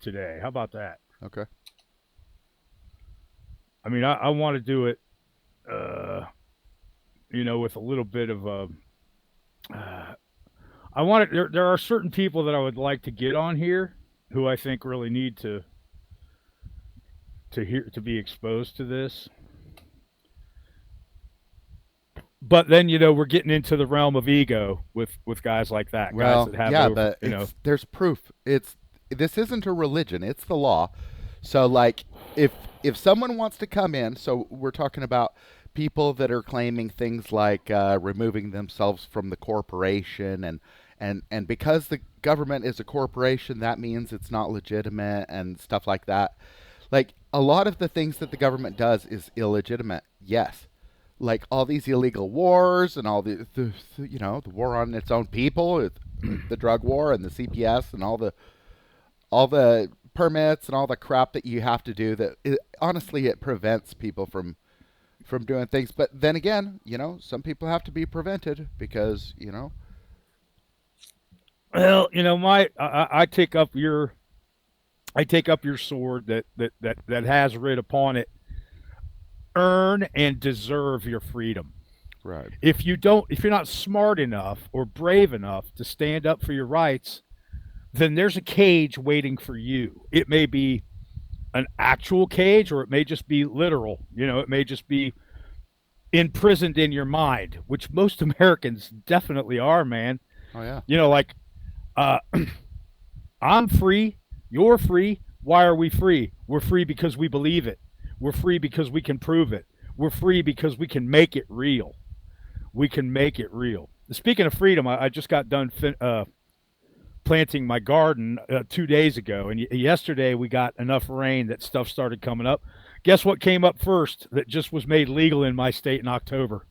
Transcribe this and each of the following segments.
today. How about that? Okay. I mean, I want to do it, uh, with a little bit of a. Uh, I want it. There are certain people that I would like to get on here who I think really need to be exposed to this. But then we're getting into the realm of ego with guys like that, guys Well, that have yeah, over. but there's proof. This isn't a religion, it's the law. So like if someone wants to come in, so we're talking about people that are claiming things like removing themselves from the corporation and because the government is a corporation, that means it's not legitimate and stuff like that. Like a lot of the things that the government does is illegitimate. Yes, like all these illegal wars and all the war on its own people, the drug war and the CPS and all the permits and all the crap that you have to do. Honestly, it prevents people from doing things. But then again, some people have to be prevented because Well, I take up your sword that has writ upon it, earn and deserve your freedom. right, If you're not smart enough or brave enough to stand up for your rights, then there's a cage waiting for you. It may be an actual cage or it may just be literal. It may just be imprisoned in your mind, which most Americans definitely are, man. oh yeah, Like, uh, I'm free, you're free. Why are we free? We're free because we believe it. We're free because we can prove it. We're free because we can make it real. We can make it real. Speaking of freedom, I just got done planting my garden 2 days ago, and yesterday we got enough rain that stuff started coming up. Guess what came up first that just was made legal in my state in October?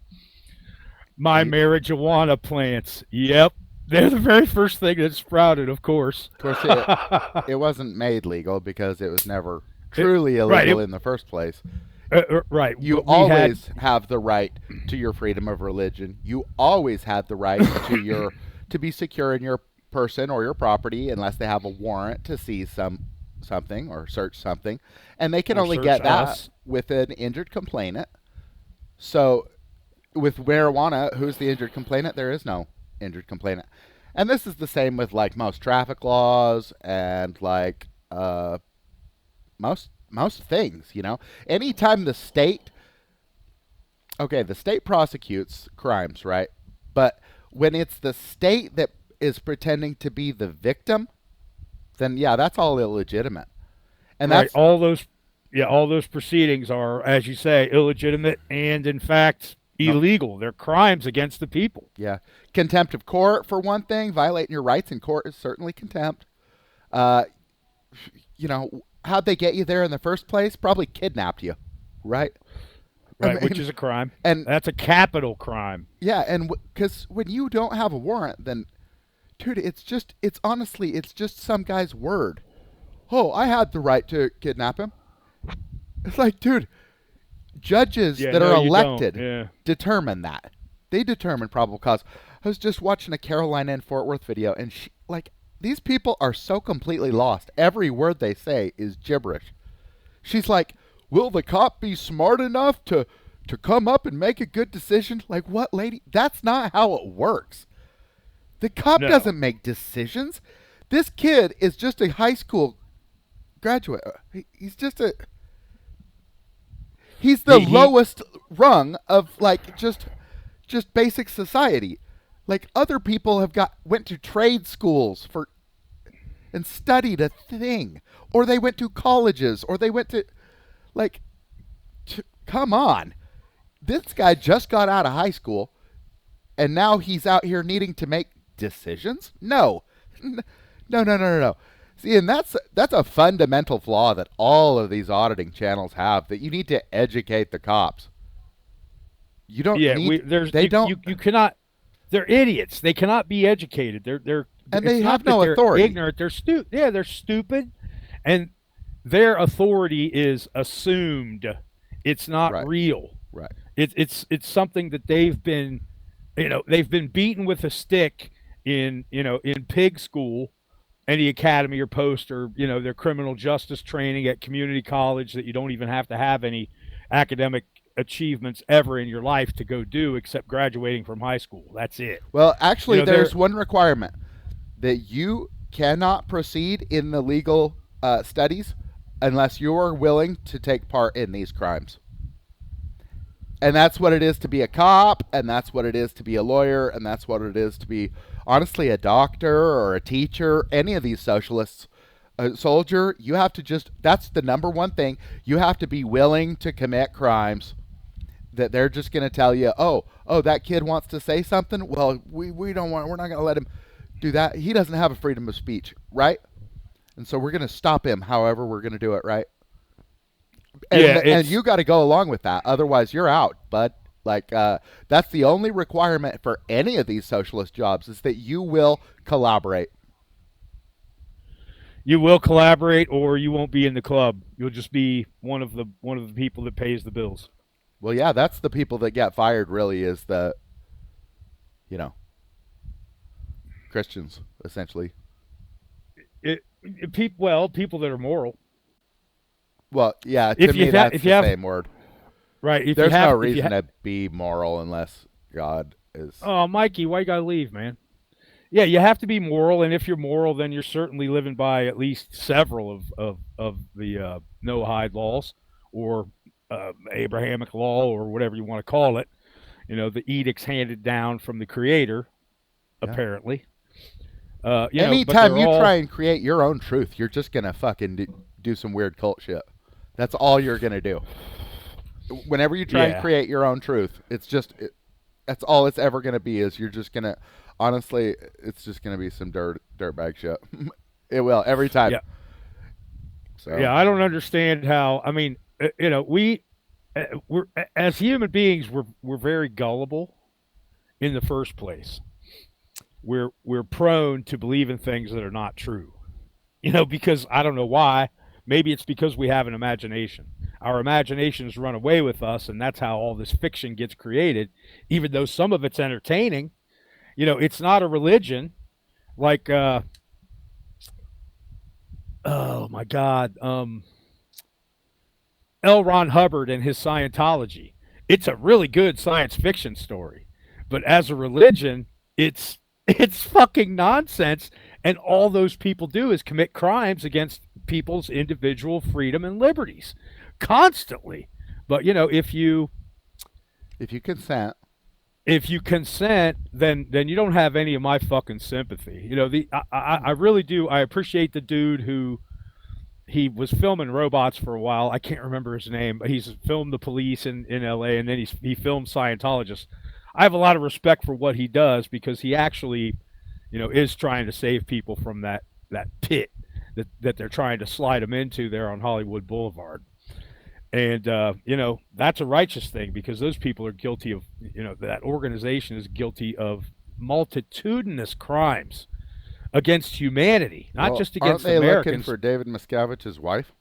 My weed. marijuana plants. Yep. They're the very first thing that sprouted, of course. Of course, it wasn't made legal because it was never it, truly right. illegal in the first place. Right. You But we had. always have the right to your freedom of religion. You always had the right to be secure in your person or your property unless they have a warrant to seize something or search something, and they can Or only search get that us. with an injured complainant. So with marijuana, who's the injured complainant? There is no injured complainant. And this is the same with like most traffic laws and like most things, Anytime the state prosecutes crimes, right? But when it's the state that is pretending to be the victim, then yeah, that's all illegitimate. And Right. that's All those proceedings are, as you say, illegitimate and, in fact, no, illegal. They're crimes against the people. yeah, contempt of court for one thing. Violating your rights in court is certainly contempt. Uh, how'd they get you there in the first place? Probably kidnapped you, right? I Right, which mean, is a crime. and That's a capital crime. yeah, and because when you don't have a warrant, then dude, it's honestly, it's just some guy's word. Oh, I had the right to kidnap him. It's like, dude, judges Yeah, that no, are you don't. elected Yeah. determine that. They determine probable cause. I was just watching a Carolina and Fort Worth video, and these people are so completely lost. Every word they say is gibberish. She's like, "Will the cop be smart enough to come up and make a good decision?" Like, what, lady? That's not how it works. The cop No. doesn't make decisions. This kid is just a high school graduate. He's just a he's the He lowest rung of like just basic society. Like other people have got went to trade schools for and studied a thing, or they went to colleges, or they went to like come on. This guy just got out of high school and now he's out here needing to make decisions? No. No, no, no, no, no. See, and that's a fundamental flaw that all of these auditing channels have, that you need to educate the cops. You don't Yeah, we need there's they don't you cannot. They're idiots. They cannot be educated. and they It's have not that no they're authority. ignorant. They're stupid. Yeah, they're stupid, and their authority is assumed. It's not Right. real. Right. It's something that they've been beaten with a stick in pig school, any academy or post, or their criminal justice training at community college that you don't even have to have any academic achievements ever in your life to go do except graduating from high school. That's it. Well, actually, They're there's one requirement that you cannot proceed in the legal studies unless you are willing to take part in these crimes. And that's what it is to be a cop, and that's what it is to be a lawyer, and that's what it is to be, honestly, a doctor or a teacher, any of these socialists. A soldier, you have to just, that's the number one thing. You have to be willing to commit crimes that they're just going to tell you, oh, that kid wants to say something. Well, we don't want, we're not going to let him do that. He doesn't have a freedom of speech, right? And so we're going to stop him however we're going to do it, right? And you got to go along with that. Otherwise, you're out, bud. Like, that's the only requirement for any of these socialist jobs is that you will collaborate. You will collaborate, or you won't be in the club. You'll just be one of the people that pays the bills. Well, yeah, that's the people that get fired. Really, is the, Christians essentially. People that are moral. Well, yeah, to me that's the same word. Right. There's no reason to be moral unless God is. Oh, Mikey, why you gotta leave, man? Yeah, you have to be moral, and if you're moral, then you're certainly living by at least several of the Noahide laws, or Abrahamic law, or whatever you want to call it. The edicts handed down from the Creator, apparently. Anytime you try and create your own truth, you're just gonna fucking do some weird cult shit. That's all you're gonna do. Whenever you try and create your own truth, it's just that's all it's ever gonna be. Is you're just gonna, honestly, it's just gonna be some dirtbag shit. It will every time. Yeah. So yeah, I don't understand how. I mean, we're as human beings, we're very gullible in the first place. We're prone to believe in things that are not true. Because I don't know why. Maybe it's because we have an imagination. Our imaginations run away with us, and that's how all this fiction gets created, even though some of it's entertaining. It's not a religion. Like, oh my God, L. Ron Hubbard and his Scientology. It's a really good science fiction story, but as a religion, it's fucking nonsense, and all those people do is commit crimes against people's individual freedom and liberties constantly. But if you consent, then you don't have any of my fucking sympathy. I really do. I appreciate the dude who he was filming robots for a while. I can't remember his name, but he's filmed the police in LA, and then he filmed Scientologists. I have a lot of respect for what he does, because he actually, is trying to save people from that pit that they're trying to slide them into there on Hollywood Boulevard. And, that's a righteous thing, because those people are guilty of, that organization is guilty of multitudinous crimes against humanity, not just against Americans. Aren't they looking for David Miscavige's wife?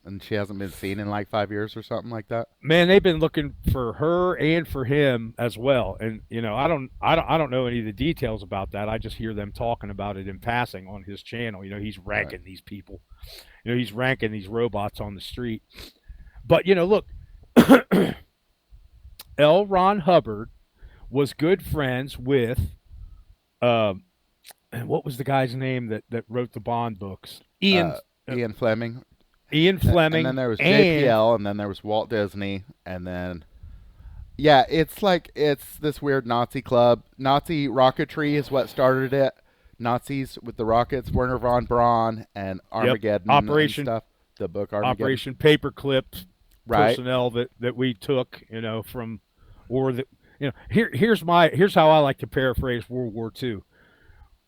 And she hasn't been seen in like 5 years or something like that. Man, they've been looking for her and for him as well. And I don't know any of the details about that. I just hear them talking about it in passing on his channel. He's ranking these people. He's ranking these robots on the street. But look, L. Ron Hubbard was good friends with, and what was the guy's name that wrote the Bond books? Ian Fleming. Ian Fleming. And then there was JPL, and then there was Walt Disney, and then it's this weird Nazi club. Nazi rocketry is what started it. Nazis with the rockets, Werner von Braun and Armageddon Operation and stuff. The book Armageddon. Operation Paperclip personnel that we took, from, or that here's how I like to paraphrase World War II.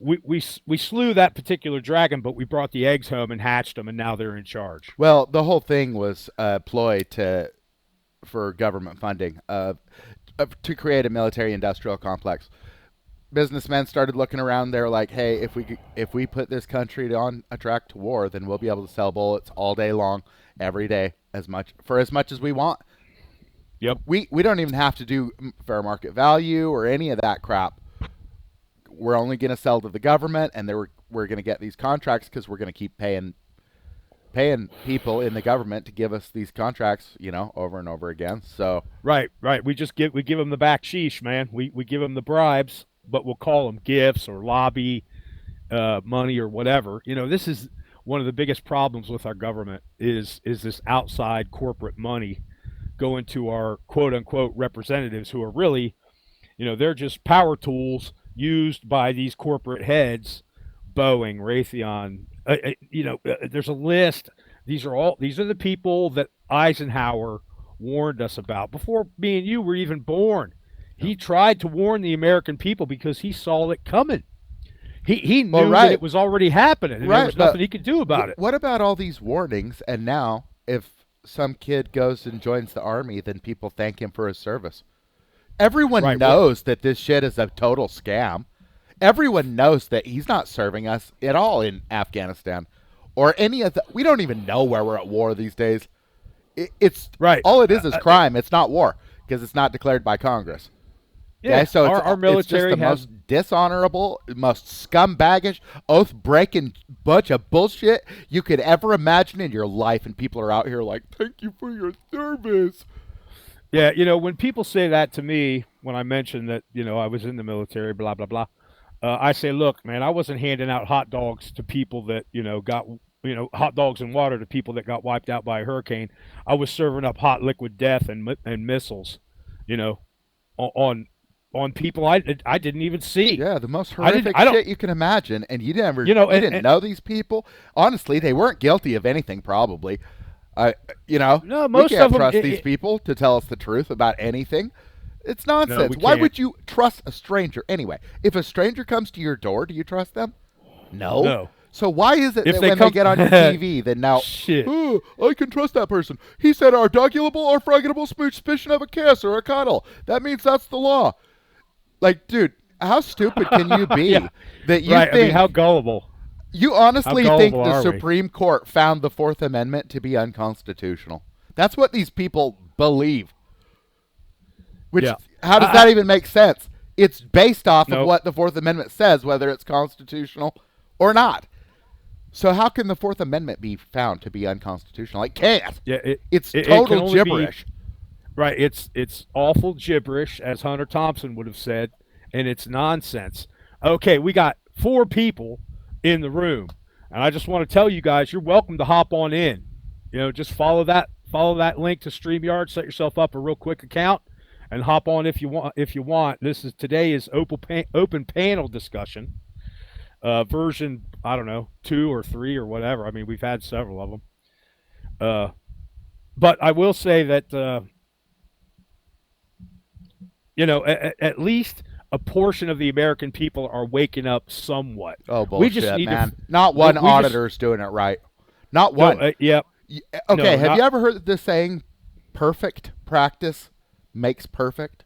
We slew that particular dragon, but we brought the eggs home and hatched them, and now they're in charge. Well, the whole thing was a ploy for government funding to create a military-industrial complex. Businessmen started looking around. They're like, "Hey, if we put this country on a track to war, then we'll be able to sell bullets all day long, every day, as much as we want." Yep. We don't even have to do fair market value or any of that crap. We're only going to sell to the government, and we're going to get these contracts because we're going to keep paying people in the government to give us these contracts, over and over again. So Right, right. We give them the back sheesh, man. We give them the bribes, but we'll call them gifts or lobby money or whatever. This is one of the biggest problems with our government is this outside corporate money going to our quote unquote representatives who are really, they're just power tools used by these corporate heads, Boeing, Raytheon. There's a list. These are the people that Eisenhower warned us about before me and you were even born. He tried to warn the American people because he saw it coming. He knew well, that it was already happening, and right, there was nothing he could do about it. What about all these warnings? And now, if some kid goes and joins the army, then people thank him for his service. Everyone Right, knows that this shit is a total scam. Everyone knows that he's not serving us at all in Afghanistan or any of the. We don't even know where we're at war these days. It's right. All it is crime. It's not war because it's not declared by Congress. Yeah, Okay, so our military it's just the has most dishonorable, most scumbaggish, oath-breaking bunch of bullshit you could ever imagine in your life, and people are out here like, thank you for your service. Yeah, when people say that to me, when I mention that, I was in the military, blah, blah, blah, I say, look, man, I wasn't handing out hot dogs to people that, got, hot dogs and water to people that got wiped out by a hurricane. I was serving up hot liquid death and missiles, on people I didn't even see. Yeah, the most horrific shit you can imagine, and you didn't know these people. Honestly, they weren't guilty of anything, probably. No, we most can't of them trust these people to tell us the truth about anything. It's nonsense. we Why can't. would you trust a stranger anyway? If a stranger comes to your door, do you trust them? No. No. So why is it If that they when come- they get on your TV, then now, Shit. oh, I can trust that person. He said arguable or fragable suspicion of a kiss or a cuddle. That means that's the law. Like, dude, how stupid can you be Yeah. that you Right, think how gullible. you honestly How think gullible the are we? Supreme Court found the Fourth Amendment to be unconstitutional? That's what these people believe. Which, Yeah. how does that even make sense? It's based off of Nope. what the Fourth Amendment says, whether it's constitutional or not. So how can the Fourth Amendment be found to be unconstitutional? It can't. Yeah, It's it can total only be- gibberish. Right, it's awful gibberish, as Hunter Thompson would have said, and it's nonsense. Okay, we got 4 people in the room, and I just want to tell you guys, you're welcome to hop on in. Just follow that link to StreamYard, set yourself up a real quick account, and hop on if you want. Today is open panel discussion, version, I don't know, 2 or 3 or whatever. I mean, we've had several of them. But I will say that. At least a portion of the American people are waking up somewhat. Oh, bullshit, we just need man. To, Not one we auditor's doing it right. Not no, one. yeah. Okay, have not- you ever heard the saying, perfect practice makes perfect?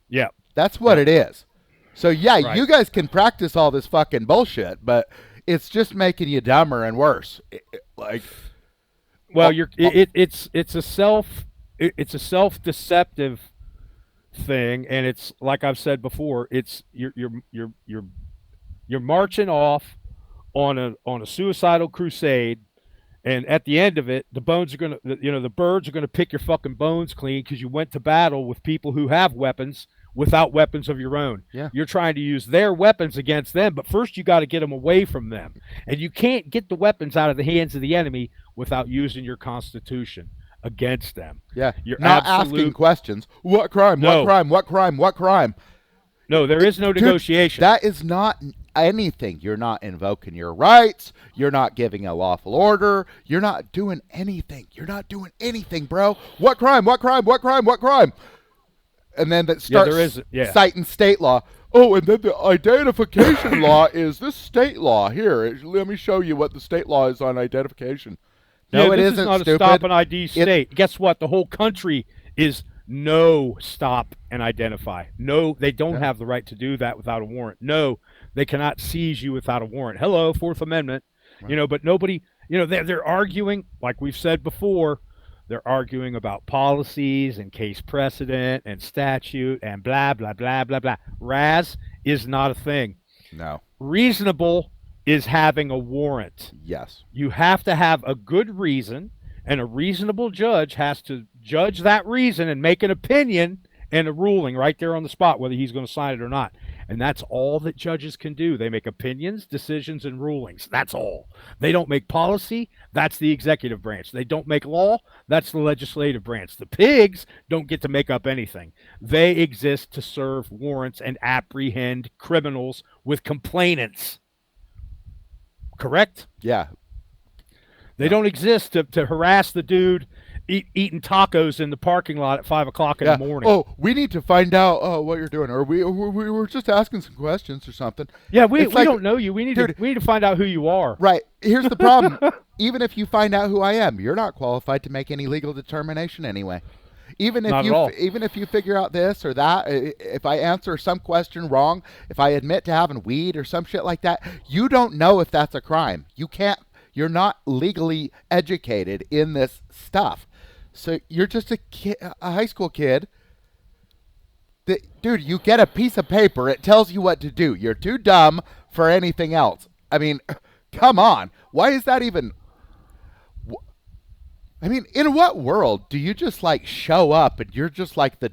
Yeah. That's what it is. So, yeah, Right. you guys can practice all this fucking bullshit, but it's just making you dumber and worse. Well, it's a self-deceptive thing, and it's like I've said before. It's you're marching off on a suicidal crusade, and at the end of it, the birds are gonna pick your fucking bones clean because you went to battle with people who have weapons without weapons of your own. Yeah. You're trying to use their weapons against them, but first you got to get them away from them, and you can't get the weapons out of the hands of the enemy without using your Constitution against them. Yeah, You're not asking questions. What crime? No. What crime? What crime? What crime? No, there is no Dude, negotiation. That is not anything. You're not invoking your rights. You're not giving a lawful order. You're not doing anything. You're not doing anything, bro. What crime? What crime? What crime? What crime? And then that starts citing state law. Oh, and then the identification law is this state law. Here, let me show you what the state law is on identification. No, it this isn't, is not stupid. a stop and ID state. Guess what? The whole country is no stop and identify. No, they don't have the right to do that without a warrant. No, they cannot seize you without a warrant. Hello, Fourth Amendment. Right. But nobody, they're arguing, like we've said before, they're arguing about policies and case precedent and statute and blah, blah, blah, blah, blah. RAS is not a thing. No. Reasonable is having a warrant. Yes. You have to have a good reason, and a reasonable judge has to judge that reason and make an opinion and a ruling right there on the spot, whether he's going to sign it or not. And that's all that judges can do. They make opinions, decisions, and rulings. That's all. They don't make policy. That's the executive branch. They don't make law. That's the legislative branch. The pigs don't get to make up anything. They exist to serve warrants and apprehend criminals with complainants. Correct? Yeah. They don't exist to harass the dude eating tacos in the parking lot at 5 o'clock in Yeah. the morning. Oh, we need to find out what you're doing, or we were just asking some questions or something. Yeah, we It's like, don't know you. dude, We need to find out who you are. right. Here's the problem. Even if you find out who I am, you're not qualified to make any legal determination anyway. Even if Not at all. even if you figure out this or that, if I answer some question wrong, if I admit to having weed or some shit like that, you don't know if that's a crime. You can't. You're not legally educated in this stuff. So you're just a high school kid. Dude, you get a piece of paper. It tells you what to do. You're too dumb for anything else. I mean, come on. Why is that even? I mean, in what world do you just like show up and you're just like the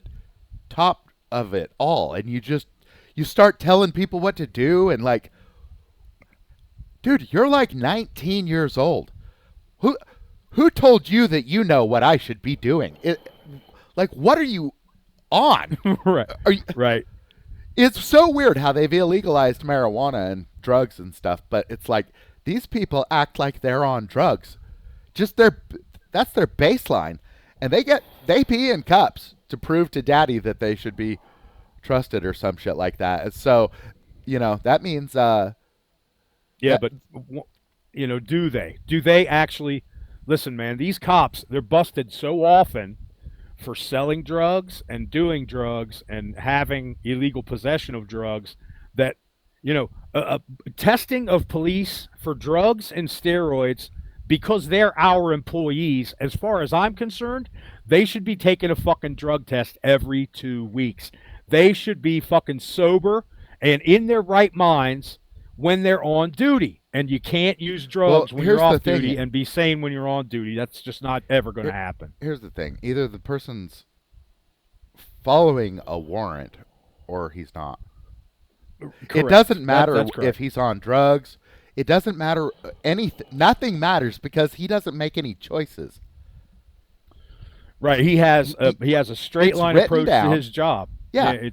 top of it all, and you start telling people what to do, and like, dude, you're like 19 years old. Who told you that you know what I should be doing? Like, what are you on? Right. Right. It's so weird how they've illegalized marijuana and drugs and stuff, but it's like these people act like they're on drugs. That's their baseline, and they pee in cups to prove to daddy that they should be trusted or some shit like that. And so, that means Yeah, Yeah. but do they? Do they actually listen, man? These cops, they're busted so often for selling drugs and doing drugs and having illegal possession of drugs that testing of police for drugs and steroids, because they're our employees, as far as I'm concerned, they should be taking a fucking drug test every 2 weeks. They should be fucking sober and in their right minds when they're on duty. And you can't use drugs when here's you're the off thing. duty and be sane when you're on duty. That's just not ever going to happen. Here's the thing: either the person's following a warrant or he's not. Correct. It doesn't matter That's if correct. he's on drugs. It doesn't matter anything. Nothing matters because he doesn't make any choices. Right. He has a straight It's line written approach down. to his job. Yeah.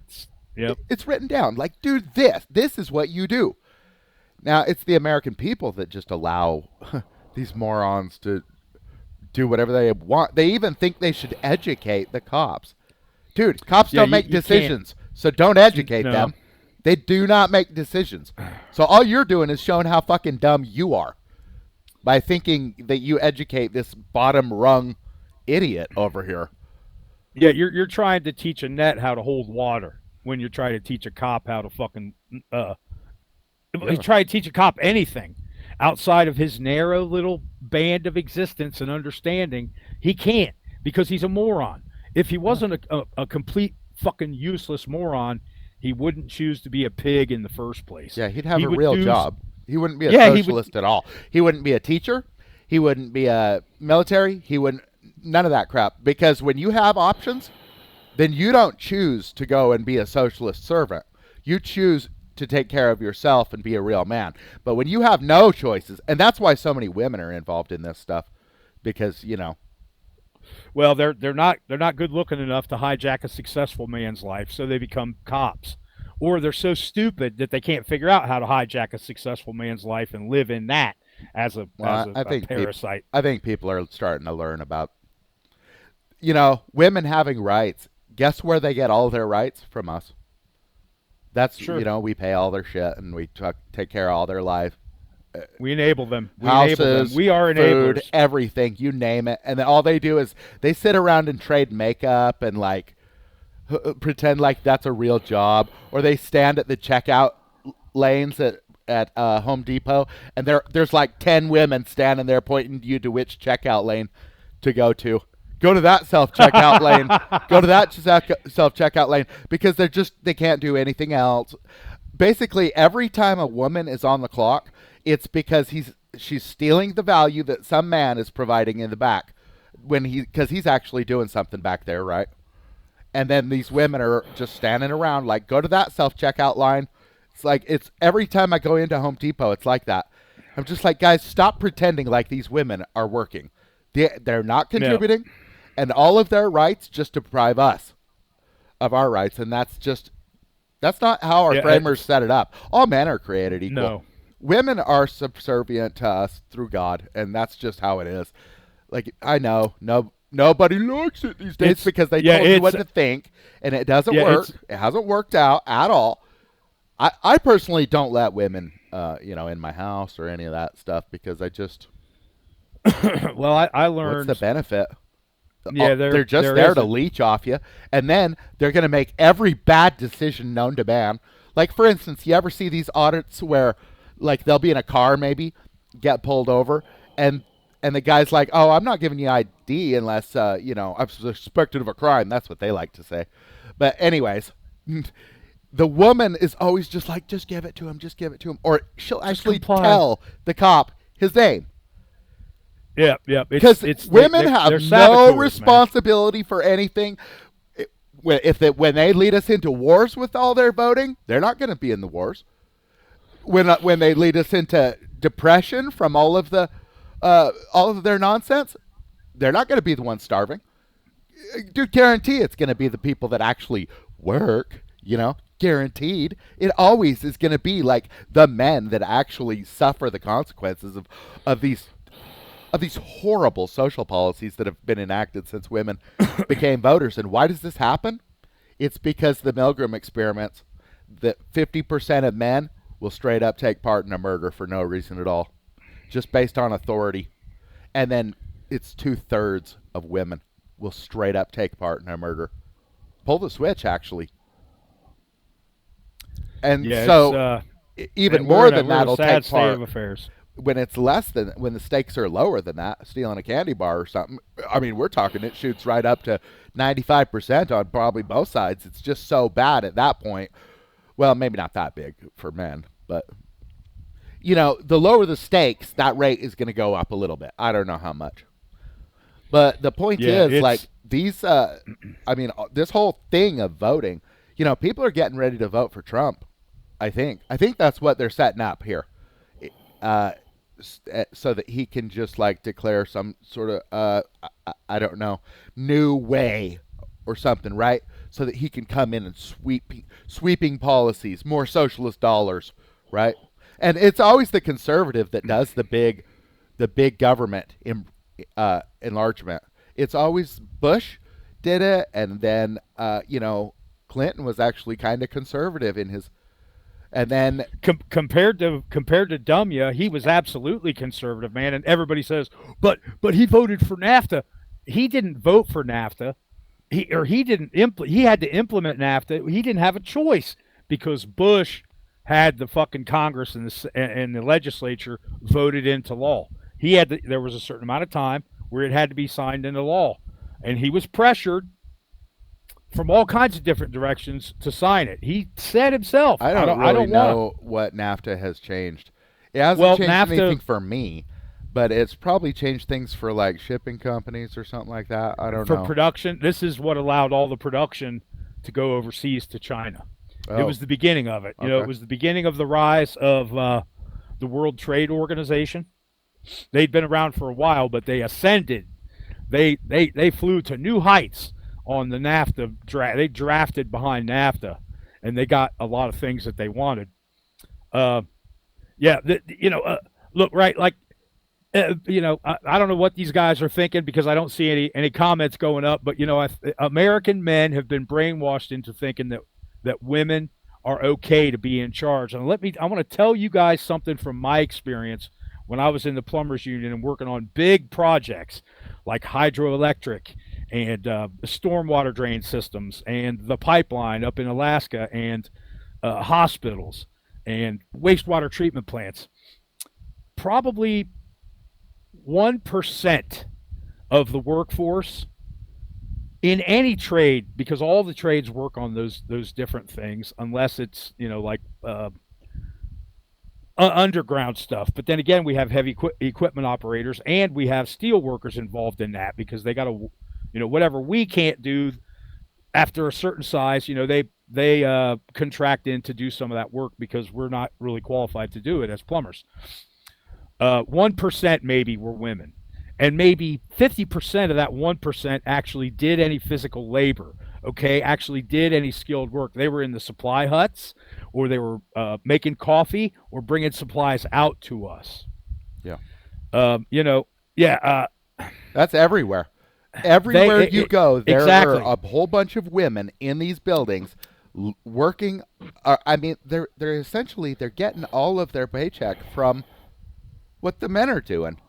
Yep. It's written down. Like, dude, this is what you do. Now, it's the American people that just allow these morons to do whatever they want. They even think they should educate the cops. Dude, cops Yeah, don't make you can't. decisions, so don't educate No. them. They do not make decisions. So all you're doing is showing how fucking dumb you are by thinking that you educate this bottom rung idiot over here. Yeah, you're trying to teach a net how to hold water when you're trying to teach a cop how to fucking you try to teach a cop anything outside of his narrow little band of existence and understanding. He can't, because he's a moron. If he wasn't a complete fucking useless moron, he wouldn't choose to be a pig in the first place. Yeah, he'd have He a would real do- job. He wouldn't be a Yeah, he would- socialist at all. He wouldn't be a teacher. He wouldn't be a military. He wouldn't none of that crap. Because when you have options, then you don't choose to go and be a socialist servant. You choose to take care of yourself and be a real man. But when you have no choices, and that's why so many women are involved in this stuff, because Well, they're not good looking enough to hijack a successful man's life, so they become cops. Or they're so stupid that they can't figure out how to hijack a successful man's life and live in that as a I think parasite. I think people are starting to learn about women having rights. Guess where they get all their rights? From us. That's Sure. we pay all their shit and we take care of all their life. We enable them. We Houses, enable them. We are food, enablers. everything, you name it. And then all they do is they sit around and trade makeup and like pretend like that's a real job, or they stand at the checkout lanes at Home Depot, and there's like 10 women standing there pointing you to which checkout lane to go to. Go to that self-checkout lane. Go to that self-checkout lane, because they can't do anything else. basically every time a woman is on the clock, it's because she's stealing the value that some man is providing in the back when because he's actually doing something back there, right? And then these women are just standing around like, go to that self checkout line. It's like it's every time I go into Home Depot, it's like that. I'm just like, guys, stop pretending like these women are working. They're not Yeah. contributing, and all of their rights just deprive us of our rights, and that's not how our Yeah. framers set it up. All men are created equal. No. Women are subservient to us through God, and that's just how it is. Like I know, nobody likes it these days It's because they yeah. told you what It's to think, and it doesn't yeah. work. It's It hasn't worked out at all. I personally don't let women, in my house or any of that stuff because I just well. I what's the learned. benefit? Yeah. They're just There there to isn't. leech off you, and then they're going to make every bad decision known to man. Like for instance, you ever see these audits where, like, they'll be in a car maybe, get pulled over, and the guy's like, "Oh, I'm not giving you ID unless I'm suspected of a crime." That's what they like to say. But anyways, the woman is always just like, "Just give it to him, just give it to him," or she'll Just actually comply. tell the cop his name. Yeah. Yeah. Because It's women have they're no saboteurs, man. responsibility for anything. When they lead us into wars with all their voting, they're not going to be in the wars. When they lead us into depression from all of their nonsense, they're not going to be the ones starving. Dude, guarantee it's going to be the people that actually work. Guaranteed. It always is going to be like the men that actually suffer the consequences of these of these horrible social policies that have been enacted since women became voters. And why does this happen? It's because the Milgram experiments that 50% of men will straight up take part in a murder for no reason at all, just based on authority. And then it's 2/3 of women will straight up take part in a murder. Pull the switch, actually. And Yeah. so even We're more in a than that will sad take state part of affairs. when the stakes are lower than that, stealing a candy bar or something. I mean, we're talking it shoots right up to 95% on probably both sides. It's just so bad at that point. Well, maybe not that big for men, but the lower the stakes, that rate is going to go up a little bit. I don't know how much. But the point Yeah. is, like, It's this whole thing of voting, people are getting ready to vote for Trump. I think that's what they're setting up here. Uh, so that he can just like declare some sort of I don't know, new way or something, right? So that he can come in and sweeping policies, more socialist dollars, right? And it's always the conservative that does the big government enlargement. It's always Bush did it, and then Clinton was actually kind of conservative in his, and then compared to Dumya, he was absolutely conservative, man. And everybody says, but he voted for NAFTA. He didn't vote for NAFTA. He didn't he had to implement NAFTA. He didn't have a choice because Bush had the fucking Congress and the legislature voted into law. There was a certain amount of time where it had to be signed into law, and he was pressured from all kinds of different directions to sign it. He said himself, I "I don't don't, I really don't want know what NAFTA has changed. It hasn't Well, changed anything NAFTA for me, but it's probably changed things for like shipping companies or something like that. I don't for know. production. This is what allowed all the production to go overseas to China. It Oh, was the beginning of it. It okay. was the beginning of the rise of the World Trade Organization. They'd been around for a while, but they ascended. They flew to new heights on the NAFTA draft. They drafted behind NAFTA, and they got a lot of things that they wanted. Uh, yeah, look, right, like I don't know what these guys are thinking because I don't see any comments going up. But American men have been brainwashed into thinking that women are okay to be in charge. And I want to tell you guys something from my experience when I was in the plumbers union and working on big projects like hydroelectric and stormwater drain systems and the pipeline up in Alaska and hospitals and wastewater treatment plants. Probably 1% of the workforce in any trade, because all the trades work on those different things, unless it's like underground stuff. But then again, we have heavy equipment operators, and we have steel workers involved in that because they got to, whatever we can't do after a certain size, they contract in to do some of that work because we're not really qualified to do it as plumbers. 1% maybe were women, and maybe 50% of that 1% actually did any physical labor. Okay, actually did any skilled work. They were in the supply huts, or they were making coffee, or bringing supplies out to us. Yeah. Yeah. That's everywhere. Everywhere you go, there exactly. are a whole bunch of women in these buildings working. I mean, they're essentially they're getting all of their paycheck from what the men are doing.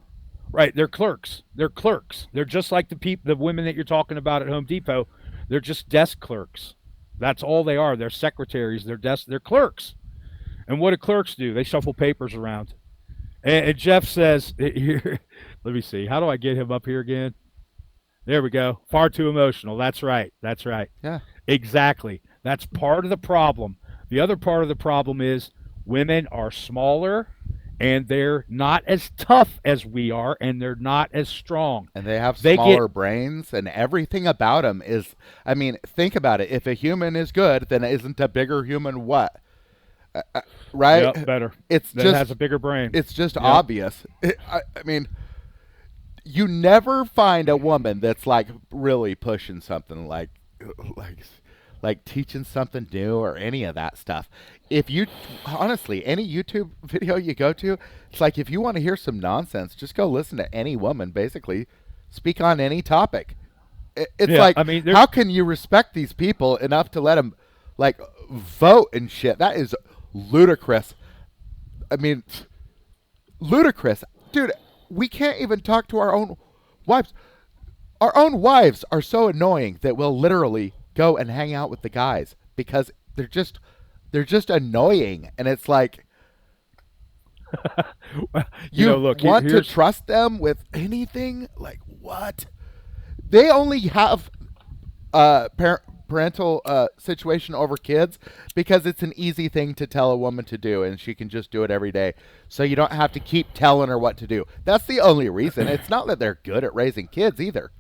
Right, they're clerks. They're clerks. They're just like the women that you're talking about at Home Depot. They're just desk clerks. That's all they are. They're secretaries. They're clerks. And what do clerks do? They shuffle papers around. And Jeff says, here, let me see. How do I get him up here again? There we go. Far too emotional. That's right. That's right. Yeah. Exactly. That's part of the problem. The other part of the problem is women are smaller, and they're not as tough as we are, and they're not as strong. And they have smaller brains, and everything about them is, I mean, think about it. If a human is good, then isn't a bigger human what? Right? Yep, better. It's that just has a bigger brain. It's just obvious. I mean, you never find a woman that's like really pushing something like teaching something new or any of that stuff. If you honestly, any YouTube video you go to, it's like if you want to hear some nonsense, just go listen to any woman basically speak on any topic. It's like, I mean, how can you respect these people enough to let them like vote and shit? That is ludicrous. I mean, ludicrous. Dude, we can't even talk to our own wives. Our own wives are so annoying that we'll literally go and hang out with the guys because they're just annoying, and it's like you look, want to trust them with anything? Like what? They only have parental situation over kids because it's an easy thing to tell a woman to do, and she can just do it every day. So you don't have to keep telling her what to do. That's the only reason. It's not that they're good at raising kids either.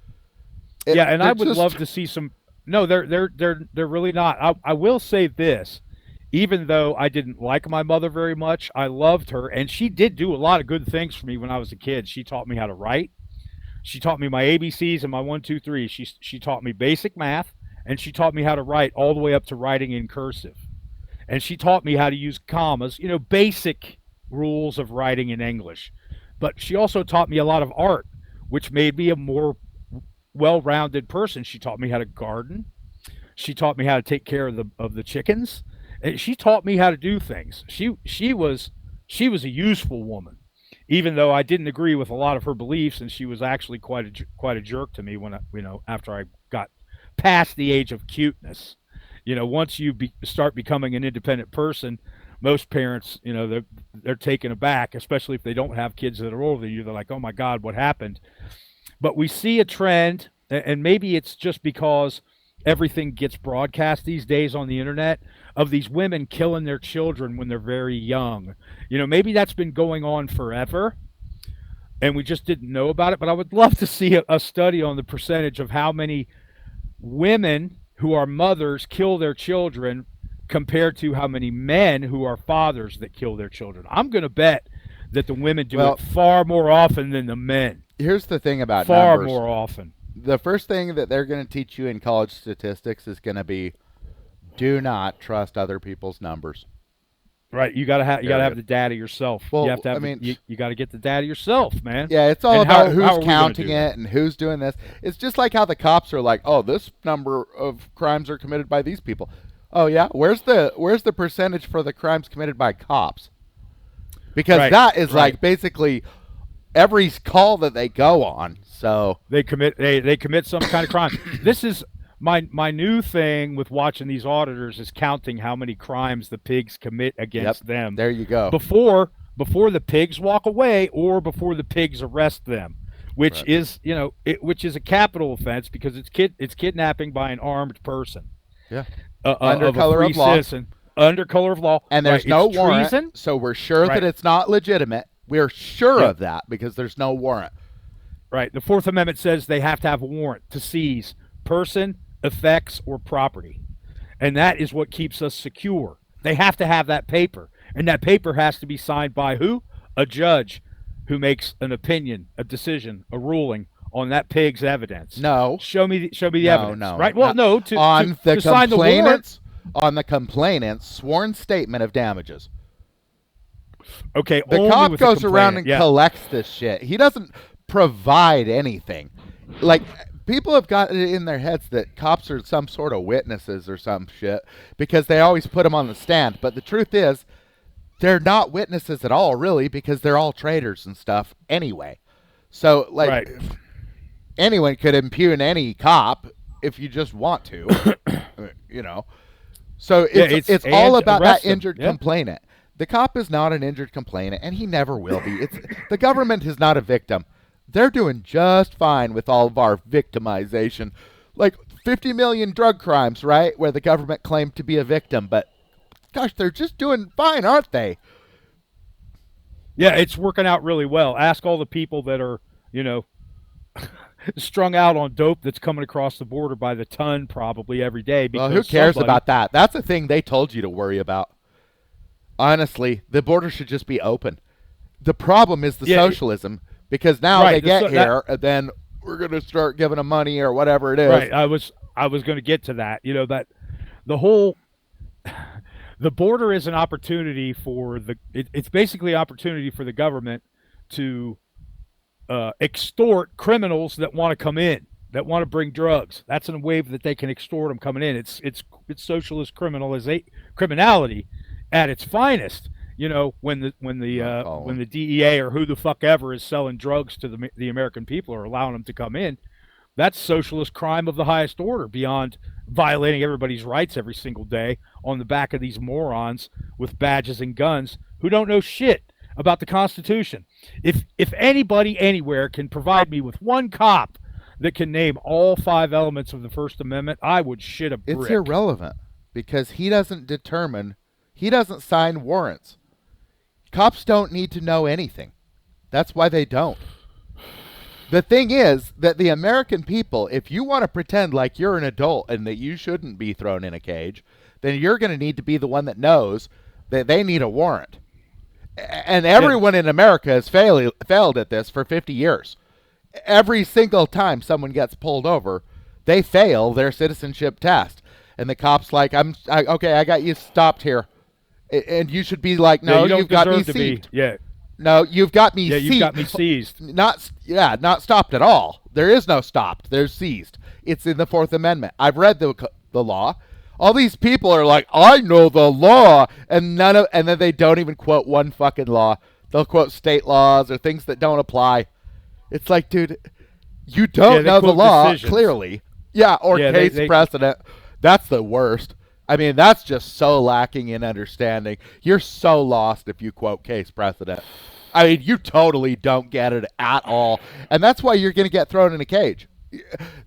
And I would love to see some. No, they're really not. I will say this. Even though I didn't like my mother very much, I loved her, and she did do a lot of good things for me when I was a kid. She taught me how to write. She taught me my ABCs and my 1, 2, 3. She taught me basic math, and she taught me how to write all the way up to writing in cursive. And she taught me how to use commas, basic rules of writing in English. But she also taught me a lot of art, which made me a more well-rounded person. She taught me how to garden. She taught me how to take care of the chickens. And she taught me how to do things. She was a useful woman, even though I didn't agree with a lot of her beliefs, and she was actually quite a jerk to me when after I got past the age of cuteness. Once you start becoming an independent person, most parents, they're taken aback, especially if they don't have kids that are older than you. They're like, "Oh my God, what happened?" But we see a trend, and maybe it's just because everything gets broadcast these days on the internet, of these women killing their children when they're very young. Maybe that's been going on forever, and we just didn't know about it. But I would love to see a study on the percentage of how many women who are mothers kill their children compared to how many men who are fathers that kill their children. I'm going to bet that the women do it far more often than the men. Here's the thing about far numbers. More often. The first thing that they're going to teach you in college statistics is going to be, do not trust other people's numbers. Right, you gotta have the data yourself. Well, you have to have you got to get the data yourself, man. Yeah, it's all about who's counting it and who's doing this. It's just like how the cops are like, oh, this number of crimes are committed by these people. Oh yeah, where's the percentage for the crimes committed by cops? Because that is like basically every call that they go on. So they commit some kind of crime. This is my new thing with watching these auditors is counting how many crimes the pigs commit against them. There you go. Before the pigs walk away or before the pigs arrest them. which Right. is which is a capital offense because it's kidnapping by an armed person Yeah. Under of a color free of law. citizen under color of law. And Right? there's It's no warrant, treason. so we're sure that Right. it's not legitimate. We're sure Yep. of that because there's no warrant. Right. The Fourth Amendment says they have to have a warrant to seize person, effects, or property. And that is what keeps us secure. They have to have that paper. And that paper has to be signed by who? A judge who makes an opinion, a decision, a ruling on that pig's evidence. No, Show me the no, evidence. no. Right? Well, no, On the to sign the warrant. complainant's sworn statement of damages. Okay, The only cop with the goes around complainant. and Yeah. collects this shit. He doesn't provide anything. Like, people have got it in their heads that cops are some sort of witnesses or some shit because they always put them on the stand. But the truth is, they're not witnesses at all, really, because they're all traitors and stuff anyway. So, like, Right. anyone could impugn any cop if you just want to, you know. So it's all and about arrest that them. injured Yeah. complainant. The cop is not an injured complainant, and he never will be. It's the government is not a victim. They're doing just fine with all of our victimization. Like 50 million drug crimes, right, where the government claimed to be a victim, but gosh, they're just doing fine, aren't they? Yeah, it's working out really well. Ask all the people that are, strung out on dope that's coming across the border by the ton probably every day Well, because who cares somebody, about that? That's a thing they told you to worry about. Honestly, the border should just be open. The problem is the Yeah, socialism, because now right, they get that- here, and then we're going to start giving them money or whatever it is. right. I was going to get to that. That the whole the border is an opportunity for it's basically an opportunity for the government to extort criminals that want to come in, that want to bring drugs. That's a wave that they can extort them coming in. It's socialist criminality at its finest. When the DEA or who the fuck ever is selling drugs to the American people or allowing them to come in, that's socialist crime of the highest order, beyond violating everybody's rights every single day on the back of these morons with badges and guns who don't know shit about the Constitution. If anybody anywhere can provide me with one cop that can name all 5 elements of the First Amendment, I would shit a brick. It's irrelevant because he doesn't sign warrants. Cops don't need to know anything. That's why they don't. The thing is that the American people, if you want to pretend like you're an adult and that you shouldn't be thrown in a cage, then you're going to need to be the one that knows that they need a warrant. And everyone in America has failed at this for 50 years. Every single time someone gets pulled over, they fail their citizenship test. And the cop's like, okay, I got you stopped here. And you should be like, no, you you've got me deserve to seized. be. No, you've got me Yeah, seized. you've got me seized. Not stopped at all. There is no stopped. There's seized. It's in the Fourth Amendment. I've read the law. All these people are like, I know the law, and then they don't even quote one fucking law. They'll quote state laws or things that don't apply. It's like, dude, you don't know the law decisions. clearly. Yeah, or case precedent. That's the worst. I mean, that's just so lacking in understanding. You're so lost if you quote case precedent. I mean, you totally don't get it at all. And that's why you're going to get thrown in a cage.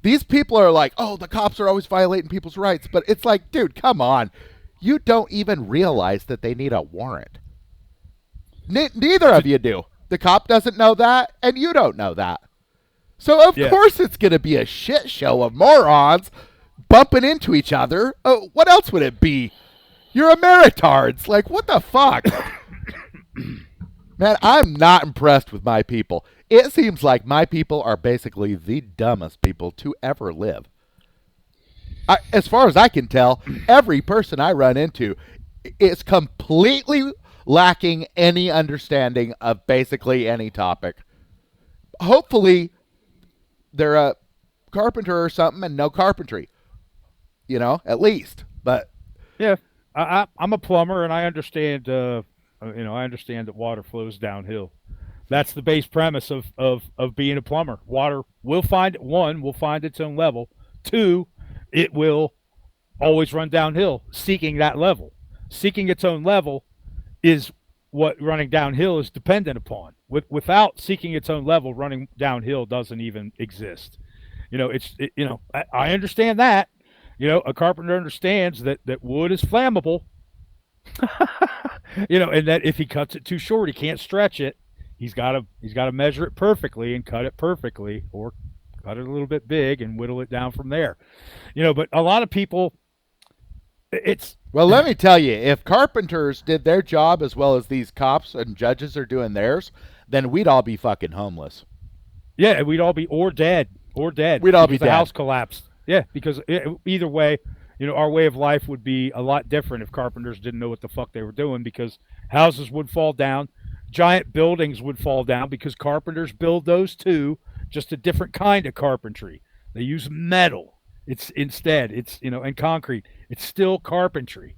These people are like, oh, the cops are always violating people's rights. But it's like, dude, come on. You don't even realize that they need a warrant. Neither of you do. The cop doesn't know that, and you don't know that. So, of course, it's going to be a shit show of morons bumping into each other. Oh, what else would it be? You're Ameritards. Like, what the fuck? Man, I'm not impressed with my people. It seems like my people are basically the dumbest people to ever live. As far as I can tell, every person I run into is completely lacking any understanding of basically any topic. Hopefully, they're a carpenter or something and know carpentry. At least. But yeah, I'm a plumber, and I understand. I understand that water flows downhill. That's the base premise of being a plumber. Water will find its own level. 2, it will always run downhill, seeking that level. Seeking its own level is what running downhill is dependent upon. Without seeking its own level, running downhill doesn't even exist. I understand that. A carpenter understands that wood is flammable. And that if he cuts it too short, he can't stretch it. He's got to measure it perfectly and cut it perfectly, or cut it a little bit big and whittle it down from there. But a lot of people, it's Well, let me tell you, if carpenters did their job as well as these cops and judges are doing theirs, then we'd all be fucking homeless. yeah, we'd all be or dead We'd all because be the dead. house collapsed. Yeah, because either way, our way of life would be a lot different if carpenters didn't know what the fuck they were doing, because houses would fall down, giant buildings would fall down because carpenters build those too, just a different kind of carpentry. They use metal. It's and concrete. It's still carpentry.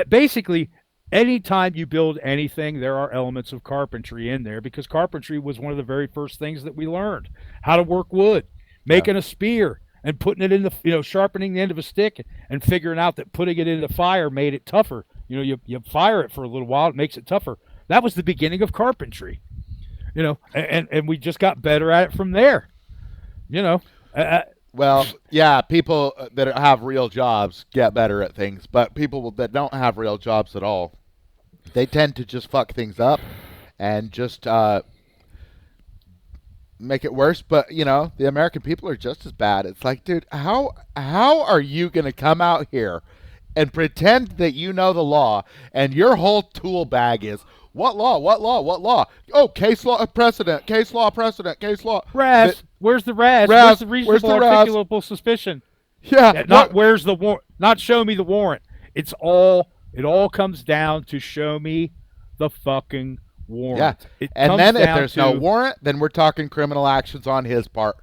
Basically, anytime you build anything, there are elements of carpentry in there, because carpentry was one of the very first things that we learned. How to work wood, making a spear and putting it in the, sharpening the end of a stick and figuring out that putting it in the fire made it tougher. You fire it for a little while, it makes it tougher. That was the beginning of carpentry, and we just got better at it from there. Well, yeah, people that have real jobs get better at things, but people that don't have real jobs at all, they tend to just fuck things up and just make it worse. But the American people are just as bad. It's like, dude, how are you gonna come out here and pretend that you know the law, and your whole tool bag is what law, what law, what law? Oh, case law precedent, case law precedent, case law. RAS. Where's the RAS? RAS, Where's the reasonable where's the RAS? articulable suspicion? Yeah, Not where's the warrant. Not show me the warrant. It all comes down to show me the fucking warrant. Yeah. And then if there's no warrant, then we're talking criminal actions on his part.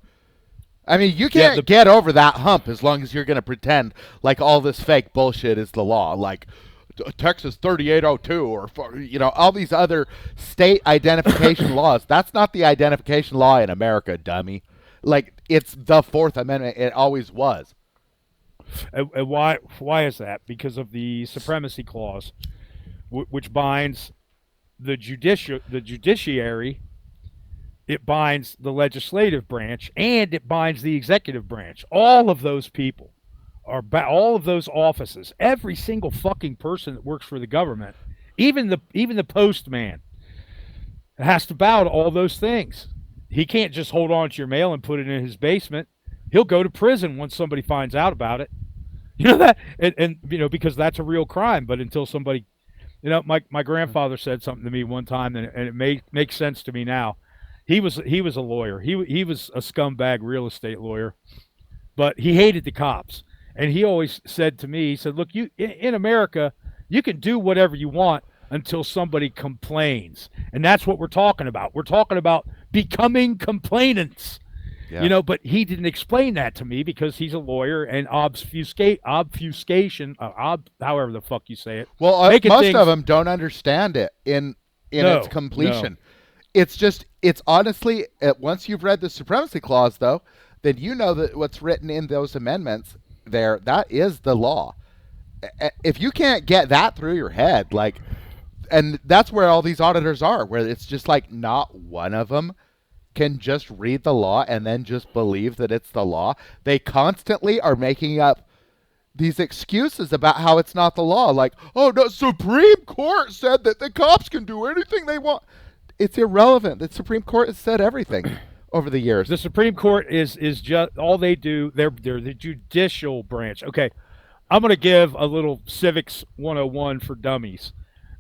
I mean, you can't get over that hump as long as you're going to pretend like all this fake bullshit is the law, like Texas 3802 or all these other state identification laws. That's not the identification law in America, dummy. Like, it's the Fourth Amendment. It always was. And why is that? Because of the supremacy clause, which binds the judiciary, it binds the legislative branch, and it binds the executive branch. All of those people all of those offices, every single fucking person that works for the government, even the postman, has to bow to all those things. He can't just hold on to your mail and put it in his basement. He'll go to prison once somebody finds out about it. That, and because that's a real crime. But until somebody, my grandfather said something to me one time, and it makes sense to me now. He was a lawyer. He was a scumbag real estate lawyer, but he hated the cops. And he always said to me, he said, look, you in America, you can do whatever you want until somebody complains. And that's what we're talking about. We're talking about becoming complainants. Yeah. But he didn't explain that to me because he's a lawyer, and obfuscation, however the fuck you say it. Well, most of them don't understand it in its completion. No. It's honestly, once you've read the Supremacy Clause, though, then you know that what's written in those amendments there, that is the law. If you can't get that through your head, and that's where all these auditors are, where it's just like not one of them can just read the law and then just believe that it's the law. They constantly are making up these excuses about how it's not the law. Like, oh, the Supreme Court said that the cops can do anything they want. It's irrelevant. The Supreme Court has said everything over the years. The Supreme Court is just all they do. They're the judicial branch. Okay, I'm going to give a little civics 101 for dummies.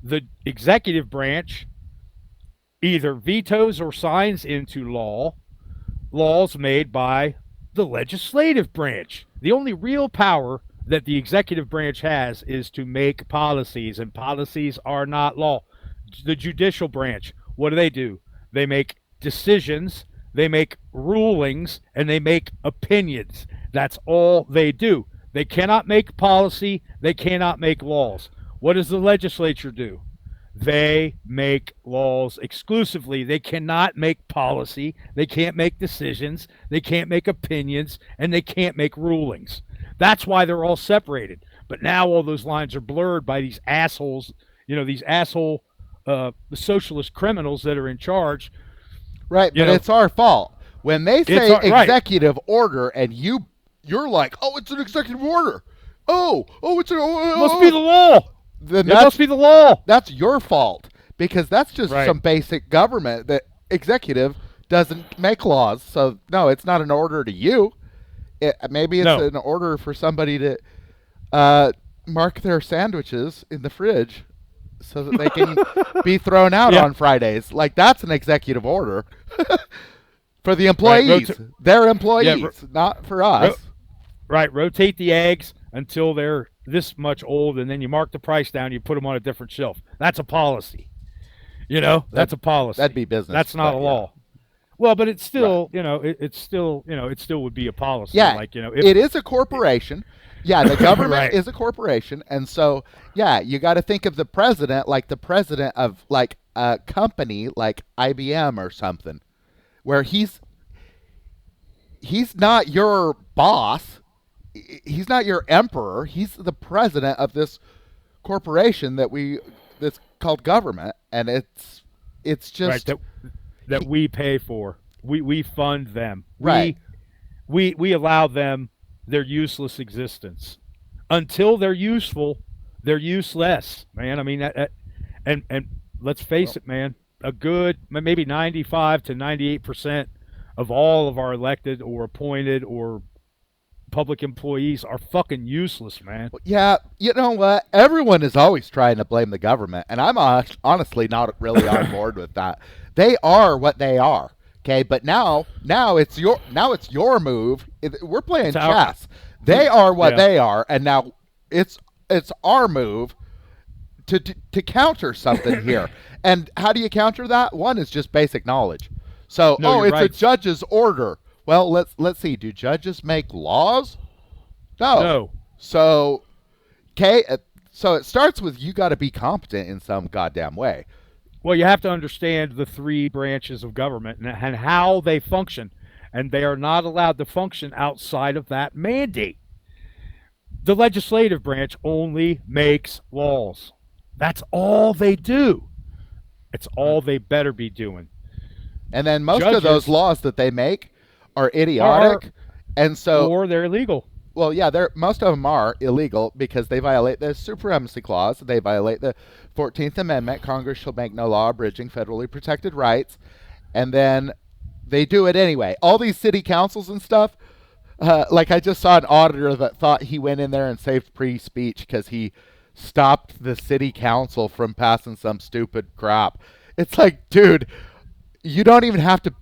The executive branch either vetoes or signs into laws made by the legislative branch. The only real power that the executive branch has is to make policies, and policies are not law. The judicial branch, what do? They make decisions, they make rulings, and they make opinions. That's all they do. They cannot make policy, they cannot make laws. What does the legislature do? They make laws exclusively. They cannot make policy, they can't make decisions, they can't make opinions, and they can't make rulings. That's why they're all separated. But now all those lines are blurred by these assholes, these asshole the socialist criminals that are in charge. Right, You but know, it's our fault. When they it's say right. executive order and you're like, "Oh, it's an executive order." Oh, it's an Must be the law. then It must be the law. that's your fault because that's just Right. some basic government that executive doesn't make laws. So no, it's not an order to you. Maybe it's No. an order for somebody to uh, mark their sandwiches in the fridge so that they can be thrown out Yeah. on Fridays. Like that's an executive order for the Right. employees. They're employees, Yeah. not for us. Right. Rotate the eggs until they're this much old, and then you mark the price down. You put them on a different shelf. That's a policy. That's a policy. That'd be business. That's not but a yeah. law. Well, but it's Right. still, it's still, it still would be a policy. Yeah, Like, it is a corporation. Yeah, the government Right. is a corporation, and so yeah, you got to think of the president like the president of like a company like IBM or something, where he's not your boss, he's not your emperor, he's the president of this corporation that's called government, and it's right. just That we pay for. We fund them. right. We allow them their useless existence. Until they're useful, they're useless, man. I mean, and let's face it, man. A good maybe 95 to 98% of all of our elected or appointed or public employees are fucking useless, man. Yeah, you know what? Everyone is always trying to blame the government, and I'm honestly not really on board with that. They are what they are, okay? But now it's your move. We're playing It's our- chess. They are what Yeah. they are, and now it's our move to counter something here. And how do you counter that? One is just basic knowledge. So, Know your it's a rights. judge's order. Well, let's see. Do judges make laws? No. No. So, okay, so it starts with you got to be competent in some goddamn way. Well, you have to understand the three branches of government and how they function, and they are not allowed to function outside of that mandate. The legislative branch only makes laws. That's all they do. It's all they better be doing. And then most of Judges those laws that they make are idiotic. And so, Or they're illegal. well, yeah, most of them are illegal because they violate the supremacy clause. They violate the 14th Amendment. Congress shall make no law abridging federally protected rights. And then they do it anyway. All these city councils and stuff, like I just saw an auditor that thought he went in there and saved free speech because he stopped the city council from passing some stupid crap. It's like, dude, you don't even have to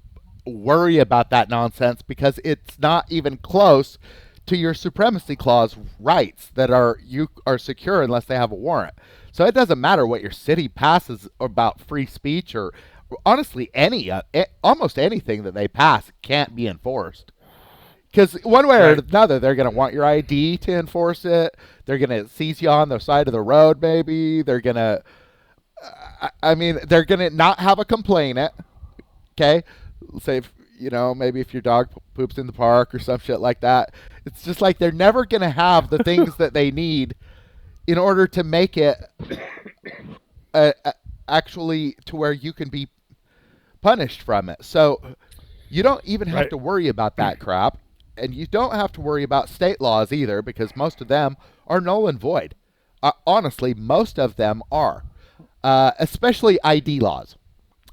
worry about that nonsense because it's not even close to your supremacy clause rights that you are secure unless they have a warrant. So it doesn't matter what your city passes about free speech or honestly almost anything that they pass can't be enforced. Because one way or another, they're going to want your ID to enforce it. They're going to seize you on the side of the road, maybe. They're going to, they're going to not have a complainant. Okay? Say, maybe if your dog poops in the park or some shit like that. It's just like they're never going to have the things that they need in order to make it actually to where you can be punished from it. So you don't even have to worry about that crap. And you don't have to worry about state laws either because most of them are null and void. Honestly, most of them are. Especially ID laws.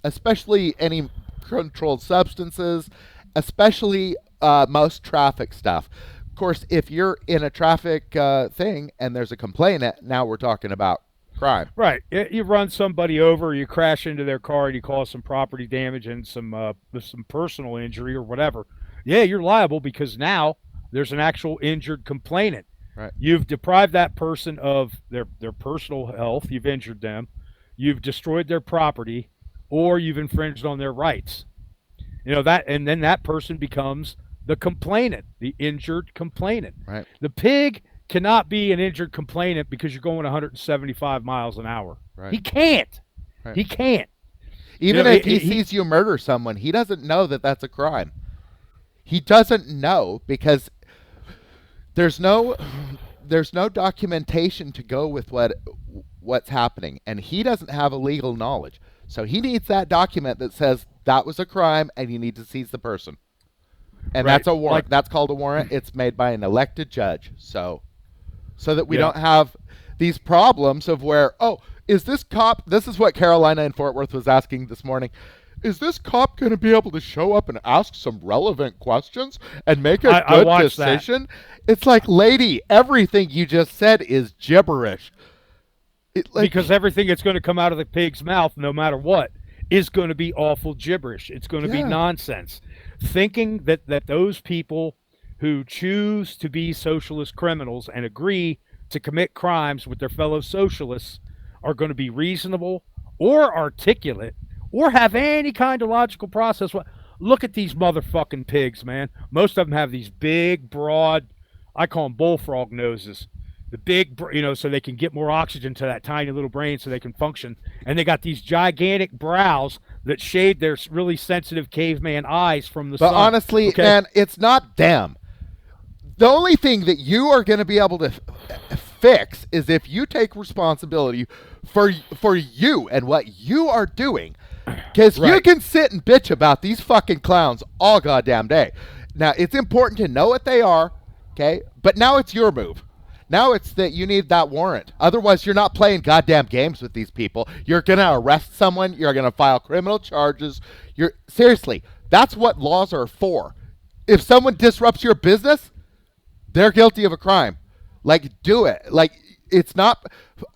Especially any controlled substances. Especially most traffic stuff. Of course, if you're in a traffic thing and there's a complainant, now we're talking about crime. Right. You run somebody over, you crash into their car, and you cause some property damage and some personal injury or whatever. Yeah, you're liable because now there's an actual injured complainant. Right. You've deprived that person of their personal health. You've injured them. You've destroyed their property, or you've infringed on their rights. And then that person becomes the complainant, the injured complainant. Right. The pig cannot be an injured complainant because you're going 175 miles an hour. Right. He can't. Right. He can't. Even if he sees you murder someone, he doesn't know that that's a crime. He doesn't know because there's no documentation to go with what's happening, and he doesn't have a legal knowledge. So he needs that document that says that was a crime and you need to seize the person. And Right. that's a warrant. Like, That's called a warrant. It's made by an elected judge. So that we yeah. don't have these problems of where, oh, is this cop, this is what Carolina in Fort Worth was asking this morning. Is this cop going to be able to show up and ask some relevant questions and make a I good watched that. decision? It's like, lady, everything you just said is gibberish. Because everything that's going to come out of the pig's mouth, no matter what, is going to be awful gibberish. It's going to be nonsense. Thinking that those people who choose to be socialist criminals and agree to commit crimes with their fellow socialists are going to be reasonable or articulate or have any kind of logical process. Look at these motherfucking pigs, man. Most of them have these big, broad, I call them bullfrog noses. The big, so they can get more oxygen to that tiny little brain so they can function. And they got these gigantic brows that shade their really sensitive caveman eyes from the sun. But honestly, man, it's not them. The only thing that you are going to be able to fix is if you take responsibility for you and what you are doing. Because you can sit and bitch about these fucking clowns all goddamn day. Now, it's important to know what they are, okay? But now it's your move. Now it's that you need that warrant. Otherwise, you're not playing goddamn games with these people. You're going to arrest someone. You're going to file criminal charges. Seriously, that's what laws are for. If someone disrupts your business, they're guilty of a crime. Like, do it. Like, it's not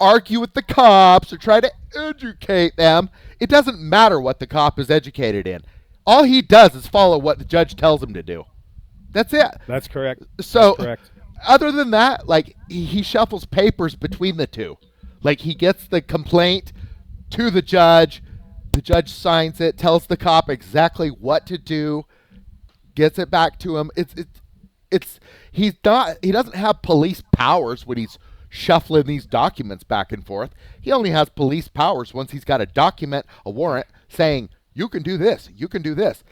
argue with the cops or try to educate them. It doesn't matter what the cop is educated in. All he does is follow what the judge tells him to do. That's it. That's correct. So, That's correct. Other than that, like, he shuffles papers between the two. Like, he gets the complaint to the judge signs it, tells the cop exactly what to do, gets it back to him. He doesn't have police powers when he's shuffling these documents back and forth. He only has police powers once he's got a document, a warrant saying, you can do this, you can do this.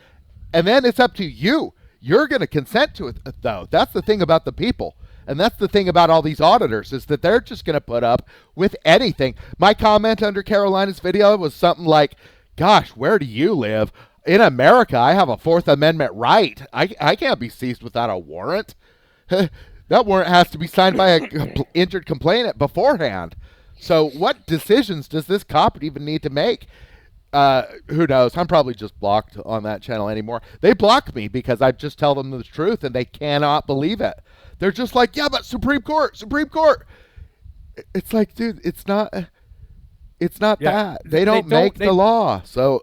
And then it's up to you. You're going to consent to it, though. That's the thing about the people. And that's the thing about all these auditors is that they're just going to put up with anything. My comment under Carolina's video was something like, gosh, where do you live? In America, I have a Fourth Amendment right. I can't be seized without a warrant. That warrant has to be signed by an injured complainant beforehand. So what decisions does this cop even need to make? Who knows? I'm probably just blocked on that channel anymore. They block me because I just tell them the truth and they cannot believe it. They're just like, yeah, but Supreme Court. It's like, dude, it's not that. They don't make the law. So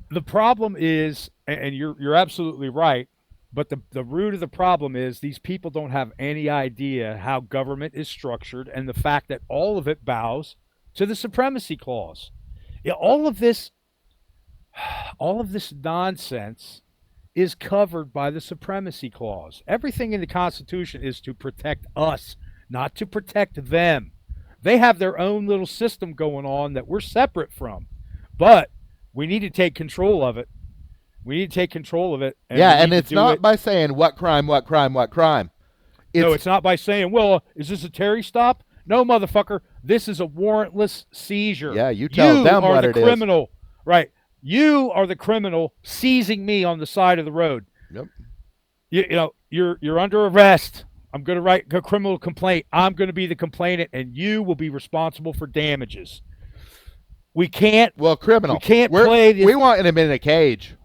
the problem is, and you're absolutely right, but the root of the problem is these people don't have any idea how government is structured and the fact that all of it bows to the supremacy clause. Yeah, all of this nonsense is covered by the supremacy clause. Everything in the Constitution is to protect us, not to protect them. They have their own little system going on that we're separate from, but we need to take control of it. We need to take control of it. And it's not by saying what crime. No, it's not by saying, well, is this a Terry stop? No, motherfucker. This is a warrantless seizure. Yeah, you tell them what it is. You are the criminal. Right. You are the criminal seizing me on the side of the road. Yep. You're under arrest. I'm going to write a criminal complaint. I'm going to be the complainant, and you will be responsible for damages. We can't. Well, criminal. We can't play this. We want him in a cage.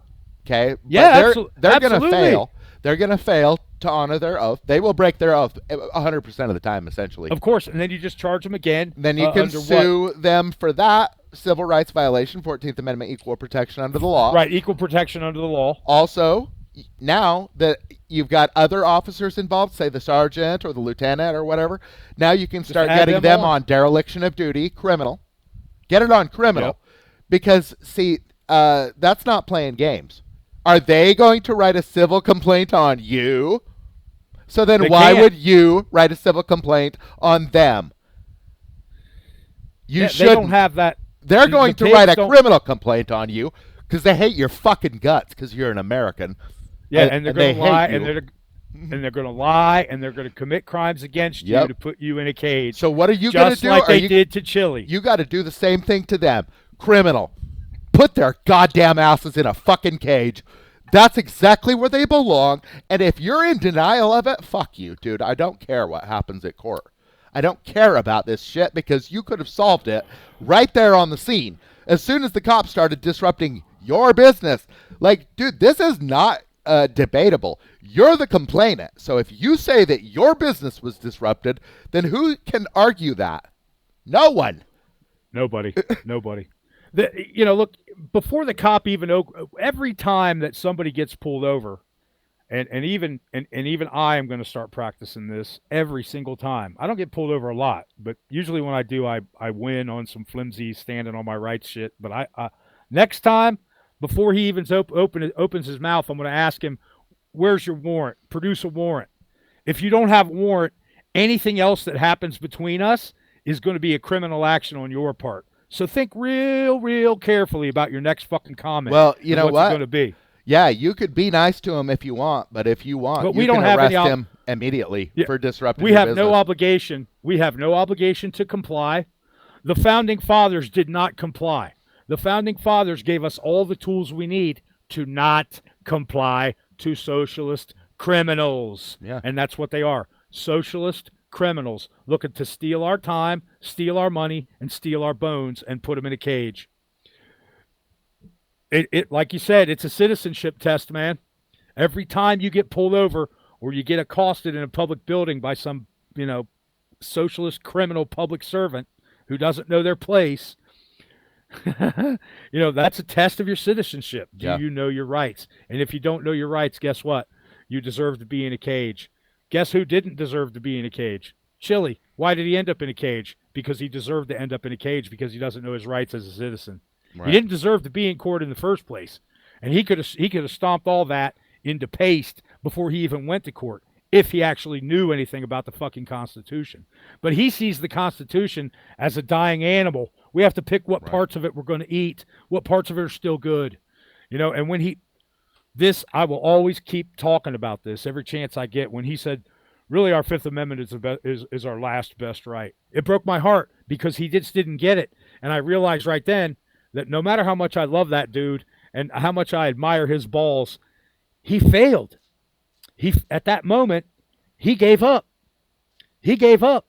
Okay. Yeah, they're going to fail. They're going to fail to honor their oath. They will break their oath 100% of the time, essentially. Of course, and then you just charge them again. Then you can sue them for that civil rights violation, 14th Amendment, equal protection under the law. Right, equal protection under the law. Also, now that you've got other officers involved, say the sergeant or the lieutenant or whatever, now you can start getting them on dereliction of duty, criminal. Get it on criminal. Yep. Because, see, that's not playing games. Are they going to write a civil complaint on you? So then why would you write a civil complaint on them? You shouldn't. They don't have that. They're going to write a criminal complaint on you because they hate your fucking guts because you're an American. Yeah, and they're going to lie, and and they're going to lie, and they're going to commit crimes against you Yep. to put you in a cage, So what are you going to just do? like they did to Chile. You got to do the same thing to them. Criminal. Put their goddamn asses in a fucking cage. That's exactly where they belong. And if you're in denial of it, fuck you, dude. I don't care what happens at court. I don't care about this shit because you could have solved it right there on the scene. As soon as the cops started disrupting your business, like, dude, this is not debatable. You're the complainant. So if you say that your business was disrupted, then who can argue that? No one. Nobody. Nobody. Look, before the cop even every time that somebody gets pulled over, and even I am going to start practicing this every single time. I don't get pulled over a lot, but usually when I do, I win on some flimsy standing on my rights shit. But I next time, before he even opens his mouth, I'm going to ask him, "Where's your warrant? Produce a warrant." If you don't have a warrant, anything else that happens between us is going to be a criminal action on your part. So think real carefully about your next fucking comment. Well, you know what's what? It's going to be. Yeah, you could be nice to him if you want, but if you want, But you we can don't have arrest any him immediately Yeah. for disrupting We your have business. no obligation. We have no obligation to comply. The founding fathers did not comply. The founding fathers gave us all the tools we need to not comply to socialist criminals. Yeah. And that's what they are. Socialist criminals looking to steal our time, steal our money, and steal our bones and put them in a cage. It like you said, it's a citizenship test, man. Every time you get pulled over or you get accosted in a public building by some, socialist criminal public servant who doesn't know their place, that's a test of your citizenship. Do Yeah. you know your rights? And if you don't know your rights, guess what? You deserve to be in a cage. Guess who didn't deserve to be in a cage? Chile. Why did he end up in a cage? Because he deserved to end up in a cage because he doesn't know his rights as a citizen. Right. He didn't deserve to be in court in the first place. And he could have stomped all that into paste before he even went to court if he actually knew anything about the fucking Constitution. But he sees the Constitution as a dying animal. We have to pick what parts of it we're going to eat, what parts of it are still good. And when I will always keep talking about this every chance I get. When he said, really, our Fifth Amendment is our last best right. It broke my heart because he just didn't get it. And I realized right then that no matter how much I love that dude and how much I admire his balls, he failed. At that moment, he gave up. He gave up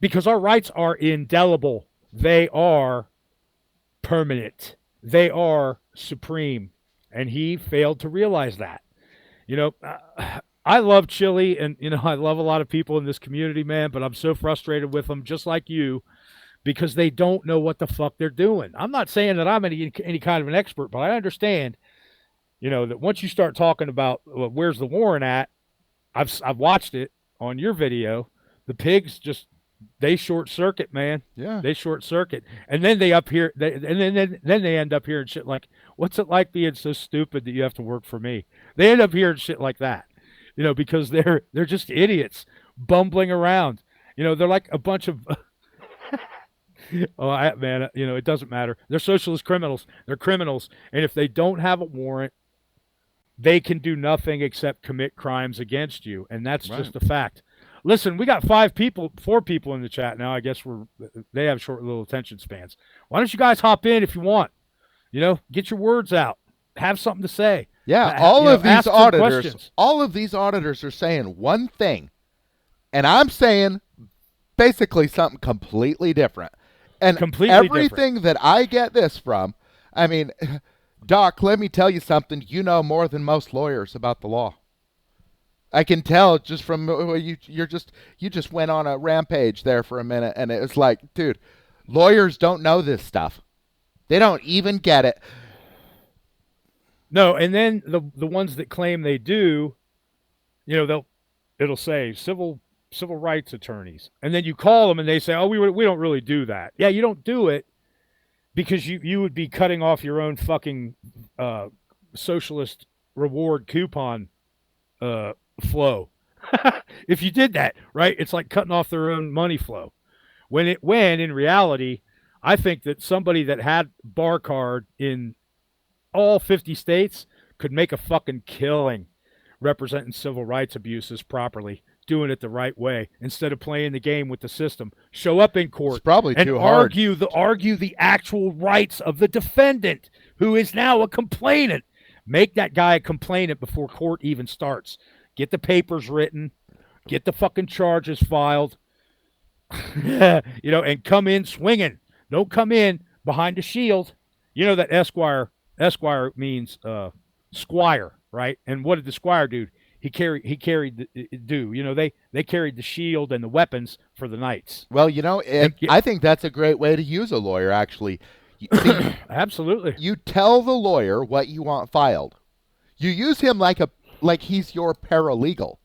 because our rights are indelible. They are permanent. They are supreme. And he failed to realize that. I love Chile, and I love a lot of people in this community, man, but I'm so frustrated with them, just like you, because they don't know what the fuck they're doing. I'm not saying that I'm any kind of an expert, but I understand, that once you start talking about, well, where's the warrant at, I've watched it on your video. The pigs they short circuit, man. Yeah. They short circuit, and then they end up hearing shit like, "What's it like being so stupid that you have to work for me?" They end up hearing shit like that, because they're just idiots bumbling around. They're like a bunch of. Man, it doesn't matter. They're socialist criminals. They're criminals, and if they don't have a warrant, they can do nothing except commit crimes against you, and that's just a fact. Listen, we got 4 people in the chat now. I guess they have short little attention spans. Why don't you guys hop in if you want? Get your words out. Have something to say. Yeah, all of these questions. auditors are saying one thing, and I'm saying basically something completely different. And everything that I get this from, I mean, Doc, let me tell you something. You know more than most lawyers about the law. I can tell just from you just went on a rampage there for a minute, and it was like, dude, lawyers don't know this stuff. They don't even get it. No, and then the ones that claim they do, it'll say civil rights attorneys, and then you call them and they say, "Oh, we don't really do that." Yeah, you don't do it because you would be cutting off your own fucking socialist reward coupon flow. If you did that, right? It's like cutting off their own money flow. When in reality, I think that somebody that had bar card in all 50 states could make a fucking killing representing civil rights abuses properly, doing it the right way instead of playing the game with the system. Show up in It's court probably and too hard. argue the actual rights of the defendant who is now a complainant. Make that guy a complainant before court even starts. Get the papers written, get the fucking charges filed, and come in swinging. Don't come in behind a shield. You know that Esquire means squire, right? And what did the squire do? He carried they carried the shield and the weapons for the knights. Well, And I think that's a great way to use a lawyer, actually. See, absolutely you tell the lawyer what you want filed. You use him like he's your paralegal.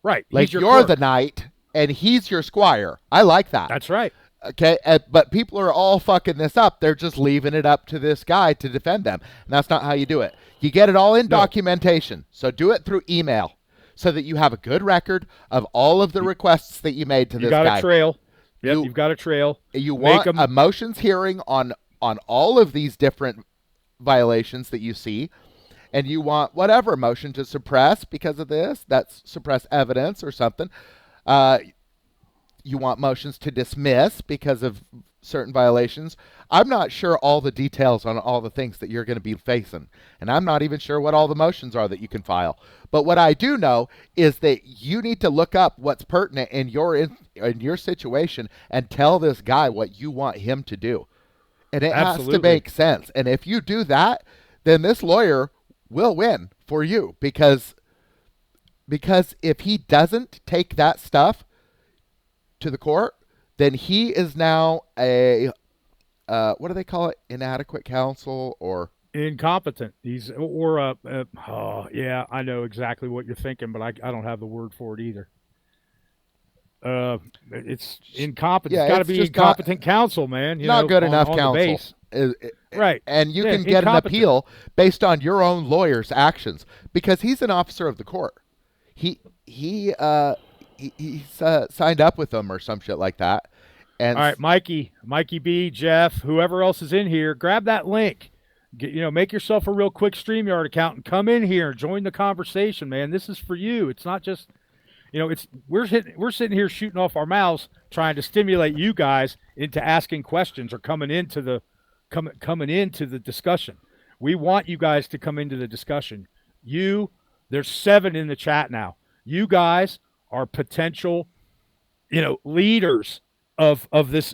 right. Like He's your you're the clerk. knight and he's your squire. I like that. That's right. Okay, but people are all fucking this up. They're just leaving it up to this guy to defend them. And that's not how you do it. You get it all in No, documentation. So do it through email so that you have a good record of all of the requests that you made to you this got guy. a trail. Yep, You you've got a trail. you Make want them a motions hearing on all of these different violations that you see, and you want whatever motion to suppress because of this. That's suppress evidence or something. Uh, you want motions to dismiss because of certain violations. I'm not sure all the details on all the things that you're going to be facing, and I'm not even sure what all the motions are that you can file. But what I do know is that you need to look up what's pertinent in your situation and tell this guy what you want him to do. And it has to absolutely. make sense. And if you do that, then this lawyer will win for you because if he doesn't take that stuff to the court, then he is now a what do they call it? Inadequate counsel or Incompetent. He's or oh yeah, I know exactly what you're thinking, but I don't have the word for it either. It's incompetent. yeah, It's got to it's be just not incompetent counsel, man. not good enough On the counsel. base, right? And you Yeah, can get an incompetent. appeal based on your own lawyer's actions because he's an officer of the court. He he uh he's signed up with them or some shit like that. And All right, Mikey B, Jeff, whoever else is in here, grab that link. Make yourself a real quick StreamYard account and come in here and join the conversation, man. This is for you. It's not just, it's we're sitting here shooting off our mouths trying to stimulate you guys into asking questions or coming into the discussion. We want you guys to come into the discussion. There's 7 in the chat now. You guys are potential, leaders of this.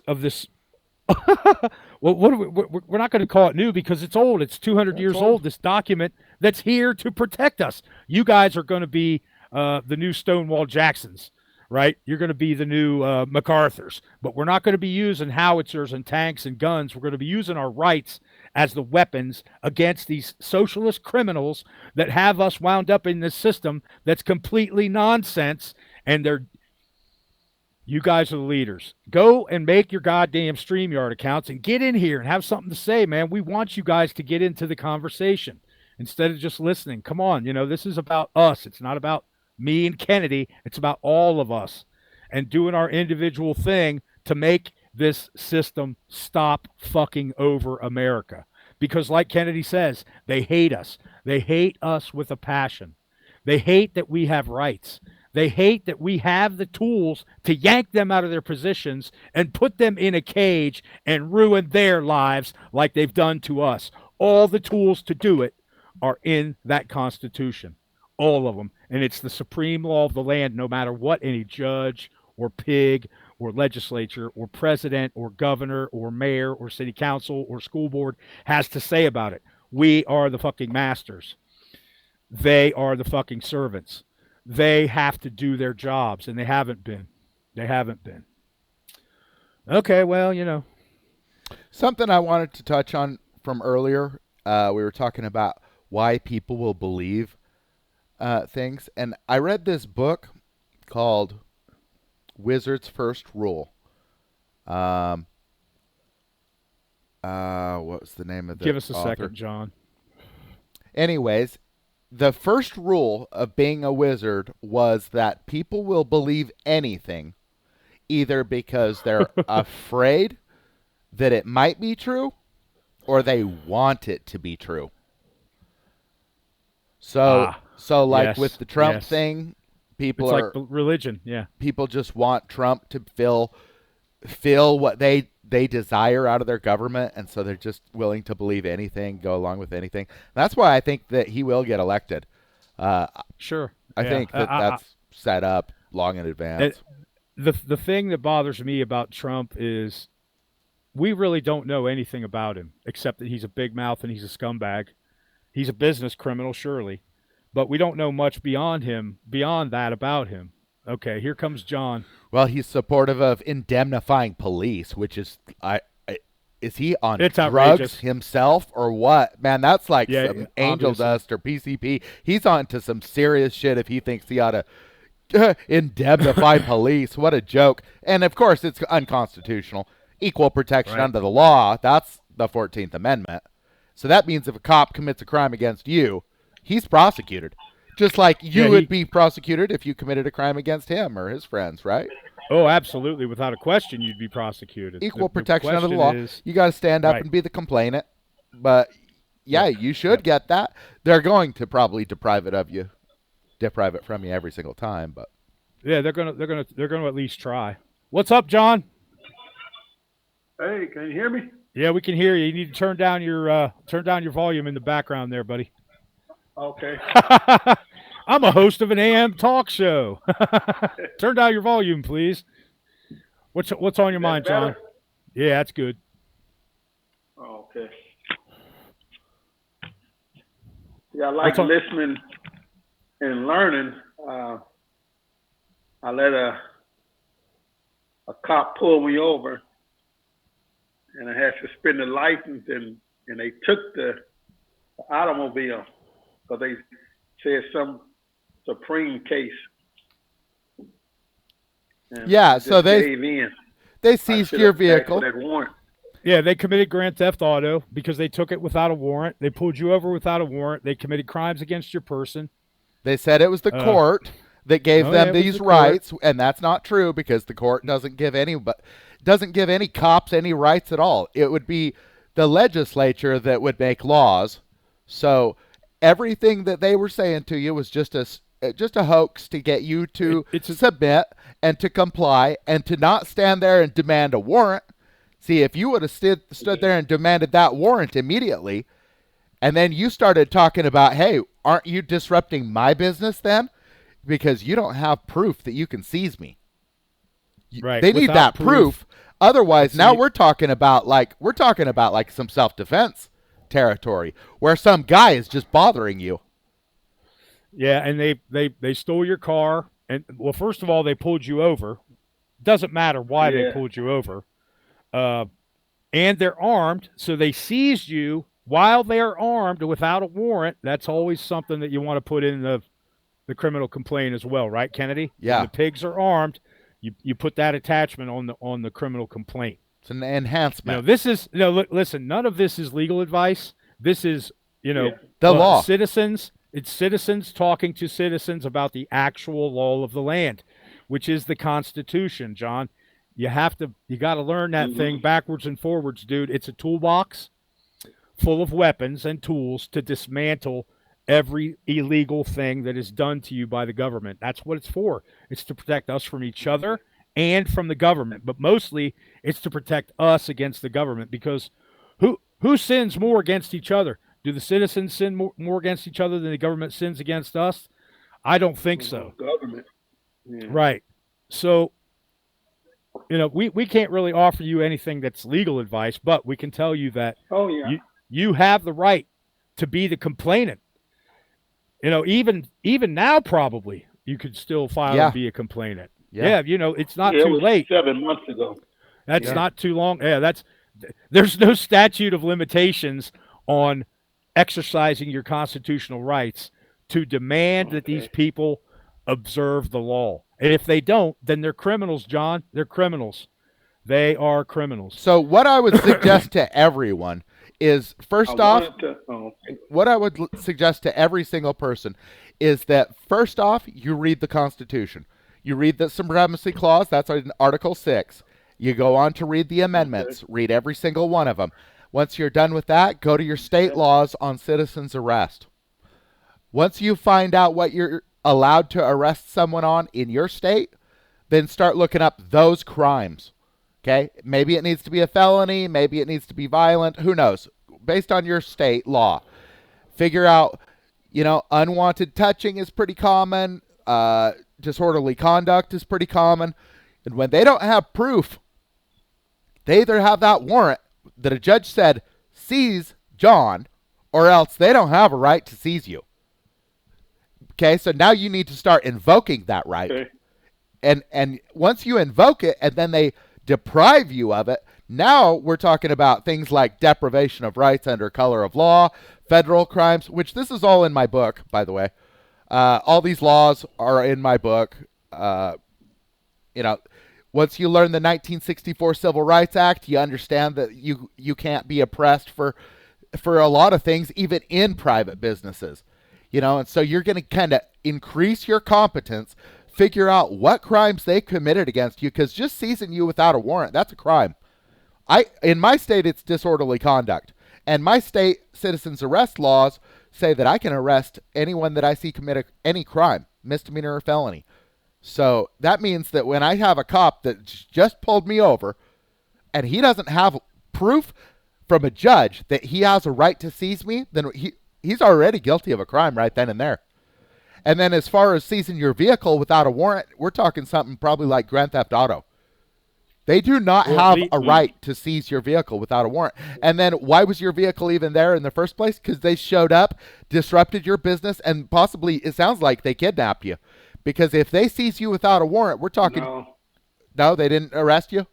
Well, we're not going to call it new because it's old. It's 200 years old. This document that's here to protect us. You guys are going to be the new Stonewall Jacksons, right? You're going to be the new MacArthurs. But we're not going to be using howitzers and tanks and guns. We're going to be using our rights as the weapons against these socialist criminals that have us wound up in this system that's completely nonsense. And you guys are the leaders. Go and make your goddamn StreamYard accounts and get in here and have something to say, man. We want you guys to get into the conversation instead of just listening. Come on, this is about us. It's not about me and Kennedy. It's about all of us and doing our individual thing to make this system stop fucking over America. Because like Kennedy says, they hate us. They hate us with a passion. They hate that we have rights. They hate that we have the tools to yank them out of their positions and put them in a cage and ruin their lives like they've done to us. All the tools to do it are in that Constitution. All of them. And it's the supreme law of the land, no matter what any judge or pig or legislature or president or governor or mayor or city council or school board has to say about it. We are the fucking masters. They are the fucking servants. They have to do their jobs, and they haven't been. They haven't been. Okay, well. something I wanted to touch on from earlier. We were talking about why people will believe things, and I read this book called Wizard's First Rule. What was the name of the Give us a author? second, John. Anyways, the first rule of being a wizard was that people will believe anything either because they're afraid that it might be true or they want it to be true. So So like with Yes, the Trump yes. thing, people It's like are religion. Yeah, people just want Trump to fill what they desire out of their government, and so they're just willing to believe anything, go along with anything. That's why I think that he will get elected. Uh, sure. I Yeah. think that that's set up long in It, advance. the thing that bothers me about Trump is we really don't know anything about him except that he's a big mouth and he's a scumbag. He's a business criminal, surely, but we don't know much beyond that about him. Okay, here comes John. Well, he's supportive of indemnifying police, which is is he on It's drugs outrageous. himself or what? Man, that's like Yeah, some angel obviously. dust or PCP. He's on to some serious shit if he thinks he ought to indemnify police. What a joke. And of course, it's unconstitutional. Equal protection Right. under the law. That's the 14th Amendment. So that means if a cop commits a crime against you, he's prosecuted. Just like Yeah, you would he. be prosecuted if you committed a crime against him or his friends, right? Oh, absolutely, without a question, you'd be prosecuted. Equal The protection under the question law. is You got to stand up right. and be the complainant. But yeah, Yep. you should Yep. get that. They're going to probably deprive it from you every single time. But Yeah, they're gonna at least try. What's up, John? Hey, can you hear me? Yeah, we can hear you. You need to turn down your volume in the background there, buddy. Okay. I'm a host of an AM talk show. Turn down your volume, please. What's on your Is that mind, John? better? Yeah, that's good. Okay. Yeah, I What's like on? listening and learning. I let a cop pull me over, and I had suspended license, and they took the automobile because they said some Supreme case. And yeah, I so just gave in. they I seized should your have asked vehicle. for that warrant. Yeah, they committed grand theft auto because they took it without a warrant. They pulled you over without a warrant. They committed crimes against your person. They said it was the Uh, court that gave oh yeah, them it was these the court. rights, and that's not true because the court doesn't give any cops any rights at all. It would be the legislature that would make laws. So everything that they were saying to you was just a hoax to get you to It's a submit and to comply and to not stand there and demand a warrant. See, if you would have stood there and demanded that warrant immediately, and then you started talking about, hey, aren't you disrupting my business then? Because you don't have proof that you can seize me. right They need without that proof. Otherwise, now See, we're talking about like some self-defense territory where some guy is just bothering you. yeah, and they stole your car. And well, first of all, they pulled you over. Doesn't matter why they Yeah. pulled you over. Uh, and they're armed, so they seized you while they're armed without a warrant. That's always something that you want to put in the criminal complaint as well, right, Kennedy? Yeah. When the pigs are armed, you put that attachment on the criminal complaint. It's an enhancement. This is listen. None of this is legal advice. This is Yeah. The law. citizens. It's citizens talking to citizens about the actual law of the land, which is the Constitution. John, you got to learn that thing backwards and forwards, dude. It's a toolbox full of weapons and tools to dismantle every illegal thing that is done to you by the government. That's what it's for. It's to protect us from each other and from the government, but mostly it's to protect us against the government because who sins more against each other? Do the citizens sin more against each other than the government sins against us? I don't think so. Government. Yeah. Right. So, we can't really offer you anything that's legal advice, but we can tell you that Oh yeah. you have the right to be the complainant. Even now probably you could still file Yeah. and be a complainant. Yeah. It's not Yeah, it too was late. 7 months ago. That's Yeah. not too long. Yeah, there's no statute of limitations on exercising your constitutional rights to demand that these Okay. people observe the law. And if they don't, then they're criminals, John. They're criminals. They are criminals. So what I would suggest to everyone is I first off, wanted to. Oh, what I would suggest to every single person is that first off, you read the Constitution. You read the Supremacy Clause, that's in Article 6. You go on to read the amendments, read every single one of them. Once you're done with that, go to your state laws on citizen's arrest. Once you find out what you're allowed to arrest someone on in your state, then start looking up those crimes. Okay? Maybe it needs to be a felony. Maybe it needs to be violent. Who knows? Based on your state law. Figure out, unwanted touching is pretty common. Disorderly conduct is pretty common. And when they don't have proof, they either have that warrant that a judge said, seize John, or else they don't have a right to seize you. Okay, so now you need to start invoking that right. Okay. And once you invoke it and then they deprive you of it, now we're talking about things like deprivation of rights under color of law, federal crimes, which this is all in my book, by the way. All these laws are in my book. Once you learn the 1964 Civil Rights Act, you understand that you can't be oppressed for a lot of things, even in private businesses. And so you're going to kind of increase your competence, figure out what crimes they committed against you, because just seizing you without a warrant, that's a crime. In my state, it's disorderly conduct. And my state citizens arrest laws say that I can arrest anyone that I see commit any crime, misdemeanor or felony. So that means that when I have a cop that just pulled me over and he doesn't have proof from a judge that he has a right to seize me, then he's already guilty of a crime right then and there. And then as far as seizing your vehicle without a warrant, we're talking something probably like Grand Theft Auto. They do not have a right to seize your vehicle without a warrant. And then why was your vehicle even there in the first place? Because they showed up, disrupted your business, and possibly, it sounds like they kidnapped you. Because if they seize you without a warrant, we're talking... No, they didn't arrest you?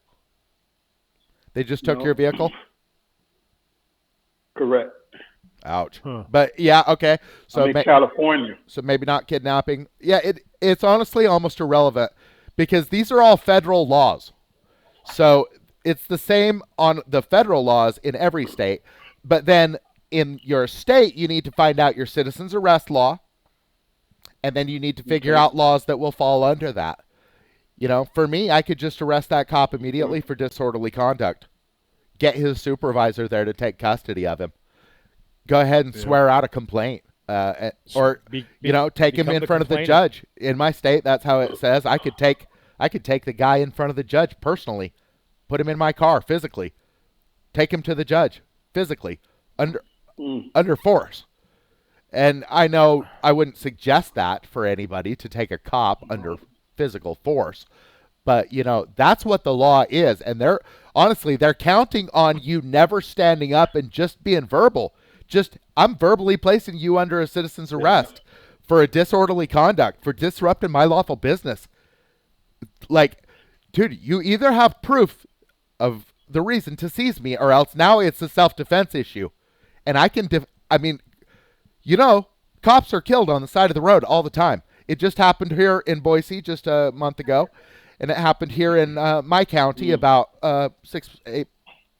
They just took your vehicle? Correct. Ouch. Huh. But yeah, okay. So I'm in California. So maybe not kidnapping. Yeah, it's honestly almost irrelevant because these are all federal laws. So it's the same on the federal laws in every state. But then in your state, you need to find out your citizen's arrest law. And then you need to figure out laws that will fall under that. For me, I could just arrest that cop immediately for disorderly conduct. Get his supervisor there to take custody of him. Go ahead and swear out a complaint. Take him in front of the judge. In my state, that's how it says. I could take the guy in front of the judge personally. Put him in my car physically. Take him to the judge physically under force. And I know I wouldn't suggest that for anybody to take a cop under physical force. But, that's what the law is. And they're counting on you never standing up and just being verbal. I'm verbally placing you under a citizen's arrest for a disorderly conduct, for disrupting my lawful business. Like, dude, you either have proof of the reason to seize me or else now it's a self-defense issue. And I can, cops are killed on the side of the road all the time. It just happened here in Boise just a month ago. And it happened here in my county about 6-8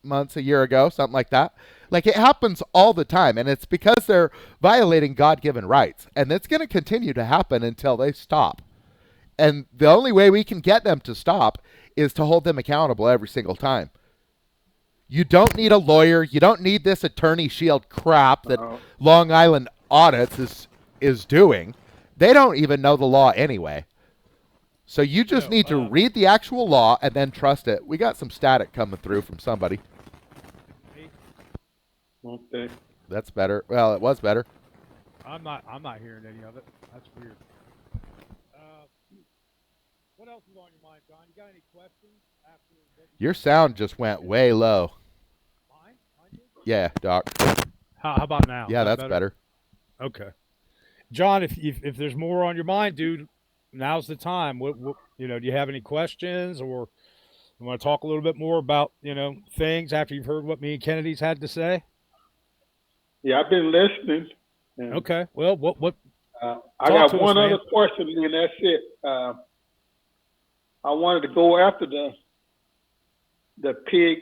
months, a year ago, something like that. Like, it happens all the time. And it's because they're violating God-given rights. And it's going to continue to happen until they stop. And the only way we can get them to stop is to hold them accountable every single time. You don't need a lawyer. You don't need this attorney shield crap that Long Island Audits is doing. They don't even know the law anyway. So you just need to read the actual law and then trust it. We got some static coming through from somebody. Okay. That's better. Well, it was better. I'm not hearing any of it. That's weird. What else is on your mind, John? You got any questions after? Your sound just went way low. Mine? Yeah, Doc. How about now? Yeah, that's better. Okay, John. If there's more on your mind, dude, now's the time. What do you have any questions, or you want to talk a little bit more about things after you've heard what me and Kennedy's had to say? Yeah, I've been listening. Okay. Well, what? I got one other question, and that's it. I wanted to go after the pig.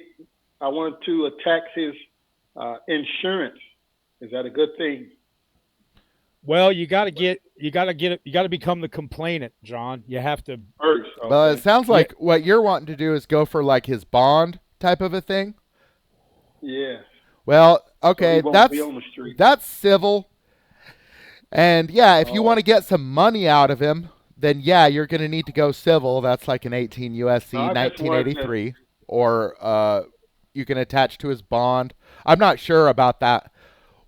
I wanted to attack his insurance. Is that a good thing? Well, you got to become the complainant, John. You have to. First, okay. Well, it sounds like what you're wanting to do is go for like his bond type of a thing. Yeah. Well, okay, so that's civil. And yeah, if you want to Oh, get some money out of him, then yeah, you're going to need to go civil. That's like an 18 no, USC I just wanted to. 1983, or you can attach to his bond. I'm not sure about that.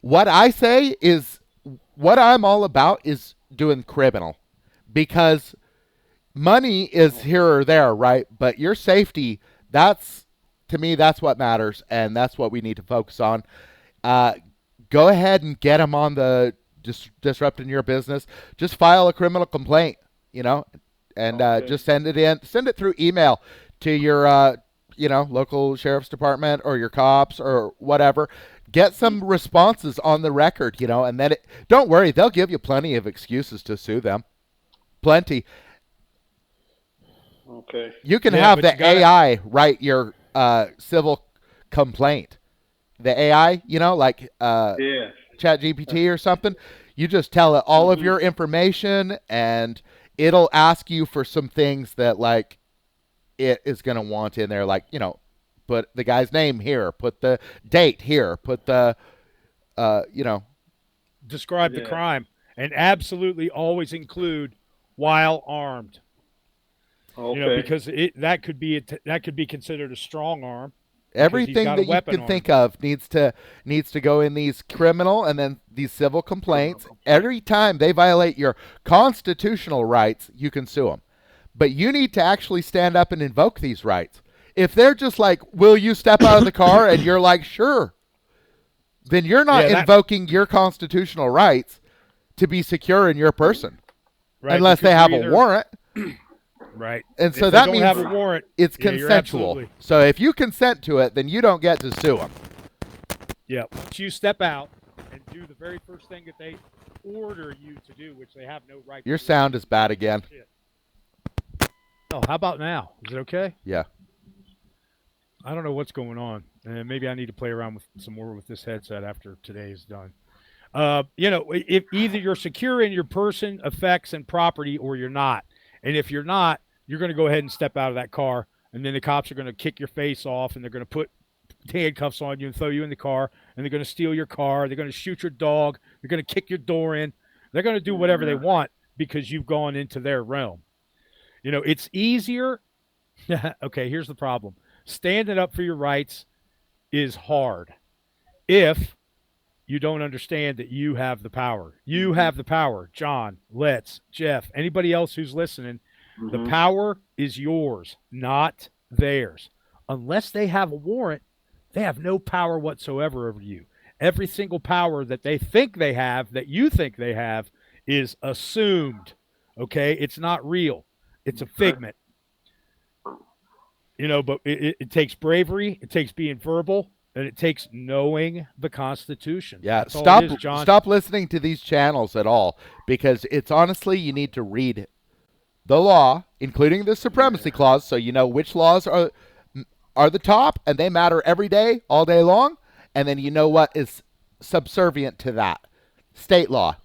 What I say is, what I'm all about is doing criminal, because money is here or there, right? But your safety, that's, to me, that's what matters, and that's what we need to focus on. Uh, Go ahead and get them on the disrupting your business. Just file a criminal complaint, you know, and Okay. just send it in. Send it through email to your, local sheriff's department or your cops or whatever. Get some responses on the record, and then don't worry, they'll give you plenty of excuses to sue them. Plenty. Okay. You can Yeah, have but you the got to. AI write your civil complaint. The AI, like Yes. ChatGPT or something. You just tell it all of Mhm. your information, and it'll ask you for some things that like it is going to want in there, like put the guy's name here, put the date here, put the uh, you know, Describe the Yeah. crime and absolutely always include while armed. Okay. Because that could be considered a strong arm because he's everything got a that you weapon can on him. think of needs to go in these criminal and then these civil Criminal complaints. complaint. Every time they violate your constitutional rights, you can sue them. But you need to actually stand up and invoke these rights. If they're just like, "Will you step out of the car?" and you're like, "Sure," then you're not Yeah, that invoking your constitutional rights to be secure in your person right unless they because you're have a either warrant. right. And so If they that don't have means a warrant, it's yeah, you're consensual. absolutely So if you consent to it, then you don't get to sue them. yeah. Once you step out and do the very first thing that they order you to do, which they have no right Your to order sound you is bad again. to do. Shit. Oh, how about now? Is it okay? Yeah. I don't know what's going on. Maybe I need to play around with some more with this headset after today is done. If either you're secure in your person, effects, and property, or you're not. And if you're not, you're going to go ahead and step out of that car, and then the cops are going to kick your face off, and they're going to put handcuffs on you and throw you in the car, and they're going to steal your car. They're going to shoot your dog. They're going to kick your door in. They're going to do whatever they Yeah. want because you've gone into their realm. It's easier. Okay, here's the problem. Standing up for your rights is hard if you don't understand that you have the power. You Mhm. have the power. John, Let's, Jeff, anybody else who's listening, the Mhm. power is yours, not theirs. Unless they have a warrant, they have no power whatsoever over you. Every single power that they think they have, that you think they have, is assumed. Okay? It's not real. It's a Okay. figment. But it takes bravery, it takes being verbal, and it takes knowing the Constitution. Yeah. That's all it Stop is, John. stop listening to these channels at all, because it's honestly, you need to read the law, including the supremacy Yeah. clause, so you know which laws are the top and they matter every day, all day long, and then you know what is subservient to that. State law,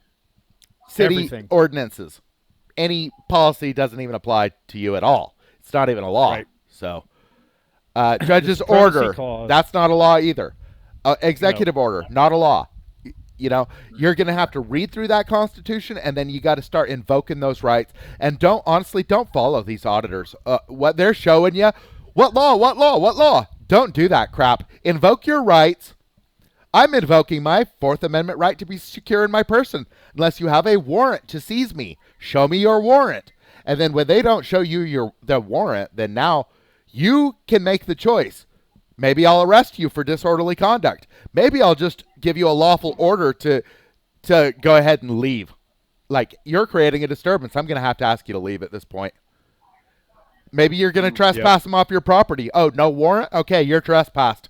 city Everything. ordinances. Any policy doesn't even apply to you at all. It's not even a law. Right. So, The judge's supremacy order, clause. that's not a law either. No. Executive order, not a law. You're going to have to read through that Constitution, and then you got to start invoking those rights. And don't follow these auditors. What they're showing you, what law, what law, what law. Don't do that crap. Invoke your rights. I'm invoking my Fourth Amendment right to be secure in my person, unless you have a warrant to seize me. Show me your warrant. And then when they don't show you the warrant, then now you can make the choice. Maybe I'll arrest you for disorderly conduct. Maybe I'll just give you a lawful order to go ahead and leave. Like, you're creating a disturbance. I'm going to have to ask you to leave at this point. Maybe you're going to Yep. trespass them off your property. Oh, no warrant? Okay, you're trespassed.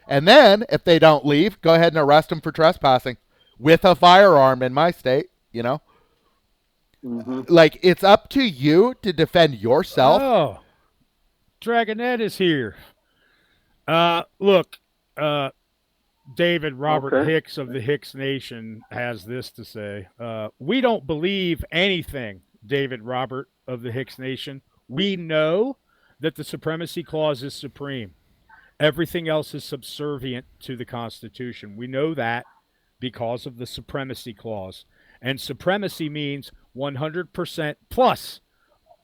And then, if they don't leave, go ahead and arrest them for trespassing with a firearm in my state. Mhm. Like, it's up to you to defend yourself. Oh, Dragonette is here. Look, David Robert Okay. Hicks of the Hicks Nation has this to say. We don't believe anything, David Robert of the Hicks Nation. We know that the Supremacy Clause is supreme. Everything else is subservient to the Constitution. We know that because of the Supremacy Clause. And supremacy means 100% plus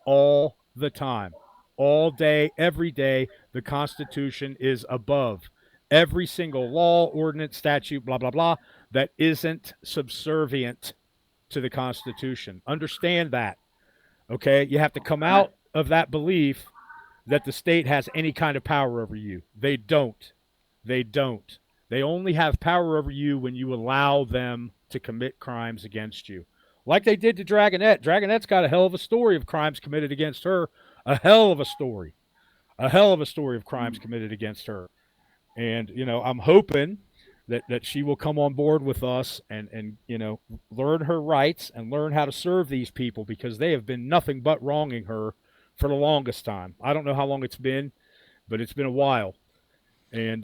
all the time. All day, every day, the Constitution is above every single law, ordinance, statute, blah, blah, blah, that isn't subservient to the Constitution. Understand that. Okay? You have to come out of that belief that the state has any kind of power over you. They don't. They don't. They only have power over you when you allow them to commit crimes against you. Like they did to Dragonette. Dragonette's got a hell of a story of crimes committed against her. A hell of a story. A hell of a story of crimes committed against her. And, I'm hoping that she will come on board with us and learn her rights and learn how to serve these people, because they have been nothing but wronging her for the longest time. I don't know how long it's been, but it's been a while. And,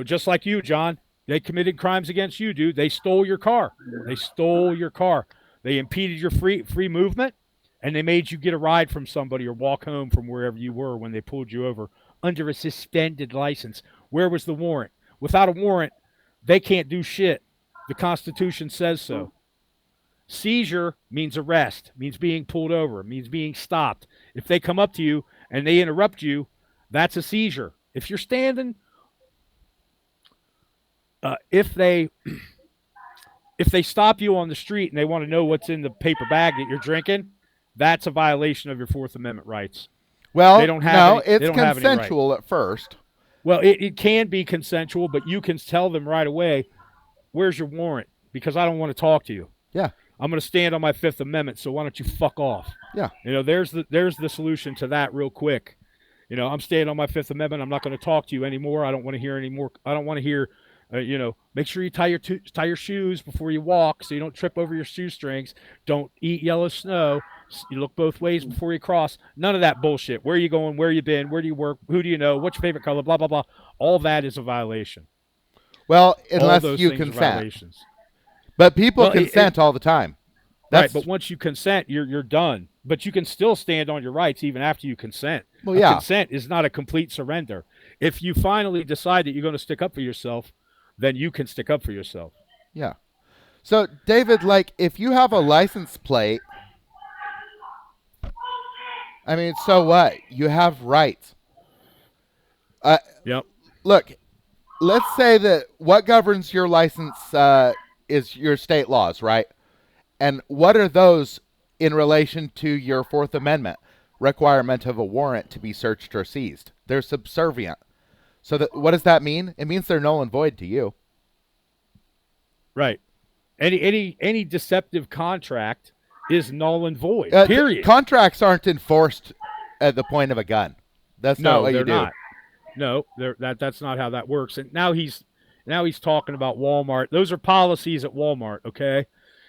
just like you, John, they committed crimes against you, dude. They stole your car. They stole your car. They impeded your free movement, and they made you get a ride from somebody or walk home from wherever you were when they pulled you over under a suspended license. Where was the warrant? Without a warrant, they can't do shit. The Constitution says so. Seizure means arrest, means being pulled over, means being stopped. If they come up to you and they interrupt you, that's a seizure. If you're standing, if they stop you on the street and they want to know what's in the paper bag that you're drinking, that's a violation of your Fourth Amendment rights. Well, they don't have it's consensual at first. Well, it can be consensual, but you can tell them right away, where's your warrant? Because I don't want to talk to you. Yeah. I'm going to stand on my Fifth Amendment, so why don't you fuck off? Yeah. There's the solution to that real quick. I'm standing on my Fifth Amendment. I'm not going to talk to you anymore. I don't want to hear anymore. I don't want to hear, make sure you tie your shoes before you walk so you don't trip over your shoestrings. Don't eat yellow snow. You look both ways before you cross. None of that bullshit. Where are you going? Where you been? Where do you work? Who do you know? What's your favorite color? Blah, blah, blah. All that is a violation. Well, unless you consent. But people consent all the time. Right, but once you consent, you're done. But you can still stand on your rights even after you consent. Well, yeah. Consent is not a complete surrender. If you finally decide that you're going to stick up for yourself, then you can stick up for yourself. Yeah. So, David, if you have a license plate, I mean, so what? You have rights. Yep. Look, let's say that what governs your license is your state laws, right? And what are those in relation to your Fourth Amendment requirement of a warrant to be searched or seized? They're subservient. So what does that mean? It means they're null and void to you. Right. Any deceptive contract is null and void. Period. Contracts aren't enforced at the point of a gun. That's not what you do. Not. No, that's not how that works. And now he's talking about Walmart. Those are policies at Walmart, okay?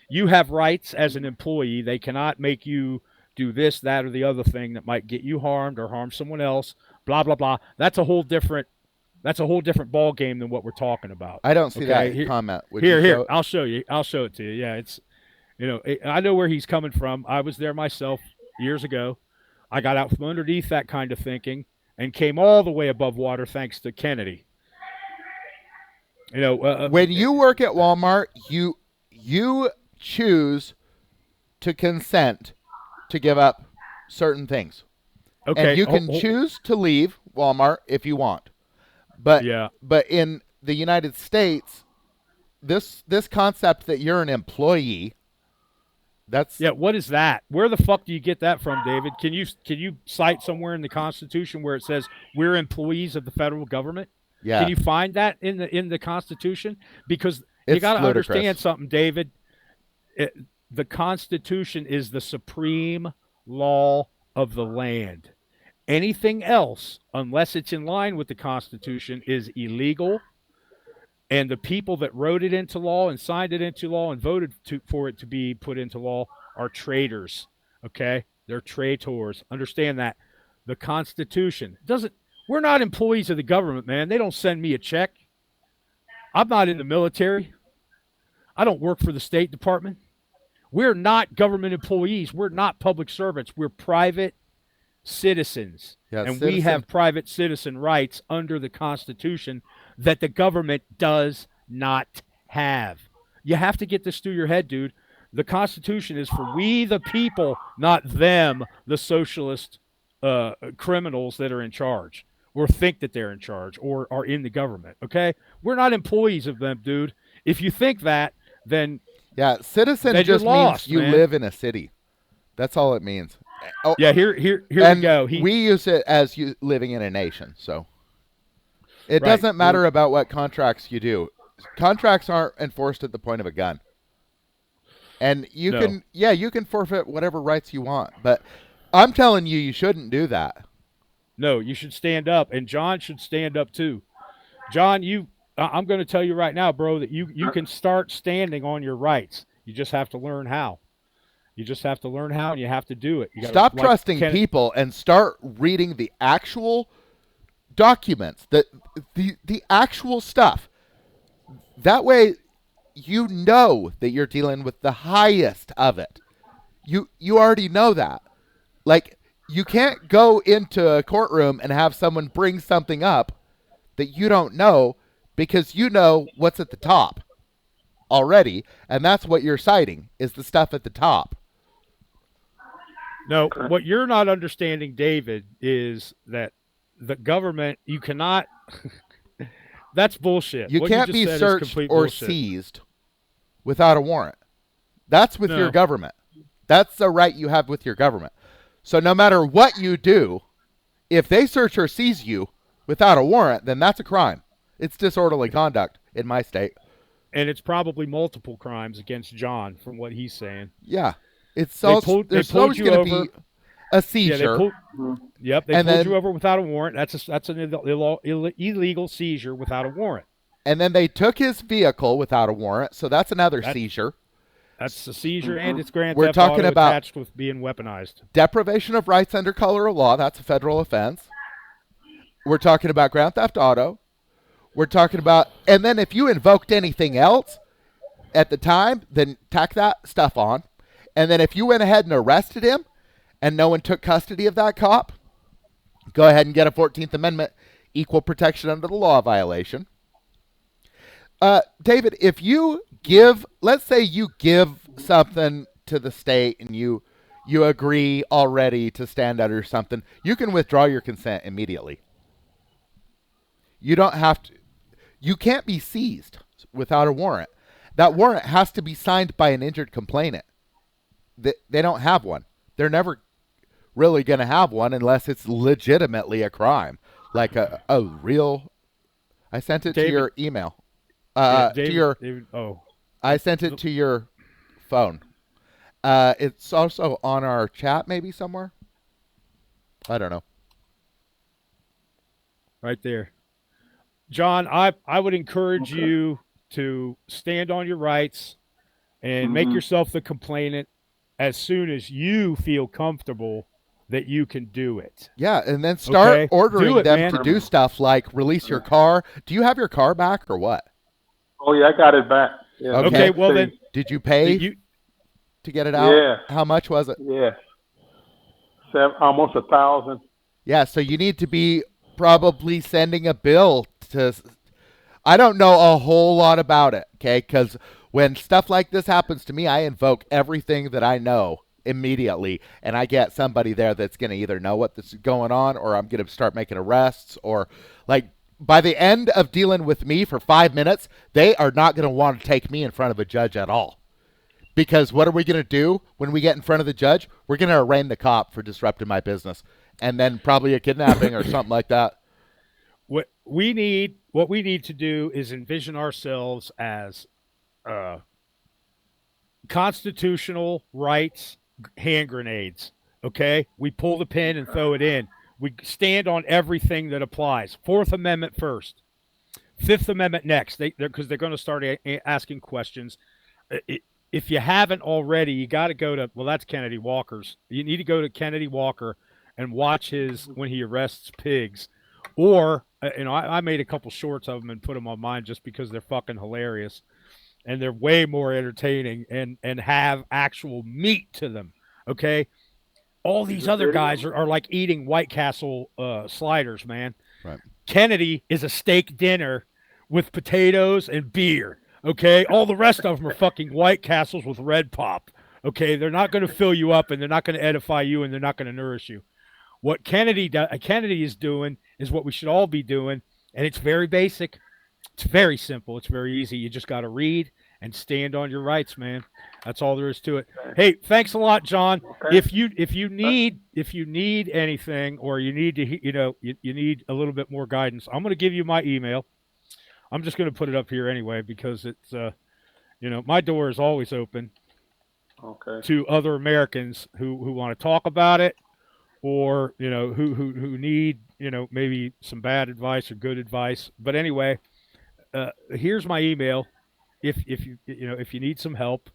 You have rights as an employee. They cannot make you do this, that, or the other thing that might get you harmed or harm someone else, blah, blah, blah. That's a whole different ball game than what we're talking about. I don't see that comment. Here, I'll show you. I'll show it to you. Yeah, it's, I know where he's coming from. I was there myself years ago. I got out from underneath that kind of thinking and came all the way above water thanks to Kennedy. When you work at Walmart, you choose to consent to give up certain things. Okay. And you can choose to leave Walmart if you want. But in the United States, this concept that you're an employee, what is that? Where the fuck do you get that from, David? Can you cite somewhere in the Constitution where it says we're employees of the federal government? Yeah. Can you find that in the Constitution? Because you got to ludicrous. understand something, David. The Constitution is the supreme law of the land. Anything else, unless it's in line with the Constitution, is illegal. And the people that wrote it into law and signed it into law and voted for it to be put into law are traitors. Okay? They're traitors. Understand that. The Constitution doesn't. We're not employees of the government, man. They don't send me a check. I'm not in the military. I don't work for the State Department. We're not government employees. We're not public servants. We're private citizens. We have private citizen rights under the Constitution that the government does not have. You have to get this through your head, dude. The Constitution is for we the people, not them, the socialist criminals that are in charge or think that they're in charge or are in the government. Okay, we're not employees of them, dude. If you think that, then Yeah, citizen you're just lost, means you man. live in a city. That's all it means. Oh, Yeah, here we and go. we use it as you living in a nation. So it Right. doesn't matter about what contracts you do. Contracts aren't enforced at the point of a gun. And you No. can, yeah, you can forfeit whatever rights you want, but I'm telling you, you shouldn't do that. No, you should stand up, and John should stand up too. John, I'm going to tell you right now, bro, that you can start standing on your rights. You just have to learn how. You just have to learn how, and you have to do it. You gotta, Stop like trusting people and start reading the actual documents, the actual stuff. That way, you know that you're dealing with the highest of it. You already know that. Like, you can't go into a courtroom and have someone bring something up that you don't know because you know what's at the top already, and that's what you're citing is the stuff at the top. No, what you're not understanding, David, is that the government, you cannot. That's bullshit. You What can't just be said is searched complete or bullshit. seized without a warrant. That's with No. your government. That's the right you have with your government. So no matter what you do, if they search or seize you without a warrant, then that's a crime. It's disorderly conduct in my state. And it's probably multiple crimes against John, from what he's saying. Yeah. It's They so pulled- they there's pulled always you going to over. be a Yeah, seizure. Yep, they And pulled then- you over without a warrant. That's an illegal seizure without a warrant. And then they took his vehicle without a warrant, so that's another seizure. That's a seizure, and it's grand We're theft talking auto about- attached with being weaponized. Deprivation of rights under color of law, that's a federal offense. We're talking about grand theft auto. We're talking about, and then if you invoked anything else at the time, then tack that stuff on. And then if you went ahead and arrested him and no one took custody of that cop, go ahead and get a 14th Amendment equal protection under the law violation. David, if you give, let's say you give something to the state and you agree already to stand under something, you can withdraw your consent immediately. You don't have to, you can't be seized without a warrant. That warrant has to be signed by an injured complainant. They don't have one. They're never really going to have one unless it's legitimately a crime. Like a real, I sent it to David- your email. Yeah, To your, I sent it to your phone. It's also on our chat maybe somewhere. I don't know. right there. John, I would encourage you to stand on your rights and make yourself the complainant as soon as you feel comfortable that you can do it. Yeah, and then start Okay, ordering do it, them man. to do stuff like release your car. Do you have your car back or what? Oh yeah, I got it back. Yeah. Okay, well then, Did you pay you, to get it out? Yeah. How much was it? Yeah. Almost 1,000. Yeah, so you need to be probably sending a bill to. I don't know a whole lot about it, okay? Because when stuff like this happens to me, I invoke everything that I know immediately, and I get somebody there that's going to either know what this is going on, or I'm going to start making arrests, or like by the end of dealing with me for 5 minutes, they are not going to want to take me in front of a judge at all. Because what are we going to do when we get in front of the judge? We're going to arraign the cop for disrupting my business, and then probably a kidnapping or something like that. what we need to do is envision ourselves as constitutional rights hand grenades. Okay, we pull the pin and throw it in. We stand on everything that applies. Fourth Amendment first, Fifth Amendment next. Because they're going to start asking questions. If you haven't already, you got to go to, well, that's Kennedy Walker's. You need to go to Kennedy Walker and watch his when he arrests pigs. Or, I made a couple shorts of them and put them on mine just because they're fucking hilarious. And they're way more entertaining and have actual meat to them. Okay? All these other guys are like eating White Castle sliders, man. Right. Kennedy is a steak dinner with potatoes and beer. Okay, all the rest of them are fucking White Castles with red pop. Okay, they're not going to fill you up, and they're not going to edify you, and they're not going to nourish you. What Kennedy is doing is what we should all be doing, and it's very basic. It's very simple. It's very easy. You just got to read and stand on your rights, man. That's all there is to it. Hey, thanks a lot, John. Okay. If you need anything, or you need to, you need a little bit more guidance, I'm going to give you my email. I'm just going to put it up here anyway because it's my door is always open Okay. to other Americans who want to talk about it, or who need maybe some bad advice or good advice. But anyway, here's my email. If you need some help,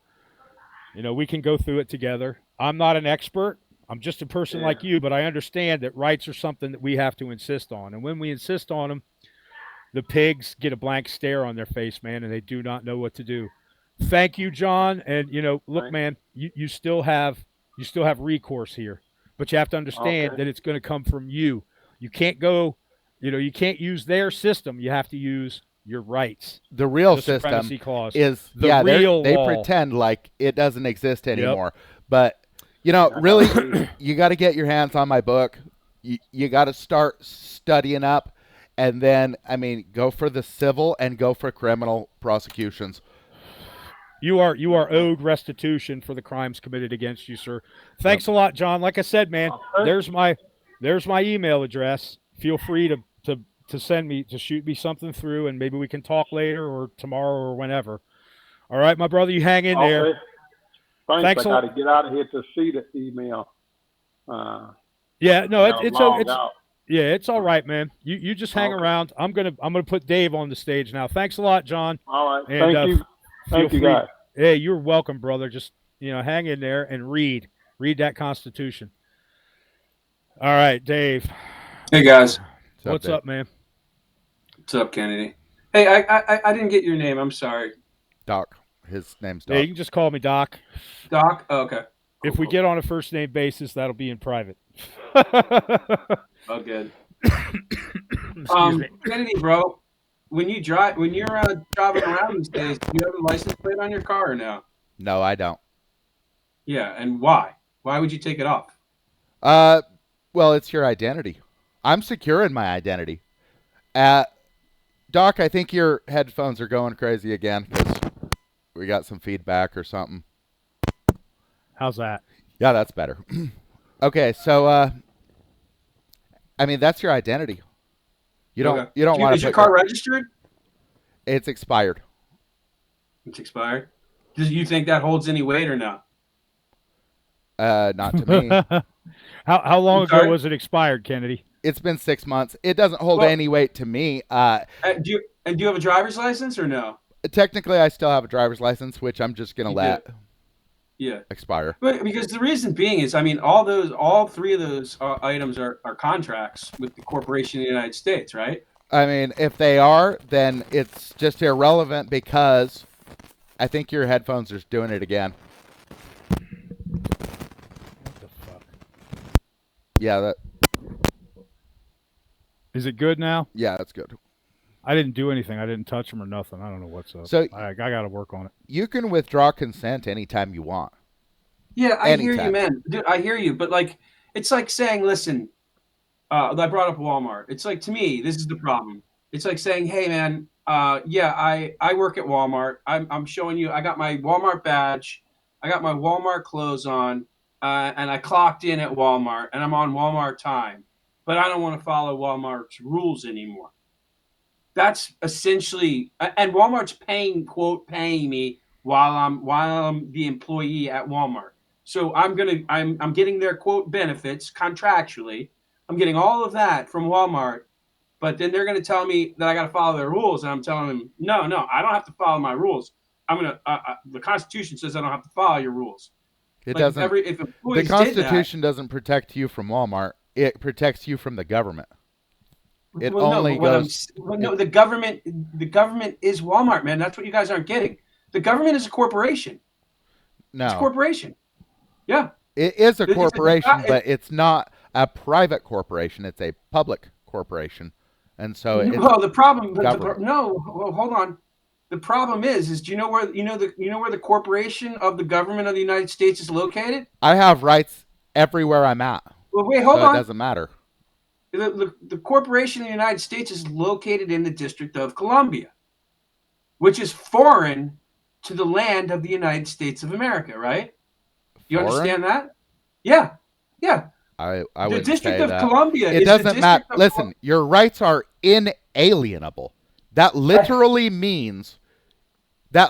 we can go through it together. I'm not an expert. I'm just a person Yeah. like you, but I understand that rights are something that we have to insist on, and when we insist on them, the pigs get a blank stare on their face, man, and they do not know what to do. Thank you, John. And look, Right. man, you still have recourse here, but you have to understand Okay. that it's going to come from you. You can't go, you can't use their system. You have to use your rights. The real The system supremacy clause. is The real they law. pretend like it doesn't exist anymore. But really, you got to get your hands on my book. You got to start studying up, and then go for the civil and go for criminal prosecutions. You are owed restitution for the crimes committed against you, sir. Thanks a lot, John. Like I said, man, Okay. there's my email address. Feel free to shoot me something through, and maybe we can talk later or tomorrow or whenever. All right, my brother, you hang in there. Okay. Thanks I a got lot. to get out of here to see the email. Yeah, no, Now it's logged out. yeah, it's all right, man. You just hang Okay. around. I'm gonna put Dave on the stage now. Thanks a lot, John. All right. And, Thank you. feel Thank you, free- guys. Hey, you're welcome, brother. Just hang in there and read that Constitution. All right, Dave. Hey guys, What's Dave? up, man? what's up, Kennedy? Hey, I didn't get your name. I'm sorry, Doc. His name's Yeah, Doc. you can just call me Doc. Doc. Oh, okay. If we get on a first name basis, that'll be in private. Oh, good. Excuse me. Kennedy, bro, when you're driving around these days, do you have a license plate on your car or no? No, I don't. Yeah, and why? Why would you take it off? Well, it's your identity. I'm secure in my identity. Doc, I think your headphones are going crazy again because we got some feedback or something. How's that? Yeah, that's better. Okay, so that's your identity. You don't Okay. want to. Is your car registered? It's expired. It's expired. Do you think that holds any weight or no? Not to me. How long I'm ago sorry? was it expired, Kennedy? It's been 6 months. It doesn't hold Well- any weight to me. Do you have a driver's license or no? Technically, I still have a driver's license, which I'm just gonna You let Yeah. expire. But because the reason being is, all three of those items are contracts with the corporation in the United States, right? If they are, then it's just irrelevant because I think your headphones are doing it again. What the fuck? Yeah, Is it good now? that's good. I didn't do anything. I didn't touch them or nothing. I don't know what's up. So- I got to work on it. You can withdraw consent anytime you want. Yeah, I hear you, Anytime. man. Dude, I hear you, but it's like saying, listen, I brought up Walmart. It's like, to me, this is the problem. It's like saying, hey, man, I work at Walmart. I'm showing you, I got my Walmart badge, I got my Walmart clothes on, and I clocked in at Walmart, and I'm on Walmart time, but I don't want to follow Walmart's rules anymore. That's essentially, and Walmart's paying me while I'm the employee at Walmart. So I'm getting their quote benefits contractually. I'm getting all of that from Walmart, but then they're going to tell me that I got to follow their rules, and I'm telling them, no, I don't have to follow my rules. The Constitution says I don't have to follow your rules. It Like, doesn't. if The employees did Constitution doesn't protect you from Walmart. It protects you from the government. that, It well, no, only but what I'm goes. s- well, no, the government is Walmart, man. That's what you guys aren't getting. The government is a corporation. It's a No, corporation. Yeah. it is a It's a- corporation, it- but it's not a private corporation. It's a public corporation, and so it's Well, the problem, government. hold on. the problem is do you know where the corporation of the government of the United States is located? I have rights everywhere I'm at, Well, wait, hold so it on. doesn't matter. The corporation of the United States is located in the District of Columbia, which is foreign to the land of the United States of America, right? You Foreign? understand that? Yeah. I The wouldn't District say of that. Columbia It is the doesn't matter. District of Listen, your rights are inalienable. That literally means that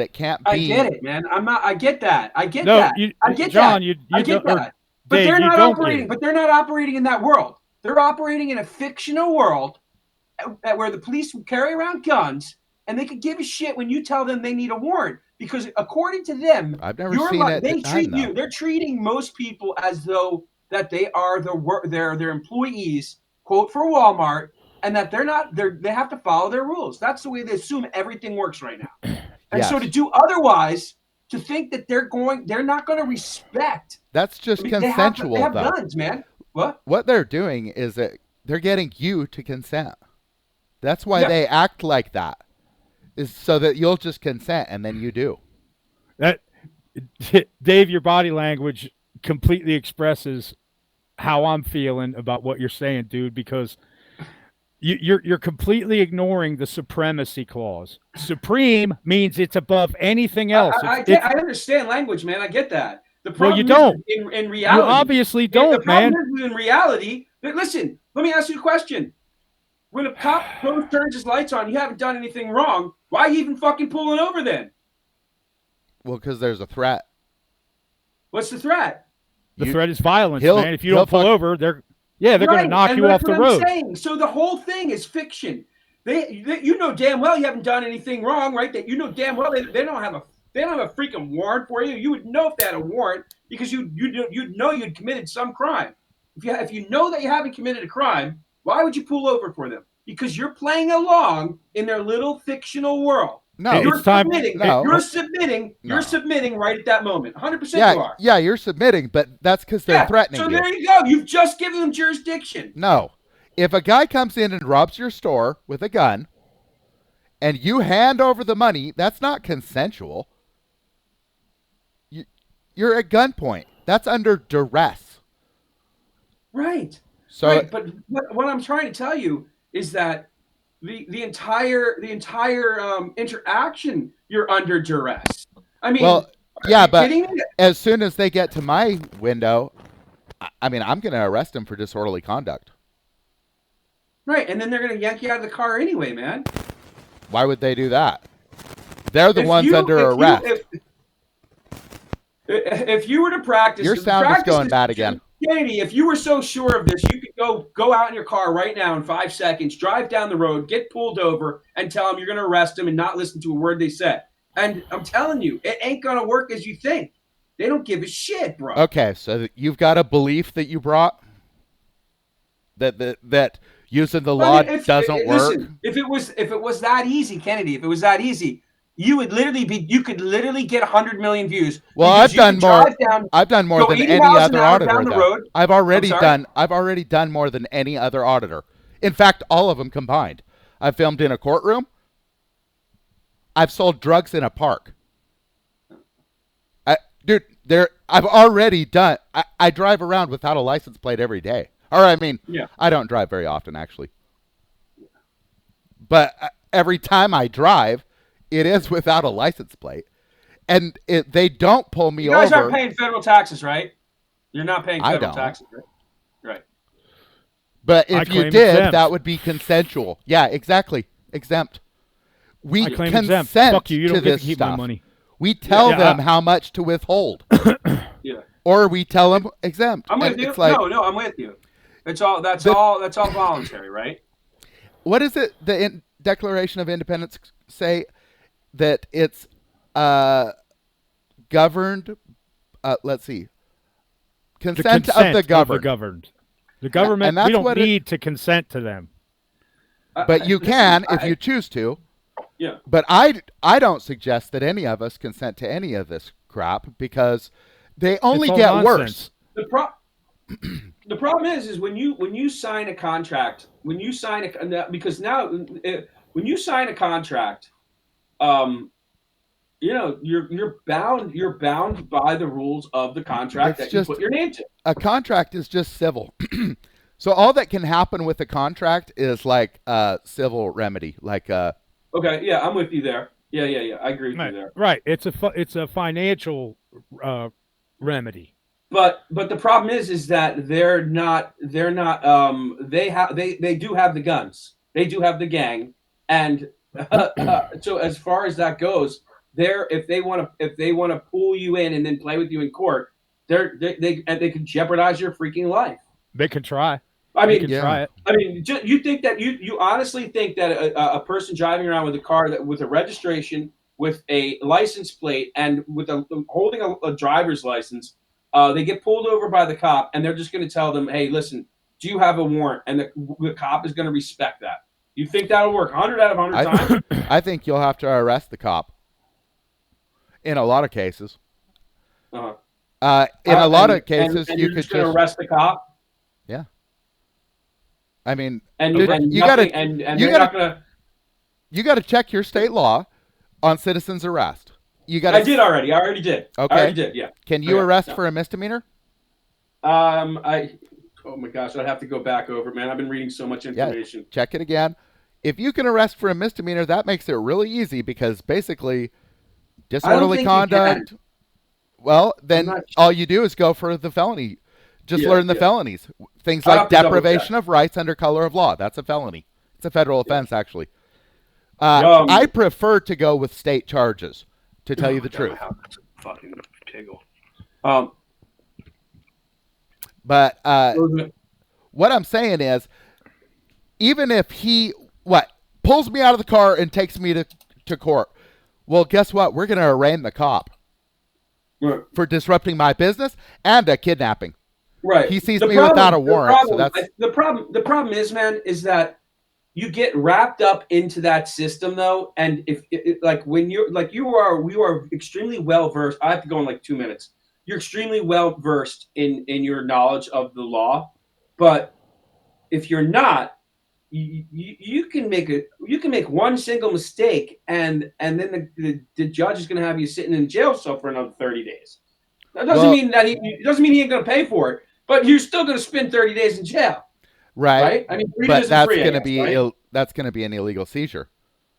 it can't I be. get it, man. I get that. I get No, that. I get John, that. you I get don't, or that. But Dave, they're you not don't get operating. it. But they're not operating in that world. They're operating in a fictional world where the police will carry around guns and they could give a shit when you tell them they need a warrant, because according to them, I've never seen it they done, treat though. they're treating most people as though that they are their employees, quote, for Walmart, and that they have to follow their rules. That's the way they assume everything works right now. And Yes. so to do otherwise, to think that they're not going to respect. That's just consensual, they have though. guns, man. What? What they're doing is that they're getting you to consent. That's why Yeah. they act like that, is so that you'll just consent, and then you do. That Dave, your body language completely expresses how I'm feeling about what you're saying, dude, because you're completely ignoring the supremacy clause. Supreme means it's above anything else. I understand language, man. I get that. The Well, problem you don't. is in reality. You obviously the don't, problem man. is in reality. Listen, let me ask you a question. When a cop turns his lights on, you haven't done anything wrong. Why are you even fucking pulling over then? Well, because there's a threat. What's the threat? The threat is violence, he'll- man. If you don't pull he'll over, they're going to knock and you off that's the what road. I'm saying. So the whole thing is fiction. You know damn well you haven't done anything wrong, right? That you know damn well they don't have a freaking warrant for you. You would know if they had a warrant because you'd know you'd committed some crime. If you know that you haven't committed a crime, why would you pull over for them? Because you're playing along in their little fictional world. No, It's time. No. You're submitting. No. You're submitting right at that moment. 100% you are. Yeah, you're submitting, but that's because they're threatening so you. there you go. You've just given them jurisdiction. No. If a guy comes in and robs your store with a gun and you hand over the money, that's not consensual. You're at gunpoint. That's under duress. Right. So, right. But what I'm trying to tell you is that the entire interaction, you're under duress. I mean, well, are yeah, you but kidding me? as soon as they get to my window, I'm going to arrest them for disorderly conduct. Right, and then they're going to yank you out of the car anyway, man. Why would they do that? They're the If ones you- under if you- arrest. If you were to practice, Your sound is going bad again. Katie, if you were so sure of this, you could go out in your car right now in 5 seconds, drive down the road, get pulled over, and tell them you're going to arrest them and not listen to a word they said. And I'm telling you, it ain't going to work as you think. They don't give a shit, bro. Okay, so you've got a belief that you brought that using the law doesn't work. Listen, if it was that easy, Kennedy, if it was that easy, you could literally get 100 million views. Well, I've done more than any other auditor. Road. I've already done more than any other auditor. In fact, all of them combined. I've filmed in a courtroom. I've sold drugs in a park. I've already done. I drive around without a license plate every day. Or I don't drive very often actually. But every time I drive, it is without a license plate, and they don't pull me over. You guys aren't paying federal taxes, right? You're not paying federal taxes, right? Right. But if you did, exempt. that would be consensual. Yeah, exactly. Exempt. We I claim consent exempt. Fuck you. You to don't get this to keep stuff. my money. We tell them how much to withhold. Yeah. Or we tell them exempt. I'm with And you. it's like, No, I'm with you. That's all voluntary, right? what is it the Declaration of Independence say? That it's governed, let's see, consent of the governed. The government, And that's we don't what need to consent to them. But you can if you choose to. Yeah. But I don't suggest that any of us consent to any of this crap because they only It's all get nonsense. worse. The problem is when you sign a contract, because now when you sign a contract, you're bound by the rules of the contract It's that you just put your name to. a contract is just civil. So all that can happen with a contract is like a civil remedy, like Okay, yeah, I'm with you there. Yeah. I agree with you Right, there. right. It's a financial remedy. But the problem is that they do have the guns. They do have the gang, and so as far as that goes, if they want to pull you in and then play with you in court, they can jeopardize your freaking life. They can try. I They mean, can yeah. try it. you think that you honestly think that a person driving around with a car that with a registration, with a license plate, and with holding a driver's license, they get pulled over by the cop, and they're just going to tell them, "Hey, listen, do you have a warrant?" And the cop is going to respect that. You think that'll work 100 out of 100 times? I think you'll have to arrest the cop in a lot of cases. Uh-huh. In a lot of and cases, you you're could just going to just arrest the cop, yeah. I mean, and dude, and you nothing, gotta and you they're gotta not going to. you gotta check your state law on citizen's arrest. You I gotta. did already. I already did. Okay. I already did. Yeah. Can you Okay. arrest Yeah. for a misdemeanor? Oh my gosh, I'd have to go back over, man. I've been reading so much information. Check it again. If you can arrest for a misdemeanor, that makes it really easy because basically disorderly think you conduct. can. Well, I'm then not all you do is go for the felony. Just Yeah, learn the yeah. felonies. Things I'll like have to double deprivation check. of rights under color of law. That's a felony. It's a federal offense, actually. Um, I prefer to go with state charges, to tell you the God, truth. my house is a fucking tingle. Um, But what what I'm saying is, even if he pulls me out of the car and takes me to court, well, guess what? We're going to arraign the cop for disrupting my business and a kidnapping. right. He sees me without a warrant, so that's the problem. The problem is, man, is that you get wrapped up into that system, though, and if like when you're like we are extremely well versed. I have to go in like 2 minutes. You're extremely well versed in your knowledge of the law, but if you're not, you can make one single mistake, and then the judge is going to have you sitting in jail cell for another 30 days. That doesn't mean that he ain't going to pay for it, but you're still going to spend 30 days in jail. Right? I mean, freedom but isn't that's free, going to guess, be right? that's going to be an illegal seizure.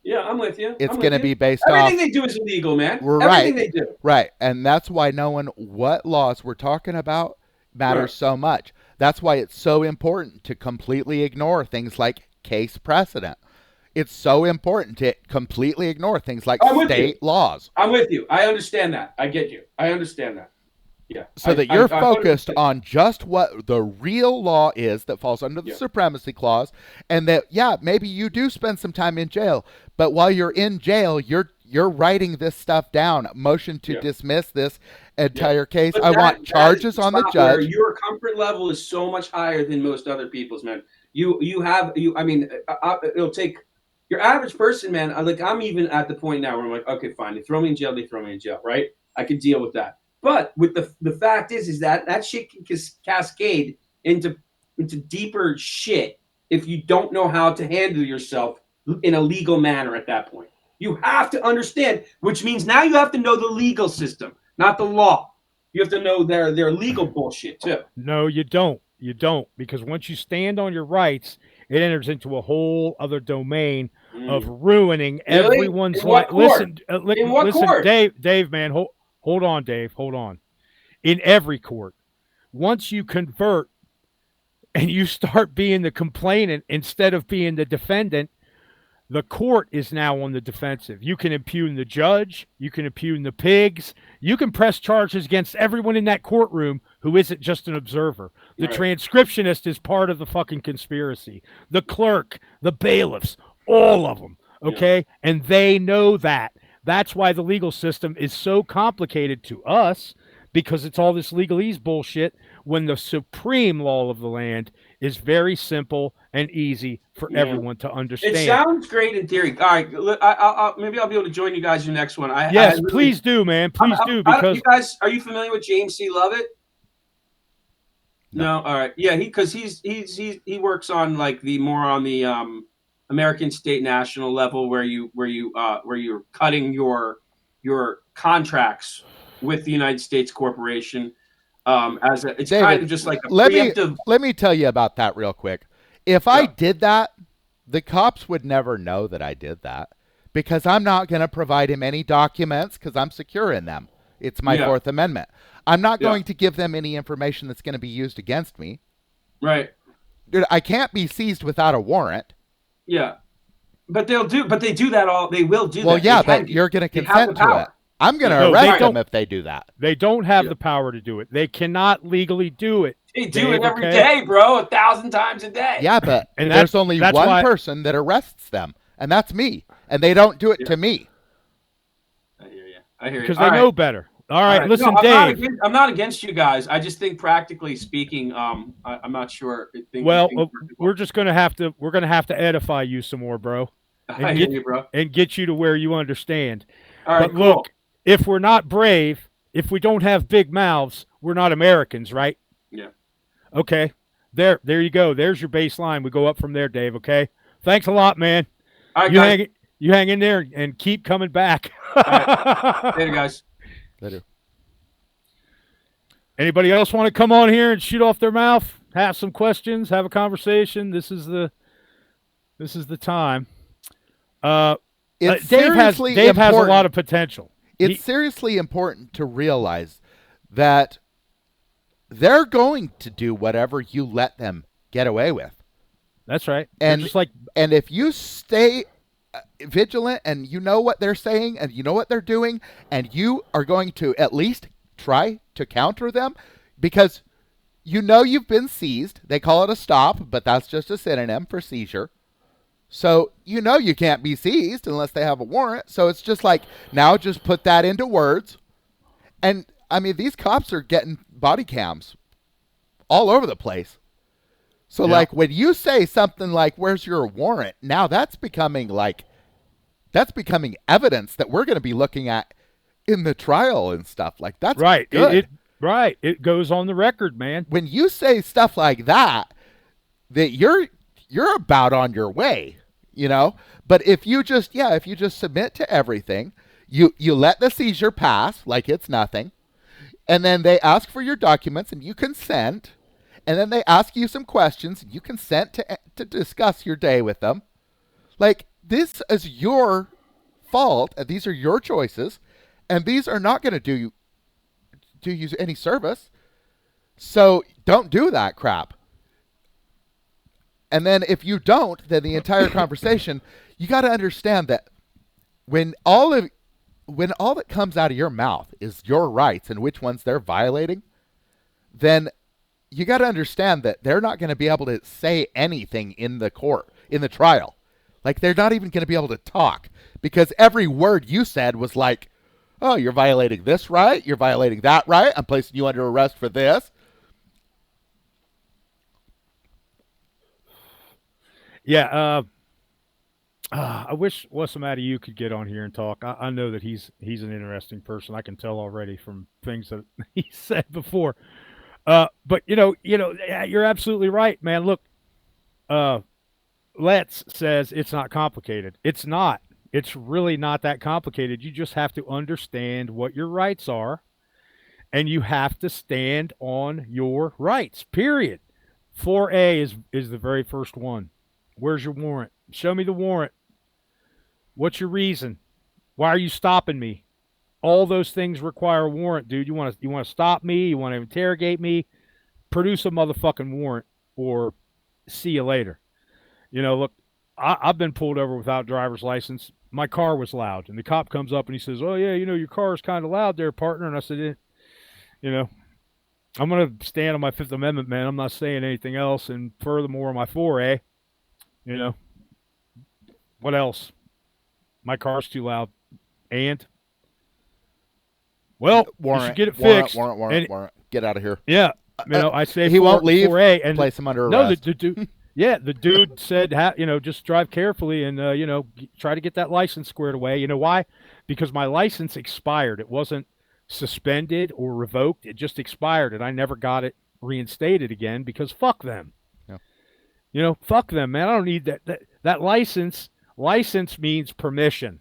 Yeah, I'm with you. It's I'm going to with be you. based Everything off. they do is illegal, man. We're Everything right. they do. Right, and that's why knowing what laws we're talking about matters Right. so much. That's why it's so important to completely ignore things like case precedent. It's so important to completely ignore things like I'm with you. state laws. I'm with you. I understand that. I get you. I understand that. Yeah. So that you're focused on just what the real law is that falls under the supremacy clause, and that maybe you do spend some time in jail, but while you're in jail, you're writing this stuff down. Motion to dismiss this entire case. But I want charges on the judge. Your comfort level is so much higher than most other people's, man. I mean, it'll take your average person, man. I'm even at the point now where I'm like, okay, fine. They throw me in jail. They throw me in jail, right? I can deal with that. But with the fact is that shit can cascade into deeper shit if you don't know how to handle yourself in a legal manner at that point. You have to understand, which means now you have to know the legal system, not the law. You have to know their legal bullshit too. No, you don't. You don't, because once you stand on your rights, it enters into a whole other domain of ruining everyone's life. Listen, court? Dave, man, hold on, Dave, hold on. In every court, once you convert and you start being the complainant instead of being the defendant, the court is now on the defensive. You can impugn the judge. You can impugn the pigs. You can press charges against everyone in that courtroom who isn't just an observer. The transcriptionist is part of the fucking conspiracy. The clerk, the bailiffs, all of them, okay? Yeah. And they know that. That's why the legal system is so complicated to us, because it's all this legalese bullshit, when the supreme law of the land is very simple and easy for everyone to understand. It sounds great in theory. All right, maybe I'll be able to join you guys in the next one. Yes, please do, man. Please do, because you guys, are you familiar with James C. Lovett? No. All right. Yeah, he works on like the American state national level where you're cutting your contracts with the United States corporation. It's David, kind of just like a let me preemptive. let me tell you about that real quick. If I did that, the cops would never know that I did that because I'm not going to provide him any documents because I'm secure in them. It's my Fourth Amendment. I'm not going to give them any information that's going to be used against me. Right. Dude, I can't be seized without a warrant. Yeah. But they will do that. Well, yeah, but you're going to consent to it. I'm going to arrest them if they do that. They don't have the power to do it. They cannot legally do it. They do it every day, bro, 1,000 times a day. Yeah, but there's only one person that arrests them, and that's me. And they don't do it to me. I hear you. Because they know better. All right, listen, Dave. I'm not against you guys. I just think, practically speaking, I'm not sure. We're just gonna have to edify you some more, bro. I hear you, bro. And get you to where you understand. All right, but look, if we're not brave, if we don't have big mouths, we're not Americans, right? Yeah. Okay. There you go. There's your baseline. We go up from there, Dave. Okay. Thanks a lot, man. All right, you hang in there and keep coming back. All right. Later, guys. Later. Anybody else want to come on here and shoot off their mouth? Have some questions, have a conversation. This is the time. Dave has a lot of potential. It's seriously important to realize that they're going to do whatever you let them get away with. That's right. And if you stay vigilant and you know what they're saying and you know what they're doing and you are going to at least try to counter them because you know you've been seized. They call it a stop, but that's just a synonym for seizure. So you know you can't be seized unless they have a warrant. So it's just like, now just put that into words. And I mean, these cops are getting body cams all over the place. So like when you say something like, where's your warrant? Now that's becoming evidence that we're going to be looking at in the trial and stuff. Like that's right. Good. It goes on the record, man. When you say stuff like that you're about on your way, you know? But if you just submit to everything, you let the seizure pass like it's nothing, and then they ask for your documents and you consent, and then they ask you some questions and you consent to discuss your day with them. Like, this is your fault, and these are your choices, and these are not going to do you any service. So don't do that crap. And then if you don't, then the entire conversation, you got to understand that when all that comes out of your mouth is your rights and which ones they're violating, then you got to understand that they're not going to be able to say anything in the court, in the trial. Like, they're not even going to be able to talk because every word you said was like, oh, you're violating this right, you're violating that right, I'm placing you under arrest for this. Yeah, I wish somebody you could get on here and talk. I know that he's an interesting person. I can tell already from things that he said before. But you're absolutely right, man. Look, Let's says it's not complicated. It's not. It's really not that complicated. You just have to understand what your rights are, and you have to stand on your rights. Period. 4A is the very first one. Where's your warrant? Show me the warrant. What's your reason? Why are you stopping me? All those things require a warrant, dude. You want to stop me? You want to interrogate me? Produce a motherfucking warrant, or see you later. Look, I've been pulled over without driver's license. My car was loud, and the cop comes up and he says, "Oh yeah, your car is kind of loud there, partner." And I said, I'm going to stand on my Fifth Amendment, man. I'm not saying anything else. And furthermore, my 4A, what else? My car's too loud. And, well, warrant, you should get it fixed. Warrant. Get out of here. Yeah. I say he won't leave. 4A and place him under arrest. No, the dude. Yeah, the dude said, just drive carefully and, try to get that license squared away. You know why? Because my license expired. It wasn't suspended or revoked. It just expired, and I never got it reinstated again because fuck them. Fuck them, man. I don't need that license. License means permission.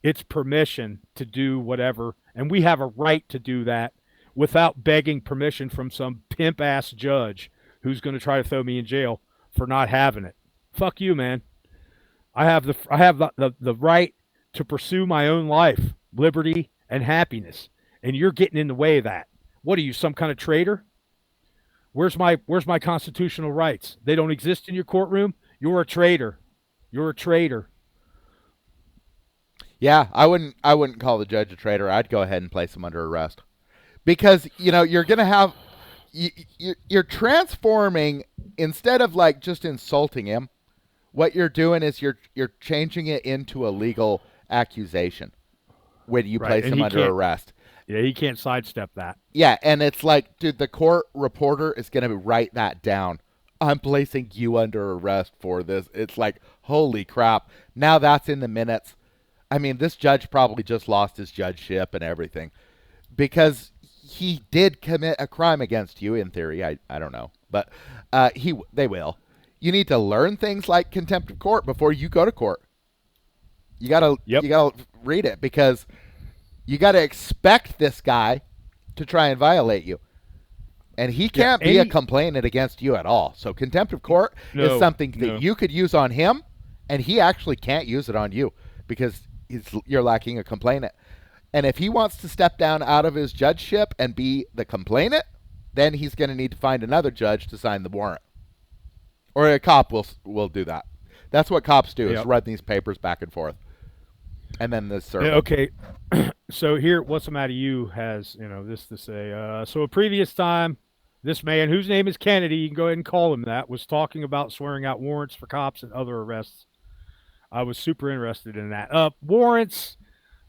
It's permission to do whatever, and we have a right to do that without begging permission from some pimp ass judge who's going to try to throw me in jail for not having it. Fuck you, man. I have the right to pursue my own life, liberty, and happiness, and you're getting in the way of that. What are you, some kind of traitor? Where's my constitutional rights? They don't exist in your courtroom. You're a traitor. You're a traitor. Yeah, I wouldn't call the judge a traitor. I'd go ahead and place him under arrest because you're gonna have you're transforming instead of like just insulting him. What you're doing is you're changing it into a legal accusation when you Right, place and him he under can't. arrest. Yeah, he can't sidestep that. Yeah, and it's like, dude, the court reporter is going to write that down. I'm placing you under arrest for this. It's like, holy crap. Now that's in the minutes. I mean, this judge probably just lost his judgeship and everything because he did commit a crime against you in theory. I don't know, but they will. You need to learn things like contempt of court before you go to court. You gotta Yep. you gotta read it because you gotta expect this guy to try and violate you. And he can't be a complainant against you at all. So contempt of court is No, something that no. you could use on him, and he actually can't use it on you because you're lacking a complainant. And if he wants to step down out of his judgeship and be the complainant, then he's going to need to find another judge to sign the warrant. Or a cop will do that. That's what cops do, is Yep. run these papers back and forth. And then the server. Yeah, okay. So here, what's the matter? You has this to say. So a previous time, this man, whose name is Kennedy, you can go ahead and call him that, was talking about swearing out warrants for cops and other arrests. I was super interested in that. Warrants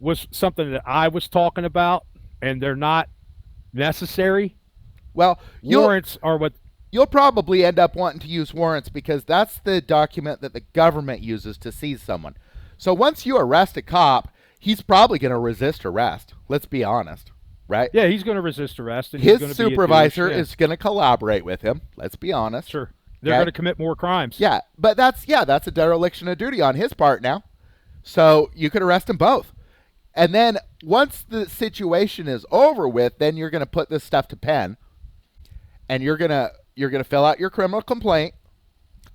was something that I was talking about, and they're not necessary. Well, Warrants are what. you'll probably end up wanting to use warrants because that's the document that the government uses to seize someone. So once you arrest a cop, he's probably going to resist arrest. Let's be honest, right? Yeah, he's going to resist arrest, and he's His going to be a supervisor douche, yeah. is going to collaborate with him. Let's be honest. Sure. They're Okay? going to commit more crimes. Yeah, but that's a dereliction of duty on his part now. So you could arrest them both. And then once the situation is over with, then you're going to put this stuff to pen, and you're going to fill out your criminal complaint.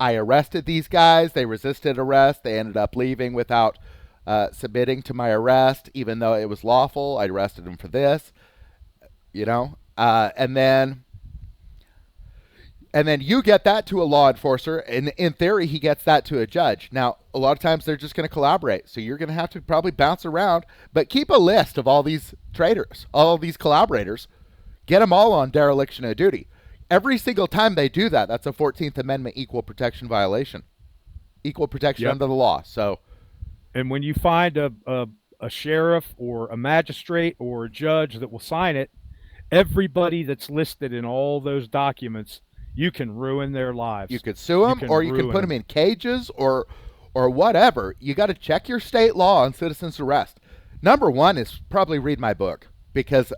I arrested these guys. They resisted arrest. They ended up leaving without submitting to my arrest, even though it was lawful. I arrested them for this, and then you get that to a law enforcer, and in theory, he gets that to a judge. Now, a lot of times they're just going to collaborate, so you're going to have to probably bounce around, but keep a list of all these traitors, all these collaborators. Get them all on dereliction of duty. Every single time they do that, that's a 14th Amendment equal protection violation. Equal protection Yep. under the law. So, And when you find a sheriff or a magistrate or a judge that will sign it, everybody that's listed in all those documents, you can ruin their lives. you could sue them, or you can ruin put them in cages, or whatever. You got to check your state law on citizen's arrest. Number one is probably read my book, because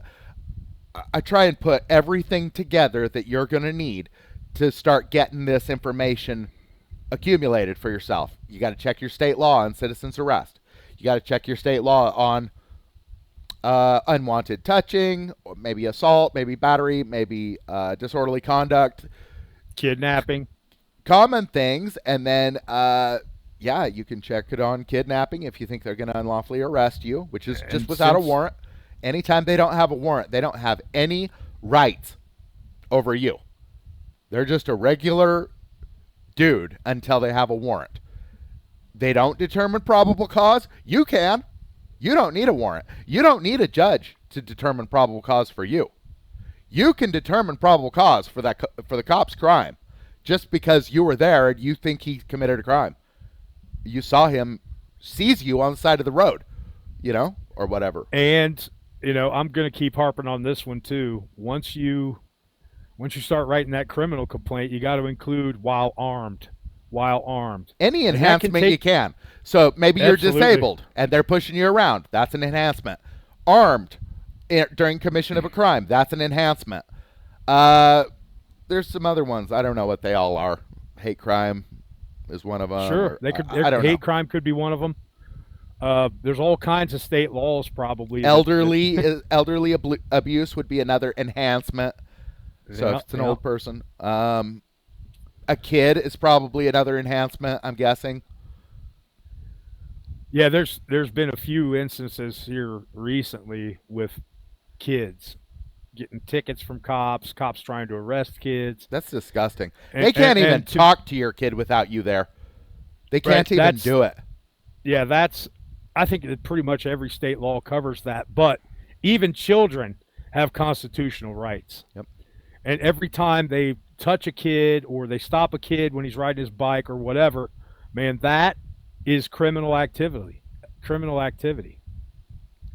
I try and put everything together that you're going to need to start getting this information accumulated for yourself. You got to check your state law on citizen's arrest. You got to check your state law on unwanted touching, or maybe assault, maybe battery, maybe disorderly conduct, Kidnapping. common things. And then, you can check it on kidnapping if you think they're going to unlawfully arrest you, which is just And without a since- warrant. Anytime they don't have a warrant, they don't have any rights over you. They're just a regular dude until they have a warrant. They don't determine probable cause. You can. You don't need a warrant. You don't need a judge to determine probable cause for you. You can determine probable cause for the cop's crime just because you were there and you think he committed a crime. You saw him seize you on the side of the road, or whatever. And I'm going to keep harping on this one too. Once you start writing that criminal complaint, you got to include while armed. While armed. Any And that can enhancement you take- can. So maybe you're Absolutely. disabled and they're pushing you around. That's an enhancement. Armed during commission of a crime. That's an enhancement. There's some other ones. I don't know what they all are. hate crime is one of them. Sure, Or, they could. I don't know. Hate crime could be one of them. There's all kinds of state laws probably. Elderly abuse would be another enhancement. So Yeah, if it's an yeah. old person, a kid is probably another enhancement. I'm guessing. Yeah, there's been a few instances here recently with kids getting tickets from cops trying to arrest kids. That's disgusting. And- They can't and- even and to- talk to your kid without you there. They can't even that's- do it. Yeah, I think that pretty much every state law covers that, but even children have constitutional rights. Yep. And every time they touch a kid or they stop a kid when he's riding his bike or whatever, man, that is criminal activity. Criminal activity.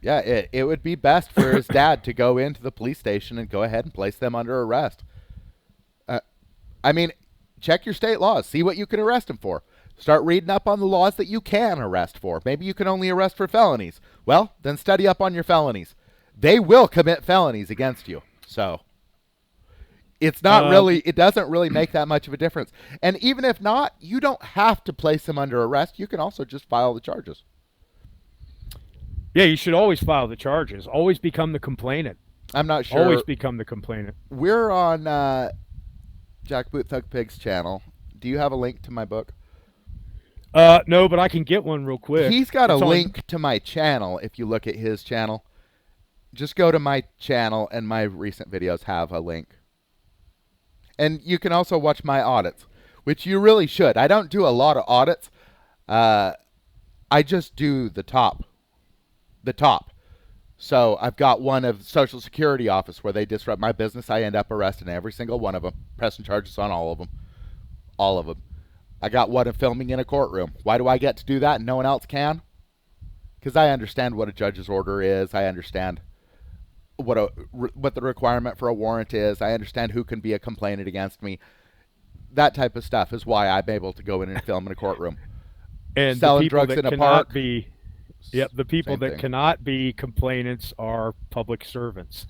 Yeah, it would be best for his dad to go into the police station and go ahead and place them under arrest. I mean, check your state laws. See what you can arrest him for. Start reading up on the laws that you can arrest for. Maybe you can only arrest for felonies. Well, then study up on your felonies. They will commit felonies against you. So it's not it doesn't really make that much of a difference. And even if not, you don't have to place them under arrest. You can also just file the charges. Yeah, you should always file the charges. Always become the complainant. I'm not sure. Always become the complainant. We're on Jackboot Thug Pig's channel. Do you have a link to my book? No, but I can get one real quick. He's got a It's on- link to my channel. If you look at his channel, just go to my channel, and my recent videos have a link. And you can also watch my audits, which you really should. I don't do a lot of audits. I just do the top. So I've got one of Social Security office where they disrupt my business. I end up arresting every single one of them, pressing charges on all of them. All of them. I got one of filming in a courtroom. Why do I get to do that and no one else can? Because I understand what a judge's order is. I understand what the requirement for a warrant is. I understand who can be a complainant against me. That type of stuff is why I'm able to go in and film in a courtroom. And selling the people drugs that in a cannot park. be, yep, the people Same that thing. cannot be complainants are public servants.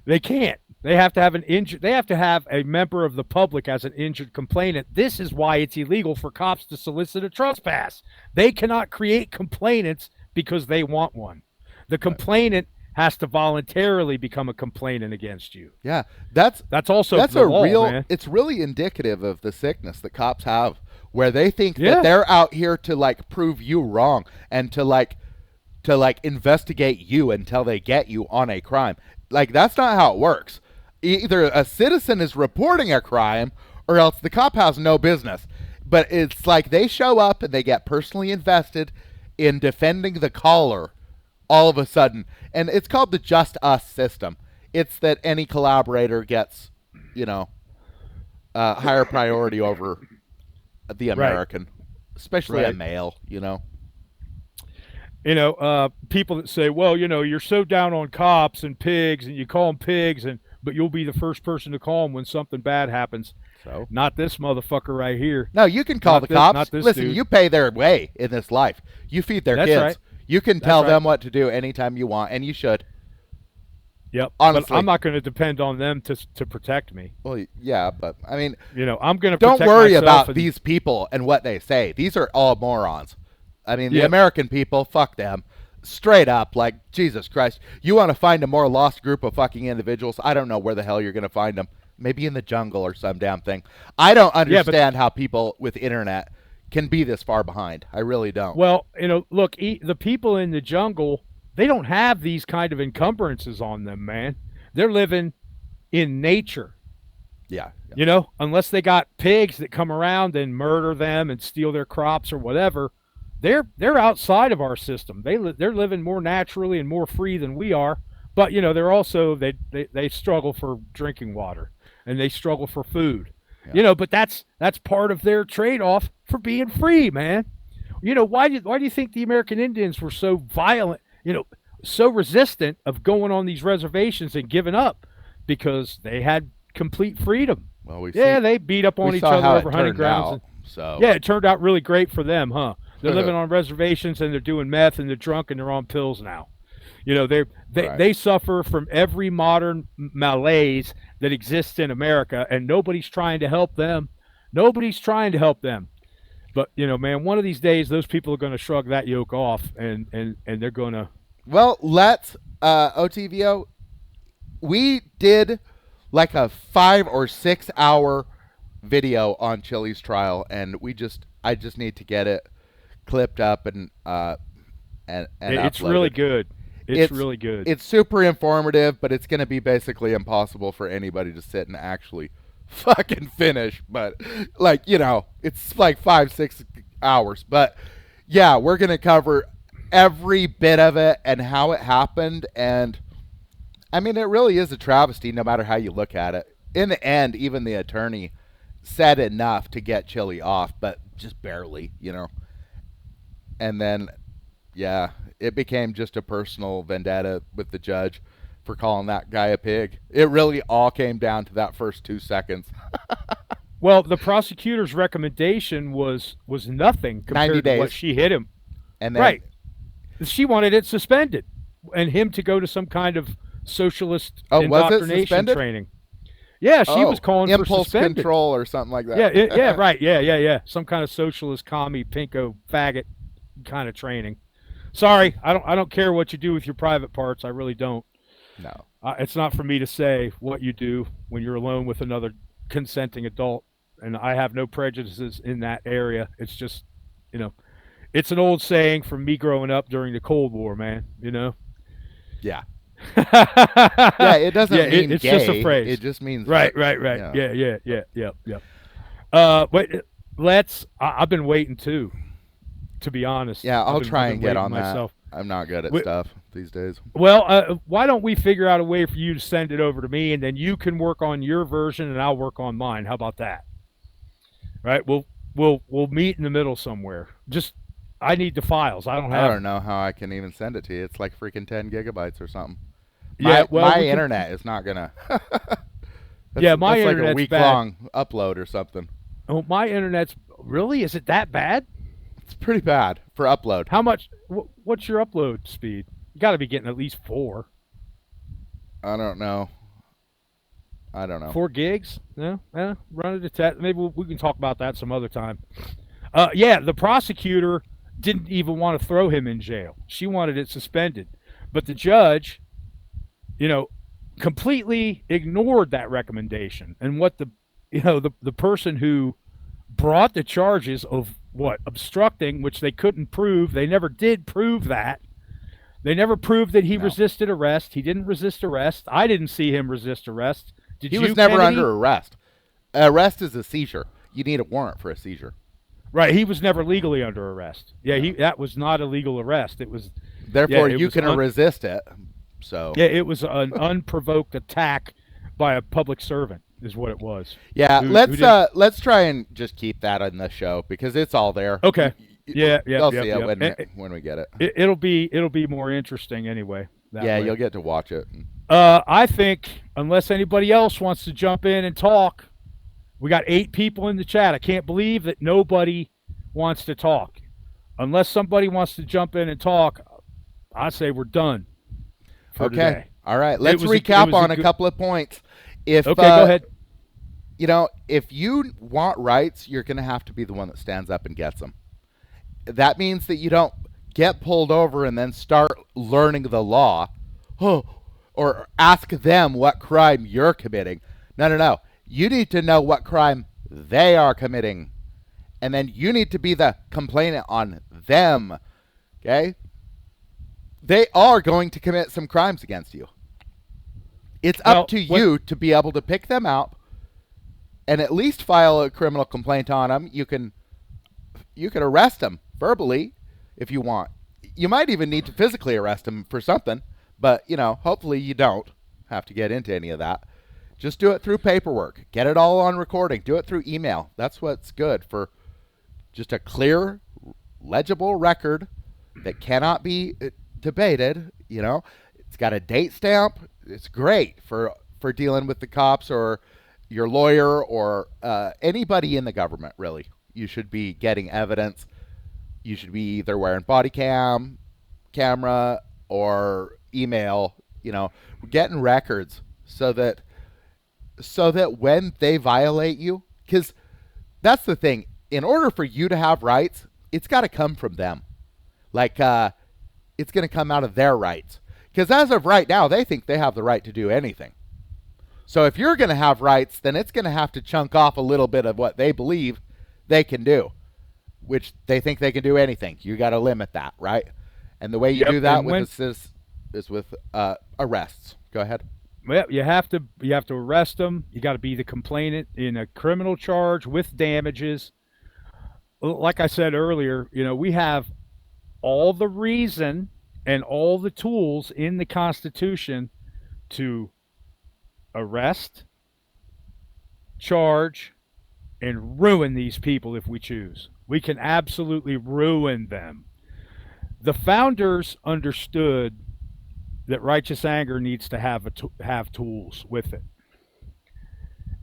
They can't. They have to have They have to have a member of the public as an injured complainant. This is why it's illegal for cops to solicit a trespass. They cannot create complainants because they want one. The complainant has to voluntarily become a complainant against you. Yeah, that's also that's the a law, real. man. It's really indicative of the sickness that cops have, where they think Yeah. that they're out here to like prove you wrong and to investigate you until they get you on a crime. Like that's not how it works. Either a citizen is reporting a crime or else the cop has no business. But it's like they show up and they get personally invested in defending the caller all of a sudden. And it's called the just us system. It's that any collaborator gets, higher priority over the American, especially a Right. male, People that say, well, you're so down on cops and pigs and you call them pigs, but you'll be the first person to call them when something bad happens. So Not this motherfucker right here. no, you can call Not the this- cops. not this Listen, dude. you pay their way in this life. You feed their That's kids. right. You can tell right. them what to do anytime you want, and you should. Yep. Honestly. But I'm not going to depend on them to protect me. Well, yeah, but I mean, I'm going to don't protect worry myself about and- these people and what they say. These are all morons. I mean, the Yep. American people, fuck them. Straight up, like, Jesus Christ. You want to find a more lost group of fucking individuals? I don't know where the hell you're going to find them. Maybe in the jungle or some damn thing. I don't understand how people with internet can be this far behind. I really don't. Well, look, the people in the jungle, they don't have these kind of encumbrances on them, man. They're living in nature. Yeah. Unless they got pigs that come around and murder them and steal their crops or whatever, they're outside of our system. They're living more naturally and more free than we are. But they're also they struggle for drinking water and they struggle for food. Yeah. But that's part of their trade-off for being free, man. Why do you think the American Indians were so violent? So resistant of going on these reservations and giving up because they had complete freedom. Well, They beat up on we each saw other how over it hunting turned grounds. out, so Yeah, it turned out really great for them, huh? They're living on reservations and they're doing meth and they're drunk and they're on pills now. They suffer from every modern malaise that exists in America, and nobody's trying to help them. Nobody's trying to help them. But man, one of these days, those people are going to shrug that yoke off, and they're going to. Well, let's OTVO. We did like a 5 or 6 hour video on Chili's trial, and I just need to get it clipped up and It's uploaded. really good. It's really good. It's super informative, but it's going to be basically impossible for anybody to sit and actually fucking finish. But it's like 5-6 hours. But yeah, we're going to cover every bit of it and how it happened. And I mean, it really is a travesty no matter how you look at it. In the end, even the attorney said enough to get Chili off, but just barely, And then, yeah, it became just a personal vendetta with the judge for calling that guy a pig. It really all came down to that first 2 seconds. Well, the prosecutor's recommendation was nothing 90 compared to what days. she hit him. And then, Right. She wanted it suspended and him to go to some kind of socialist was it indoctrination suspended? training. Yeah, she was calling for impulse suspended. control or something like that. Yeah, right. Yeah. Some kind of socialist, commie, pinko, faggot kind of training. Sorry, I don't care what you do with your private parts. I really don't. No. It's not for me to say what you do when you're alone with another consenting adult, and I have no prejudices in that area. It's just, it's an old saying from me growing up during the Cold War, man. Yeah. Yeah, it doesn't mean it's gay. just a phrase. It just means Right. Yeah. Yeah. But I've been waiting too, to be honest. Yeah, I'll I've been try and get waiting on myself. that. I'm not good at Wait- stuff these days. Well, why don't we figure out a way for you to send it over to me, and then you can work on your version, and I'll work on mine. How about that? Right? We'll meet in the middle somewhere. Just I need the files. I don't have. I don't know how I can even send it to you. It's like freaking 10 gigabytes or something. Yeah, well, my we can- internet is not gonna. Yeah, my that's like a internet's week-long upload or something. Oh, my internet's really? Is it that bad? It's pretty bad for upload. How much? What's your upload speed? You got to be getting at least 4. I don't know. 4 gigs? No, run it to test. Maybe we can talk about that some other time. Yeah, the prosecutor didn't even want to throw him in jail. She wanted it suspended, but the judge, completely ignored that recommendation. And what the person who brought the charges of obstructing, which they couldn't prove. They never did prove that. They never proved that he resisted arrest. He didn't resist arrest. I didn't see him resist arrest. Did He you, was never Kennedy? under arrest. Arrest is a seizure. You need a warrant for a seizure. Right, he was never legally under arrest. Yeah, that was not a legal arrest. It was Therefore, it you was can resist it. So Yeah, it was an unprovoked attack by a public servant, is what it was. yeah, Who let's try and just keep that on the show because it's all there. Okay. Yeah, They'll see yeah. it when we get it. It'll be more interesting anyway. that Yeah, way. you'll get to watch it. I think unless anybody else wants to jump in and talk, we got 8 people in the chat. I can't believe that nobody wants to talk. Unless somebody wants to jump in and talk, I say we're done for Okay. today. All right. Let's was a- recap it was a on a good- couple of points. If Okay, go ahead. If you want rights, you're going to have to be the one that stands up and gets them. That means that you don't get pulled over and then start learning the law, or ask them what crime you're committing. No. You need to know what crime they are committing, and then you need to be the complainant on them. Okay? They are going to commit some crimes against you. It's up to you to be able to pick them out and at least file a criminal complaint on them. You can arrest them verbally if you want. You might even need to physically arrest them for something, but hopefully you don't have to get into any of that. Just do it through paperwork. Get it all on recording. Do it through email. That's what's good for just a clear, legible record that cannot be debated. It's got a date stamp. It's great for dealing with the cops or your lawyer or anybody in the government, really. You should be getting evidence. You should be either wearing body camera, or email, getting records so that when they violate you, because that's the thing. In order for you to have rights, it's got to come from them. Like, it's going to come out of their rights. Because as of right now, they think they have the right to do anything. So if you're going to have rights, then it's going to have to chunk off a little bit of what they believe they can do, which they think they can do anything. You got to limit that, right? And the way you do that with this is with arrests. Go ahead. Well, you have to arrest them. You got to be the complainant in a criminal charge with damages. Like I said earlier, we have all the reason and all the tools in the Constitution to arrest, charge, and ruin these people if we choose. We can absolutely ruin them. The founders understood that righteous anger needs to have tools with it.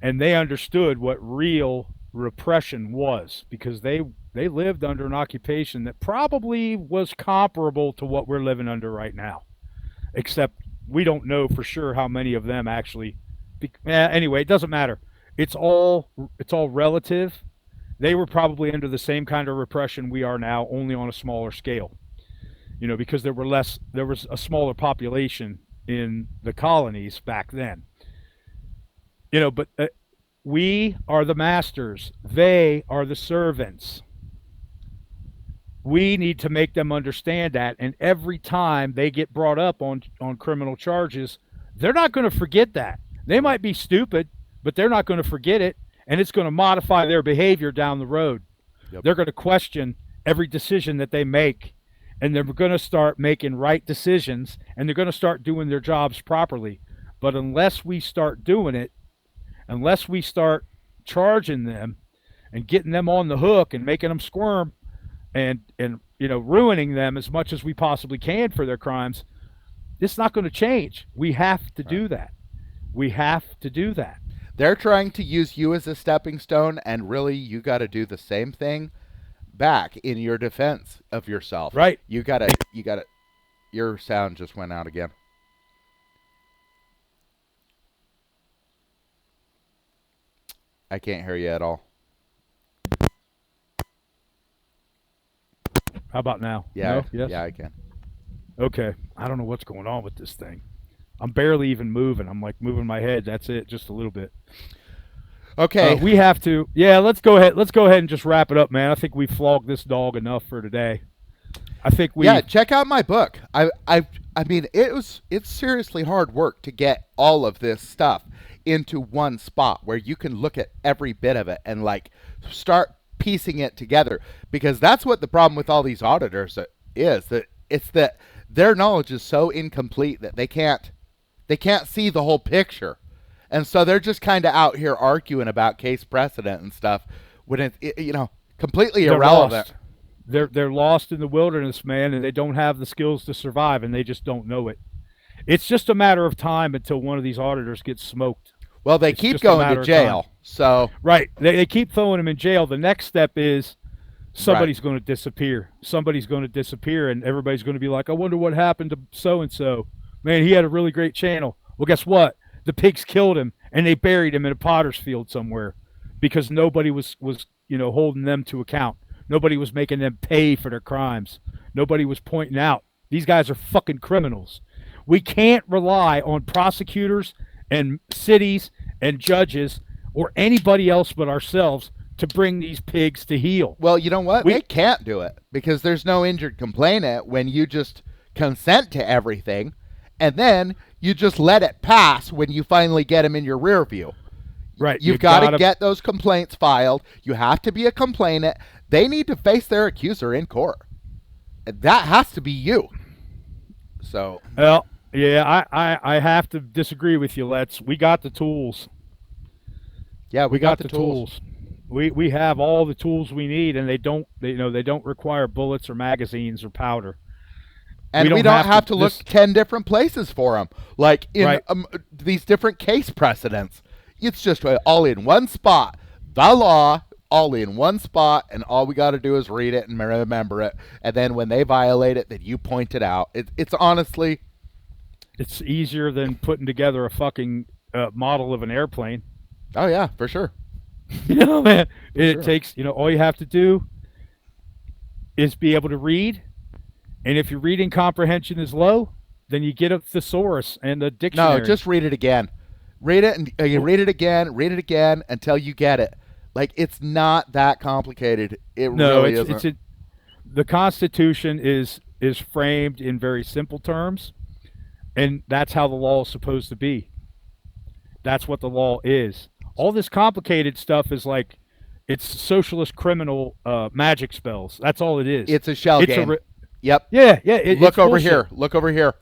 And they understood what real repression was, because they lived under an occupation that probably was comparable to what we're living under right now. Except we don't know for sure how many of them actually. Anyway, it doesn't matter. It's all relative. They were probably under the same kind of repression we are now, only on a smaller scale. Because there was a smaller population in the colonies back then. But we are the masters. They are the servants. We need to make them understand that. And every time they get brought up on criminal charges, they're not going to forget that. They might be stupid, but they're not going to forget it. And it's going to modify their behavior down the road. Yep. They're going to question every decision that they make. And they're going to start making right decisions, and they're going to start doing their jobs properly. But unless we start doing it, unless we start charging them and getting them on the hook and making them squirm and ruining them as much as we possibly can for their crimes, it's not going to change. We have to do that. We have to do that. They're trying to use you as a stepping stone, and really you got to do the same thing back in your defense of yourself. Right. You gotta your sound just went out again. I can't hear you at all. How about now? Yeah. No? Yes? Yeah, I can. Okay. I don't know what's going on with this thing. I'm barely even moving. I'm like moving my head. That's it. Just a little bit. Okay. We have to. Yeah, let's go ahead. Let's go ahead and just wrap it up, man. I think we flogged this dog enough for today. I think we. Yeah, check out my book. I mean, it's seriously hard work to get all of this stuff into one spot where you can look at every bit of it and like start piecing it together, because that's what the problem with all these auditors is, that it's that their knowledge is so incomplete that they can't see the whole picture. And so they're just kind of out here arguing about case precedent and stuff when it's completely irrelevant. They're lost in the wilderness, man, and they don't have the skills to survive, and they just don't know it. It's just a matter of time until one of these auditors gets smoked. Well, they keep going to jail. So right, they keep throwing them in jail. The next step is somebody's going to disappear. Somebody's going to disappear, and everybody's going to be like, I wonder what happened to so-and-so. Man, he had a really great channel. Well, guess what? The pigs killed him, and they buried him in a potter's field somewhere because nobody was holding them to account. Nobody was making them pay for their crimes. Nobody was pointing out, these guys are fucking criminals. We can't rely on prosecutors and cities and judges or anybody else but ourselves to bring these pigs to heel. Well, you know what? They can't do it because there's no injured complainant when you just consent to everything, and then you just let it pass when you finally get them in your rear view. Right. You've got to get those complaints filed. You have to be a complainant. They need to face their accuser in court. That has to be you. So. Well, yeah, I have to disagree with you, Let's. We got the tools. Yeah, we got the tools. We have all the tools we need, and they don't require bullets or magazines or powder. And we don't have to look 10 different places for them, like in these different case precedents. It's just all in one spot. The law, all in one spot, and all we got to do is read it and remember it. And then when they violate it, then you point it out. It's honestly... It's easier than putting together a fucking model of an airplane. Oh, yeah, for sure. Man, it Sure. takes, all you have to do is be able to read. And if your reading comprehension is low, then you get a thesaurus and a No, dictionary. just read it again. Read it and you Well, read it again until you get it. Like it's not that complicated. It no, really isn't. the Constitution is framed in very simple terms, and that's how the law is supposed to be. That's what the law is. All this complicated stuff is like it's socialist criminal magic spells. That's all it is. It's a shell It's game. Yep. yeah. Look It's over bullshit. here. Look over here.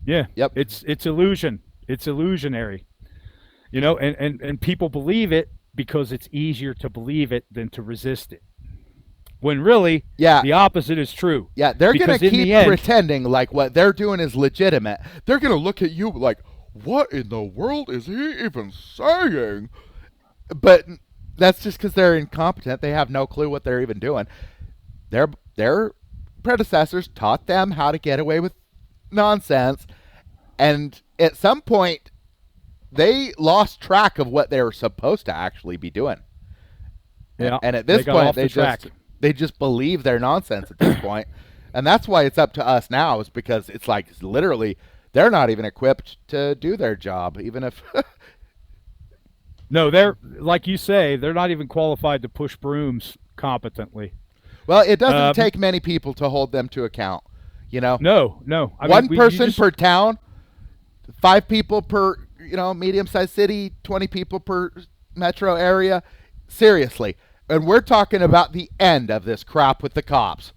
Yeah, Yep. it's illusion. It's illusionary. And people believe it because it's easier to believe it than to resist it. When really, Yeah. the opposite is true. Yeah, they're going Because to in keep the end, pretending like what they're doing is legitimate. They're going to look at you like, what in the world is he even saying? But that's just because they're incompetent. They have no clue what they're even doing. Their predecessors taught them how to get away with nonsense. And at some point, they lost track of what they were supposed to actually be doing. yeah, And at they this got point, off the track. they just believe their nonsense at this point. And that's why it's up to us now, is because it's like literally they're not even equipped to do their job, even if No, they're like you say, they're not even qualified to push brooms competently. well, it doesn't Um, take many people to hold them to account. You know, No. one You person just, per town, 5 people per medium-sized city, 20 people per metro area. Seriously, and we're talking about the end of this crap with the cops.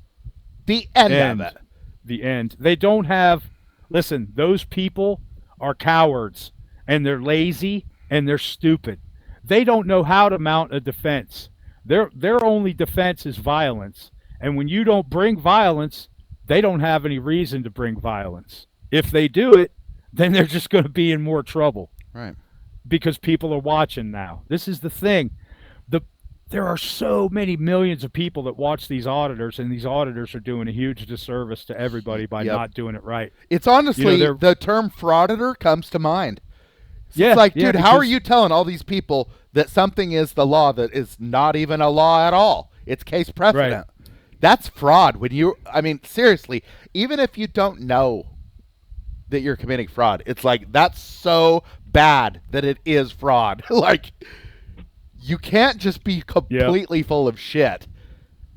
The end end. of it. The end. They don't have. Listen, those people are cowards, and they're lazy, and they're stupid. They don't know how to mount a defense. Their only defense is violence. And when you don't bring violence, they don't have any reason to bring violence. If they do it, then they're just going to be in more trouble Right. because people are watching now. This is the thing. The There are so many millions of people that watch these auditors, and these auditors are doing a huge disservice to everybody by Yep. not doing it right. It's honestly they're- the term frauditor comes to mind. Yeah, It's like, yeah, dude, how are because- you telling all these people that something is the law that is not even a law at all? It's case precedent. That's fraud. I mean, seriously, even if you don't know that you're committing fraud, it's like that's so bad that it is fraud. Like, you can't just be completely full of shit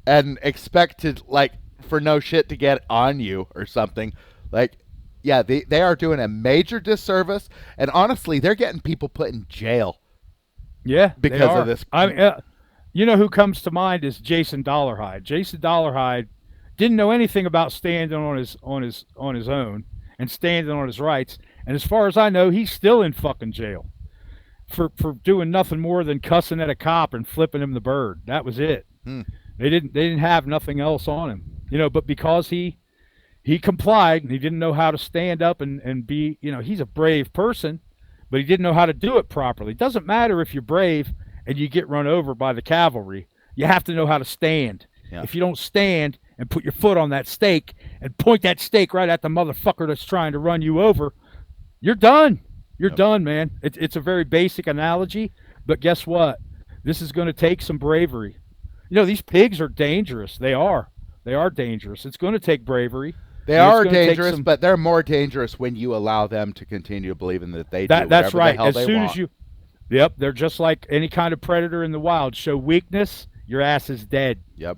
and expect to, like, for no shit to get on you or something. Like, yeah, they are doing a major disservice, and honestly, they're getting people put in jail. Yeah, Because they of are. this. I mean, you know who comes to mind is Jason Dollarhide. Jason Dollarhide didn't know anything about standing on his own and standing on his rights. And as far as I know, he's still in fucking jail for doing nothing more than cussing at a cop and flipping him the bird. That was it. Hmm. They didn't have nothing else on him, but because he complied and he didn't know how to stand up and be, he's a brave person, but he didn't know how to do it properly. It doesn't matter if you're brave and you get run over by the cavalry. You have to know how to stand. Yeah. If you don't stand and put your foot on that stake and point that stake right at the motherfucker that's trying to run you over, you're done. You're done, man. It's a very basic analogy, but guess what? This is going to take some bravery. These pigs are dangerous. They are. They are dangerous. It's going to take bravery. They And it's are gonna take dangerous, some- but they're more dangerous when you allow them to continue believing that they do That's whatever right. the hell As they soon want. as you, yep, they're just like any kind of predator in the wild. Show weakness, your ass is dead. Yep.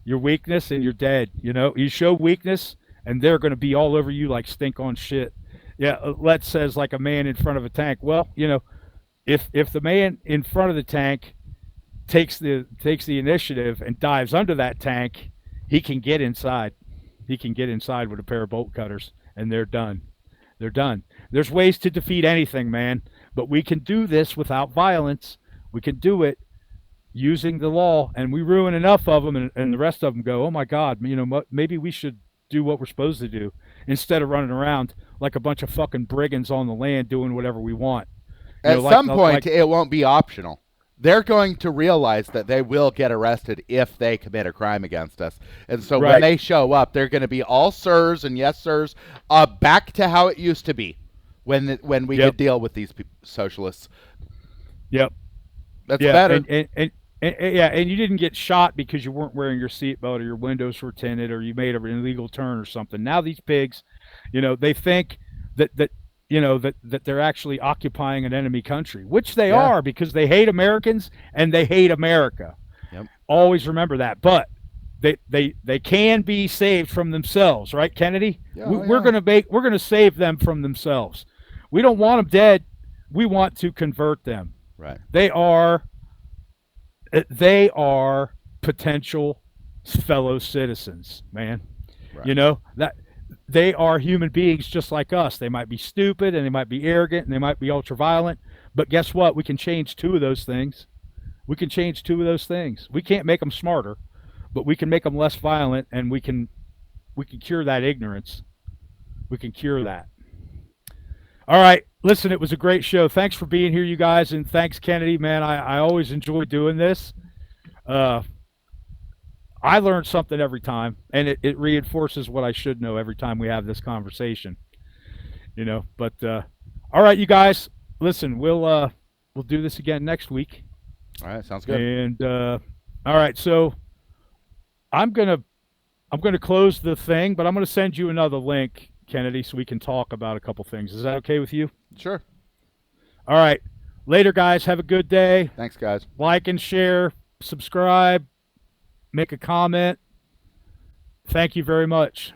Your weakness and you're dead. You show weakness, and they're going to be all over you like stink on shit. Yeah, Let's says like a man in front of a tank. Well, if the man in front of the tank takes the initiative and dives under that tank, he can get inside. He can get inside with a pair of bolt cutters, and they're done. They're done. There's ways to defeat anything, man, but we can do this without violence. We can do it using the law, and we ruin enough of them, and the rest of them go, oh my God, maybe we should do what we're supposed to do instead of running around like a bunch of fucking brigands on the land doing whatever we want. At some point, it won't be optional. They're going to realize that they will get arrested if they commit a crime against us. And so when Right. they show up, they're going to be all sirs and yes sirs, back to how it used to be when we Yep. could deal with these socialists. Yep. That's Yeah, better. and you didn't get shot because you weren't wearing your seatbelt or your windows were tinted or you made an illegal turn or something. Now these pigs, they think that that they're actually occupying an enemy country, which they Yeah. are because they hate Americans and they hate America. Yep. Always remember that. But they can be saved from themselves, right, Kennedy? Yeah, We're yeah. gonna save them from themselves. We don't want them dead. We want to convert them. Right. They are potential fellow citizens, man. Right. You know that they are human beings just like us. They might be stupid and they might be arrogant and they might be ultra violent, but guess what? We can change two of those things. We can change two of those things. We can't make them smarter, but we can make them less violent, and we can cure that ignorance. We can cure that. All right. Listen, it was a great show. Thanks for being here, you guys, and thanks, Kennedy, man. I always enjoy doing this. Uh, I learn something every time, and it reinforces what I should know every time we have this conversation. But all right, you guys, listen, we'll do this again next week. All right. Sounds good. And all right, so I'm gonna close the thing, but I'm gonna send you another link, Kennedy, so we can talk about a couple things. Is that okay with you? Sure. All right. Later, guys. Have a good day. Thanks, guys. Like and share, subscribe, make a comment. Thank you very much.